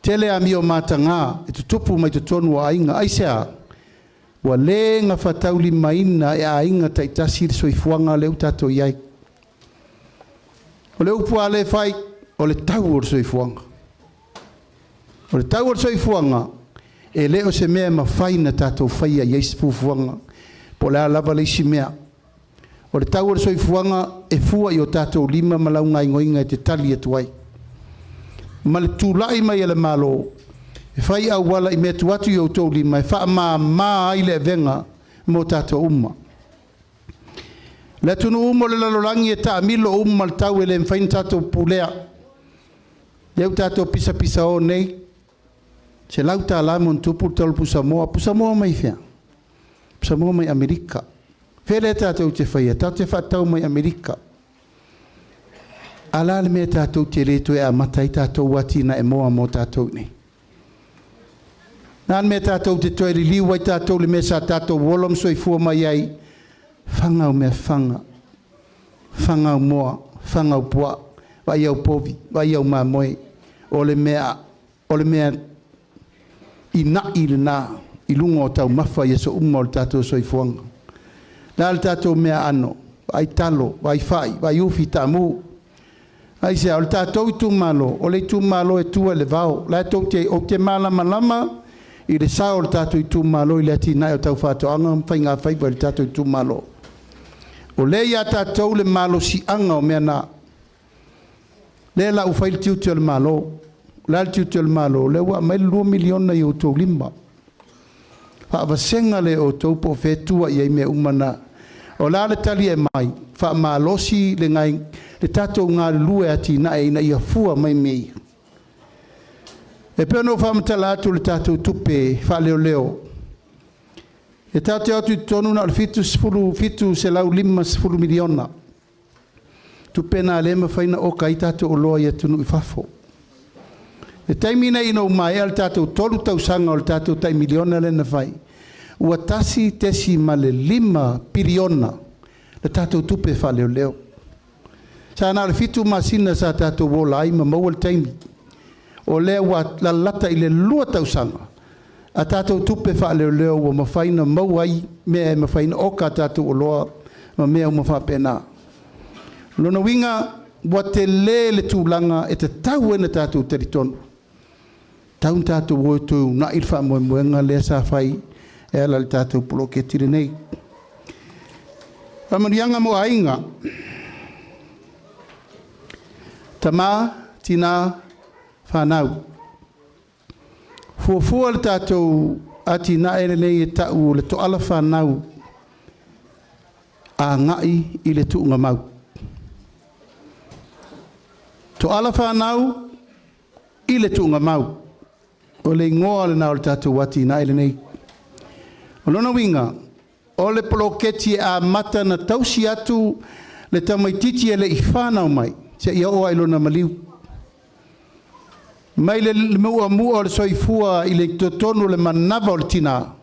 Tele a mio matanga e tutupu mai tutonu o ainga. Aisea, wa le ngā whatauli maina e a inga taitasi le soifuanga leu tatou iai. O le upua le whai o le tau o le soifuanga. O le tau o le soifuanga e leo se mea mawhaina tatou whaia iais fufuanga. Po la lava le isi mea. O le tau o le soifuanga e fua i o tatou 5 malaunga ingoinga e te tali atu ai. Ma le tūlai mai ele malo. E whai au wala i mea tuatu i o tau 5 e wha maa ai le venga mo tatou umma. Le tunu umma le lalolangi e ta milo umma le tau e le mwhain tatou pulea. Leu tatou pisa o nei. Se lau ta lamon tupu tolu Samoa mai fea. Samoa mai Amerika. Fele tātou te whaia, tātou te whatau mai Amerika. Ala le mea tātou te reto e a matai tātou wati na e moa mo tātou nei. Nā mea tātou te toe li liu wai tātou le mea sa tātou wolom soi fua mai ai. Whangau mea whanga. Whangau moa, whangau pua, vai au povi, vai au maa moe. O le mea i na i le nā. I lungo o tau mawha i so umma o le tātou soifuanga. Nā le tātou mea ano, vai talo, vai whai, vai uwhi tāmu. Ai sea, o le tātou i tūmalo, o le tūmalo e tua le vau. La tau te o te malama, i le sa o le tātou i tūmalo i le ati nai o tau whātou anga, mwhai ngā whaipa le tātou i tūmalo. O le ia tātou le malo si anga o mea nā. Le la u whai le tiuti o le malo, la le tiuti o le malo, le ua mai 2 miliona i o tau 5. Whaavasenga le o taupo whetua i mea umana. O la le tali e mai, wha malosi le ngai, le tatou ngā lue ati na e ina ia fua mai mei. E pēno whamatala atu le tatou tupe, wha leo. E tatou atu tonu na le fitu se lau 5 miliona. Tupe na le mawhaina oka i tatou o loa i atunu i whafo. E taimina ino mai al tatou tolu tau sanga o le tatou tai miliona le na vai. Ua tasi tesi ma le 5 piriona le tatou tupe wha leo. Sa na le fitu masina sa tatou wola ai ma maua le taimi. O lea wa la lata i le 2 tau sanga. A tatou tupe wha leo ua mawhaina maua ai mea e mawhaina oka tatou o loa ma mea o mawha pena. Lona winga wa te le tūlanga e te tau ena tatou teritonu. Taun tātou wotu na ilfa moenga le sa fai e ala le tātou polo ke tire nei. Whamarianga mo ainga. Tama, tina, whanau. Fuafua le tātou ati na ere nei e tau le toala whanau a ngai i le tuunga mau. Toala whanau i le tuunga mau. O le ngoa le nao le tātou ati na ere nei. O lona winga, o le poloketi a mata na tausi atu le tamaititi e le i whanau mai. Se ia oa ilona maliu. Mai le mua o le soifua i le totonu le manava o le tina.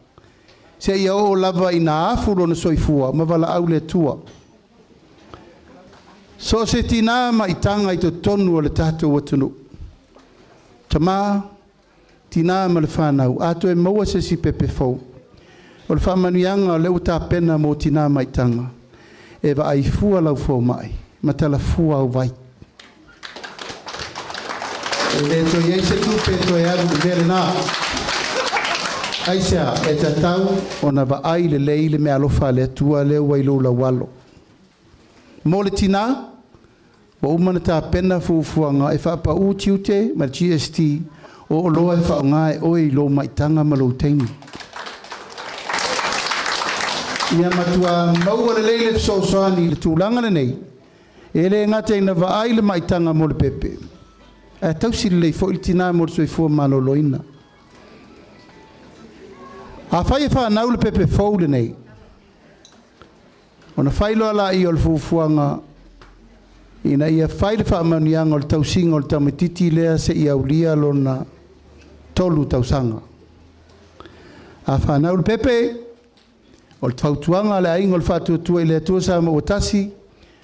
Se ia o lava i na afuro na soifua, ma wala au le tua. So se tina ma i tanga i totonu o le tātou watunu. Tama, tina ma le whanau, ato e maua se si pepe fau. O le whamanuianga o le uta pena mo tina ma i tanga. E wa ai fua lau fau mai, ma tala fua au vai. E to ye se tu pe to ya vere na aisa e tatau ona va ai le leile me alofa le tua le wailo la walo mo le tina o umana ta pena fuanga e fa pa utiute ma GST o lo e fa nga e o i lo maitanga ma lo teni ia matua mau le leile so soani le tulanga nei ele ngate na va ai le maitanga mo le pepe. E tausi lei fo il tina mo so fo maloloina. A fai fa na ule pepe fo le nei. Ona Feiloaiga i ol fuanga ina ia fai fa manianga ol tausinga ol tamatiti lea se ia ulia lona tolu tausanga. A fa na ule pepe ol tautuanga le ainga ol fatu tu ile tu sa mo tasi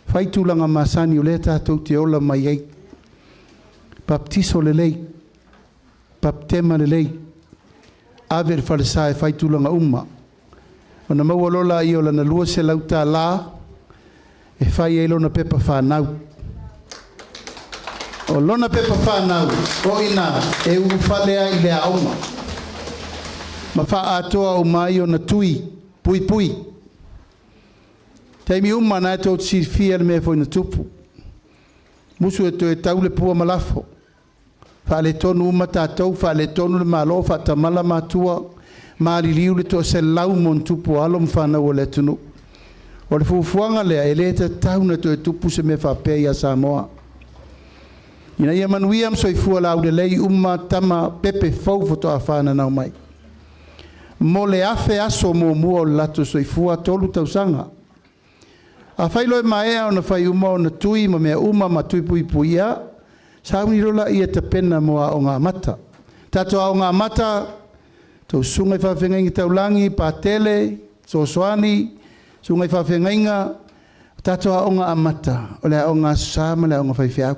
fai tulanga masani ule ta to te ola mai ai. Baptiso le lei, baptema le lei, aver falsa e fai tulanga umma. Ona maua lola i ola na lua se lauta la, e fai e lona pepa whanau. O lona pepa whanau, o ina e ufalea i lea umma. Ma wha atoa o mai o na tui, pui pui. Teimi umma na e tō tsi fia le mea fo ina tupu. Musu e to e tau le pua malafo. Fa le tonu uma tātou, fa le tonu le malo, fa tamala matua, maari liu le to se lau mon tupu alom whana o le tunu. O le fufuanga lea, e le te tau na to e tupu se me whapea ia Samoa. Ina ia MANUIA msoifua lau le lei uma tama pepe fau foto a whana nau mai. Mo le afe aso mo mua o lato soifua tolu tausanga. A Feiloaiga maea ona fai uma ona tui ma mea uma ma tui pui pui ia. Sauni rola ia te pena moa o ngā mata. Tato o ngā mata, tau sungai whawhengainga taulangi, pātele, sosoani, sungai whawhengainga, tato o ngā mata, o lea o ngā sāma, lea o ngā whaiwhiau.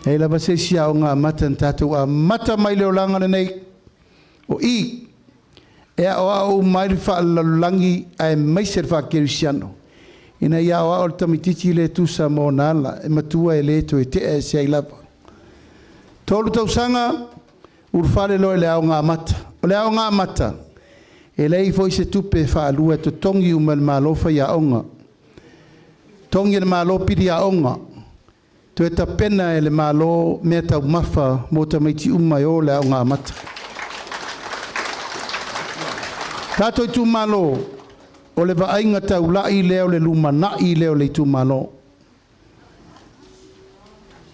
Hei lava seisia o ngā mata, tato a mata mai leo langa nei, o i, ea o au mai whaalalangi ai maiser whakerisiano. Ina ia o al tamititi le tusa mo nala e matua e le to e te e se lava. Tolu tausanga urfale lo le au ngā mata. O le au ngā mata e lei foi se tupe whaalua to tongi umal malofa ia onga. Tongi le malo piri a onga. To e ta pena e le malo mea tau mafa mo tamaiti umai o le au ngā mata. Tato Itumalo o le vaainga taulai leo le LUMANA'I leo le Itumalo.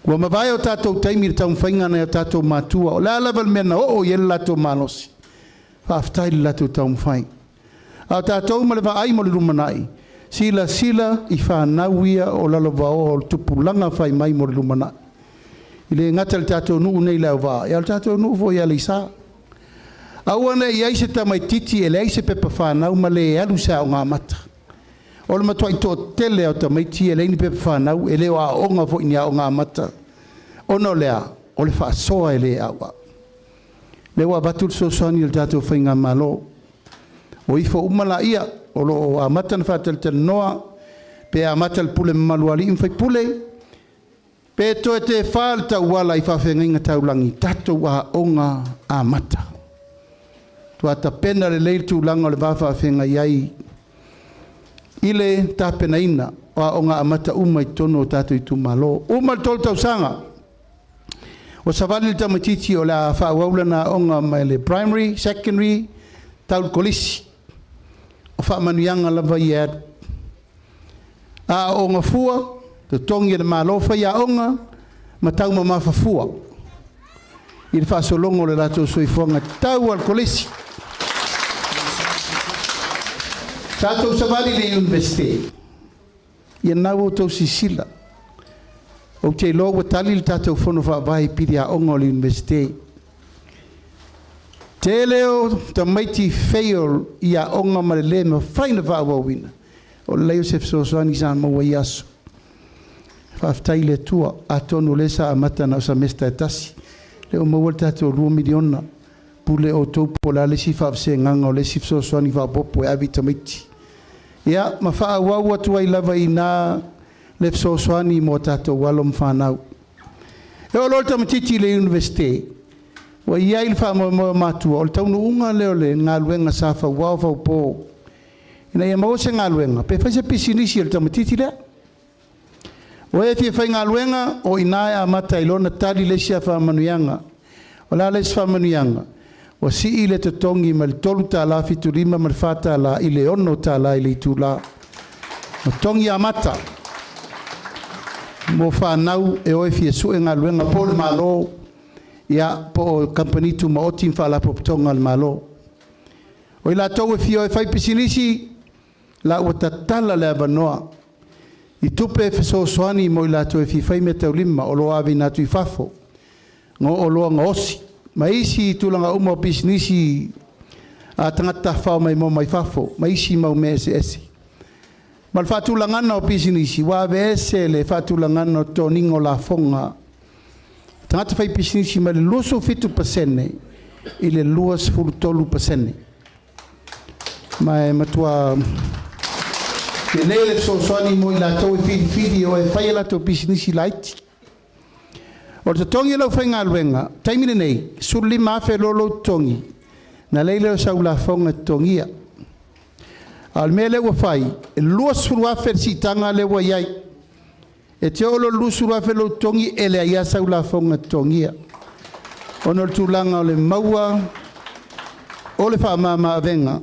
Kua mawai o tātou taimi tau mwhaingana o tātou mātua. O lea level mena o iele lato malosi. Whaftai le lato tau mwhai. A tātou ma le vaai mo le LUMANA'I. Sila i whanauia o lalova o tupulanga whai mai mo le LUMANA'I. I le ngata le tātou nuu nei leo vaa. Ia le tātou nuu fo ia le isa. Awana i aise tamai titi e le aise pepa whanau ma le e alu sa o ngā mata. O le matua i tō tele o tamai ti e le ini pepa whanau e leo a onga fo ini a o ngā mata. Ono lea, o le whaasoa e le awa. Leo a batul so soani il tātou whainga malo. O ifo umala ia, o lo a mata na whatel te noa, pe a mata le pule maluali imwhai pule, pe to e te whaal TAUALA i whawhenga taulangi, tātou a onga a mata. Tua ta pena le leil tu langa le wafa whenga iai. Ile ta pena ina. o a onga amata uma I tono o Tatou Itumalo. Uma tol tausanga. O savali le tamatiti o la whaawawla na onga mai le primary, secondary, tau kolisi. O wha manuianga lava I adu. A onga fua, te tongi le malofa I a onga, ma tau ma mawhafua. I le whaasolongo le rato soifuanga tau al kolisi. Tatou savali le universite. Ia nau o tau sisila. O te lo wa tali le tatou fono whaavai piri a onga o le universite. Te leo ta maiti fail I a onga ma le ma whaina whaawawina. O leo se fsoswani san maua I aso. Whaaftai le tua a tonu le sa amata na o sa mesta e tasi. Leo maua le tatou 2 miliona. Pule o taupo la le si whaafse nganga o le si fsoswani whaapopo e avi ta maiti. Ia, ma wha wau atu ai lava I nā le fsoswani mo tatou walom whanau. E o lorta matiti le universite. Wa ia il wha mo matua. O le taunu unga leo le ngā luenga sa wha wau wau pō. Ina ia mau se ngā luenga. Pe whaise pisinisi le tamatiti lea. O e fia whai ngā luenga o ina e amata ilona tali le sia wha manuianga. O la le wha manuianga. O si I le tatongi ma le tolu tāla fitu rima ma le whātala I le ono tāla I le itula. O tongi amata. Mo whanau e oe fia sue ngā luenga po le malo. Ia po o company tu ma otim whala po tonga le malo. O I la tau e fia o e whai pisinisi. La ua tatala le avanoa. I tupe e whaso soani mo I la tau e fia whai me tau lima. O lo avi natu I whafo. Ngo o loa nga osi. Ma isi tulanga uma o pisinisi a tangata whao mai mo mai whafo. Ma isi mau me ese ese. Ma le whatulangana o pisinisi. Wawe ese le whatulangana o toningo la fonga. Tangata whai pisinisi ma le luso fitu pasene. I le luas furu tolu pasene. Ma e matua... Ke lele so soani mo I la tau e whidi o e whai la tau pisinisi laiti. O te tongi lau whai ngā luenga, taimine nei, suri mawhe lolo tongi, na leile o sau la whonga tongia. Al mea lewa whai, e lua suru afer si tanga lewa iai, e te olo lu suru afer lo tongi, e le aia sau la whonga tongia. Ono le tūlanga o le maua, o le wha mama avenga,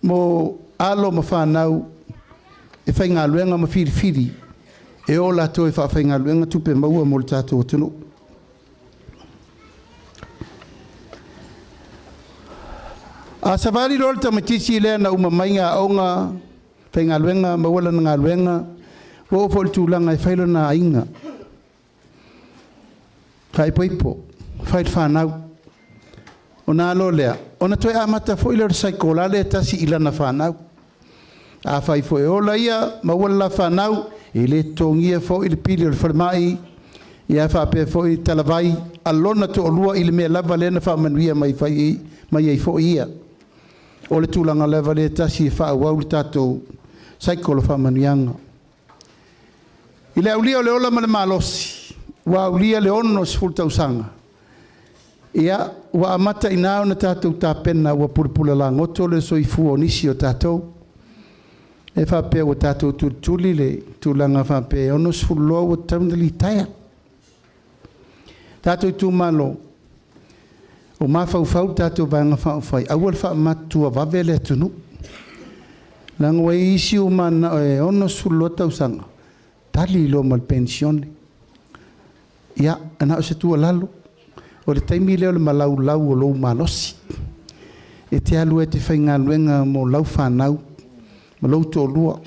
mo alo ma whanau, e whai ngā luenga ma whiri, e o la toi wha whai ngā luenga tupe maua mo le tātou tunu. A savari rol tamatisi le na uma mainga onga penga luenga mawala nga luenga wo fol tulanga e failo na inga fai poipo fai fanau ona lo lea ona toi amata foi le saikola le tasi ilana fanau a fai foi ola ia mawala fanau ile tongia foi il pili le farmai ia fa pe foi talavai alona to lua ile me lava le na fa manuia mai fai mai ai foi ia o le tūlanga lewa le tasi e wha wau le tātou saikolo wha manuianga. I le aulia o le ola ma le malosi, wa aulia le ono si fultausanga. Ia, wa amata inao na tātou tāpena wa purpula la ngoto le soifu o nisi o tātou. E wha pēa o tātou tūtuli le tūlanga wha pēa ono si fulloa o taundali taia. Tātou Itumalo. O mawhau tātou vanga whai. Awal wha matua wawele tunu. Langwa isi o mana e ono sulo tausanga. Tali lo mal pensione. Ia, ana o se tua lalo. O le taimi leo le malau lau o lo malosi. E te alu e te whainga luenga mo lau whanau. Ma lau tō lua.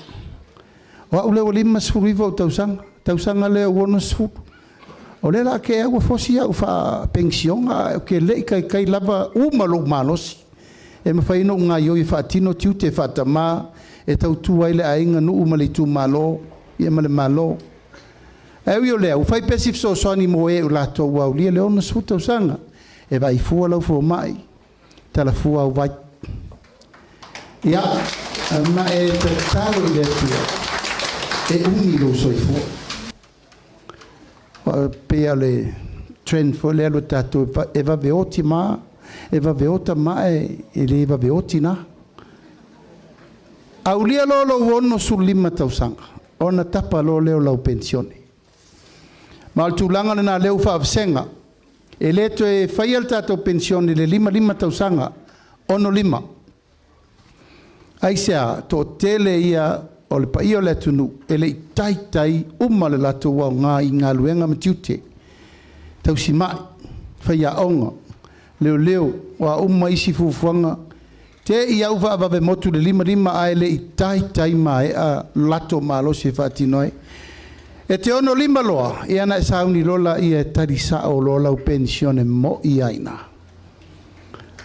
O au leo lima sfuriva o tausanga. Tausanga leo ono sfuru. O le la ke agua fosi au fa pension a ke le kai lava uma lo malosi e me fai no nga yo i fa tino tiute fa tama e tau tu ai le ainga no uma le tu malo e male malo e yo le u fai pesif so soni mo e la to wa le le ona suta usanga e vai fu lo fu mai tala fu au vai ya ma e te talo le tu e umi lo so fu pea le trend fo le alo tātou e va veoti ma e va veota ma e le va veoti na aulia lolo wono su lima tausanga ona tapa lo leo lau pensione. Ma al tūlanga na leo whaafsenga, e leto e whaial tātou pensione le 5 tausanga, ono 5. Aisea, tō tele ia o le pa ia le tunu, e le tai umale lato wau ngā i ngā luenga matiute. Tausi mai, whaia onga, leo, wa isi fufuanga, te ia uwa awawe motu le 5 ae le i tai mai a lato malo se whaatinoe. E te ono 5 loa, i ana e sauni lola i e tarisa o lola u pensione mo i aina.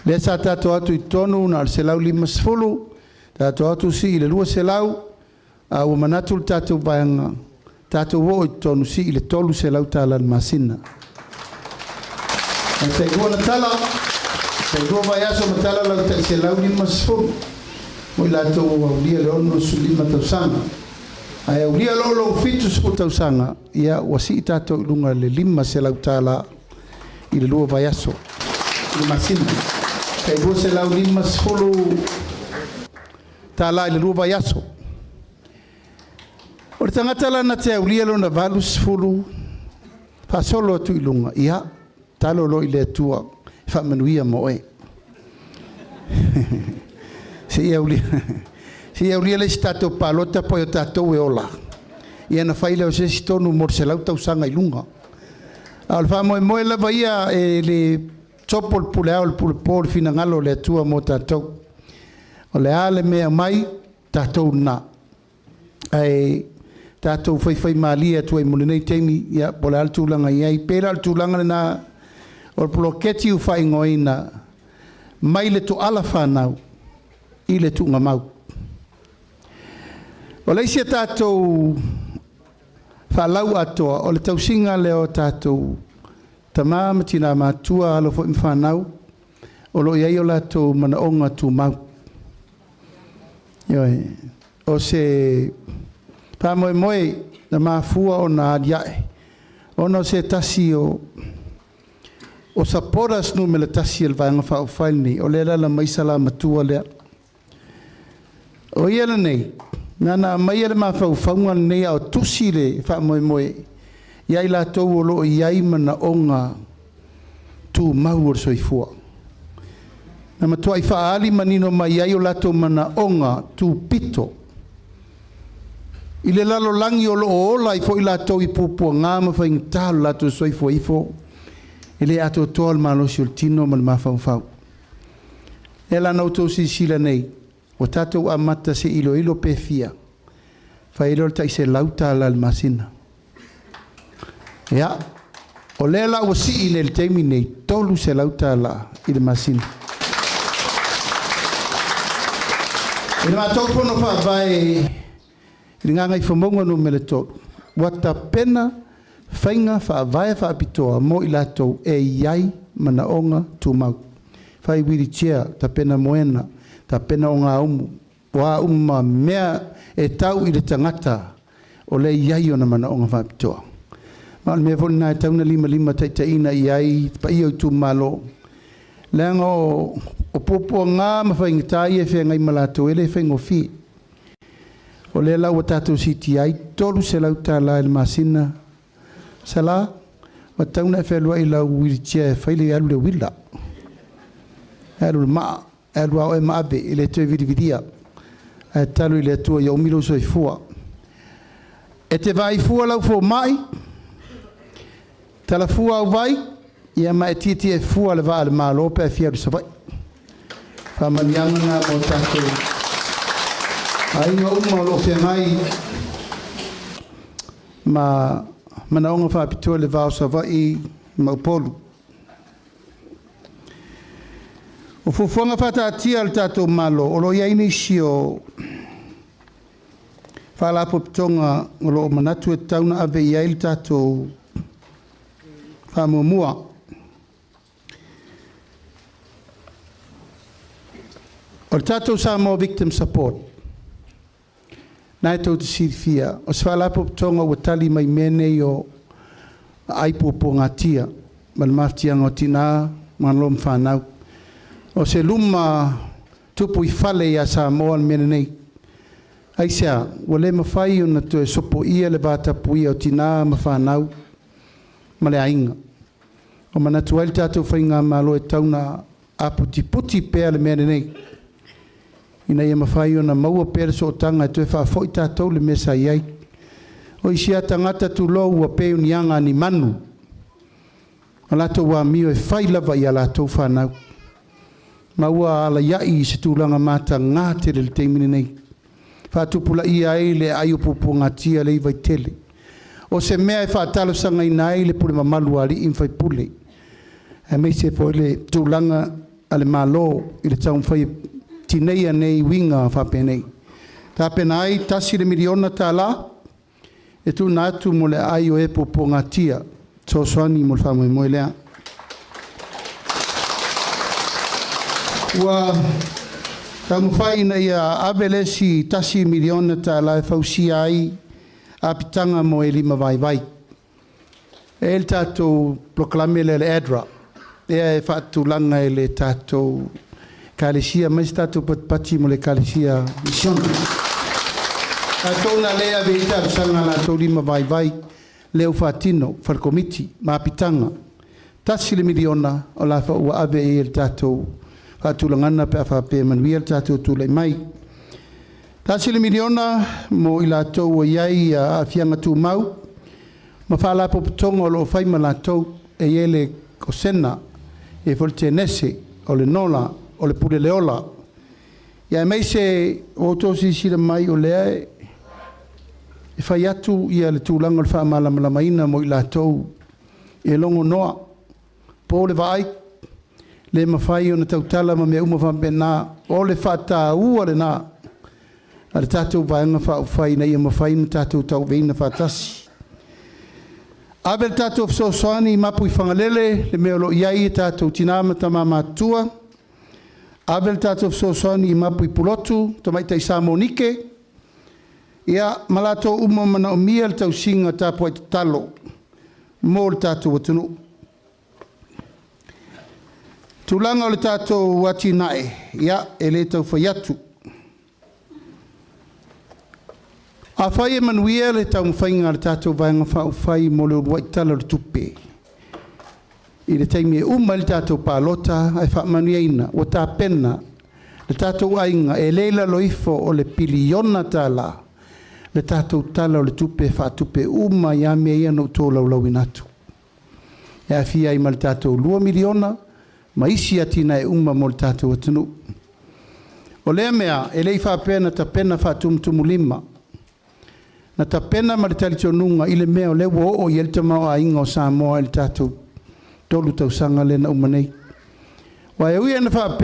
Le sa tato atu i tonu na se lau 5 sfulu, tato atu si i le 2 se lau, a ua manatu le tato vaianga, tato wo i tonu si i le 3 se lau tala le masina. Ang tegua na tala, tegua vayaso matala lau ta se lau 5 sfulu, mo i lato au lia le ono su 5 tausanga. Ai au lia lo fitu su tausanga, ia wasi i tato i lunga le 5 se lau tala i le 2 vayaso, le masina. Tegua se lau 5 sfulu tala i le 2 vayaso. O le tangata lana te au lia lo na valu sfulu, pa solo atu i lunga, ia, talo lo i le atua, fa manuia mo e. Se ia ulia le stato palota po yo tatou e ola. Ia na faile o se tonu mor se lau tausanga i lunga. Al fa mo la vaia e le topol puleao le pulpol fina ngalo le atua mo tatou. O le ale mea mai tatou na. Ai tatou fai malia tu ai molenei teimi ia pole altulanga ia pera altulanga na o bloketi u fai ngoina mai le to ALOFA nau i le tu ngamau. O le isia tātou whalau atoa, o le tausinga leo tātou tamamatina mātua alofo i whanau, o lo iai o lātou manaonga tu mau. O se pāmoe na māfua o nā adiae, ono se tasi o saporas nu me le tasi el vaenga whao whaini, o le la maisala matua lea. O iela nei, nana mai ele mafau faunga nei au tusile fa moe iai la tau lo iai mana onga tu maur soifua na matua fa ali manino mai ai o la to mana onga tu pito ile lalo langi o lo ola i fo ila to i pupu nga ma fa intal la to soifua ifo ile ato tol malo sultino mal mafau fau ela no to si sila nei o tatou amata se ilo pe fia. Failo ta se lauta la masina. Ya. O lela o si ile termine tolu se lauta la il masina. Ile ma tolu no fa vai ringanga i fomongo no meleto. Wata pena fainga fa vai fa pitoa mo ilato e yai manaonga tumau. Fai wiri chia ta pena moena. Ta pena o ngā umu, wa umma mea e tau i le tangata o le iai o na mana o ngā whapitoa. Ma mea foli nā e tauna 5 taitaina i ai, pa i au Itumalo. Leanga o popo ngā mawhaingatai e whenga i malato ele e whengo fi. O le lau o tātou siti ai, tolu se lau tā la il masina. SALA, wa tauna e whelua i lau wiritia e whaile alu le wila. Alu le maa. Elua o e maabe i le tue vidividia e talu i le atua i omilo so i fua e te vai fua lau fua mai tala fua au vai i ama e titi e fua le vaa le malo pe e fia du savai whamanianga ngā mo tātou a inga uma o lo fia mai ma manaonga whapitua le vaa o savai maupolu. O fufuanga whatatia al tātou malo, o lo iaini si o whalapo pitonga o lo manatu e tauna ave iai le tātou whamumua. O le tātou Samoa Victim Support, nai tau te sirifia, o se whalapo pitonga o tali mai mene i o aipopo ngā tia, ma le maftianga o tina, ma lom whanau. O se luma tupu i fale ia Samoa mene nei. Ai sea, wale mawhai o na tue sopo ia le vātapu ia o tina ma whanau, ma le ainga. O mana tuail tātou whainga malo e tauna puti pēr le mea nei. Ina ia mawhai o na maua pēr so tanga e tue whafoi tātou le mesa iai. O isia tangata tu lo ua pēu ni anga ni manu. A lato wa mio e whai lava i a lato whanau. Maua ala iai se tūlanga mata ngā tere le teimini nei. Whatupula ia e le ai upupu ngā tia le iwai tele. O se mea e whaatalo sanga ina e le pule mamalu ali in whai pule. E mei se fo le tūlanga ale malo i le taun whai tineia nei winga whapenei. Tā pena ai tasi le miliona tā la. E tu nātu mo le ai o e pupu ngā tia. So soani mo le whamoi moe lea. Ua tamu whai na ia abelesi tasi miliona tā la e whausia ai apitanga mo e lima vai vai. E le tātou proklame le adra. Ea e whaatulanga e le tātou kālesia, mais tātou patpati mo le kālesia mission. Tātou na lea vei tātou sanga la tau lima vai vai leo whaatino, whalkomiti, maapitanga. Tasi le miliona o la whaua ave e le tātou whaatulangana pe awhape manuia le tātou tūlei mai. Tasi le miliona mo i la tau o iai a fianga tū mau. Ma whala popotonga o lo whai ma la tau e ele kosena e volte nese o le nola o le pule leola. Ia mei se o tosi sira mai o lea e whai atu ia le tūlanga le wha malamaina mo i la tau e longo noa. Po le vai le mawhai o na tautala ma mea umawhampe nā o le whata ua le nā. A le tātou vaenga whai na ia mawhai na tātou tau veina whatasi. Abe le tātou fsosoani mapu i whangalele le mea lo iai e tātou tinamata mamatua. Abe le tātou fsosoani mapu i pulotu tamaita i Samonike. Ia malato umamana o mia le tau singa tāpua i talo. Mo le tātou watunu. Tūlanga o le tātou wati nae, ia e le tau whaiatu. A whai e manuia le tau mwhainga le tātou vaenga whai mo le uruaitala le tupe. I le taimi e le tātou PALOTA, ai wha manuia ina, o tā pena, le tātou ainga e leila loifo o le piliona tāla, le tātou tala o le tupe whatupe ia mea ia no tō laulau inatu. E a fia ima le tātou 2 miliona, ma isi atina e mo le tātou atunu. O lea mea, e lei whapena ta pena whatumtumu 5. Na ta pena ma le talitonunga i le mea o lewa o i el tamau a inga o Samoa i le tātou tolu tausanga le na umanei. Wa e ui ana whapea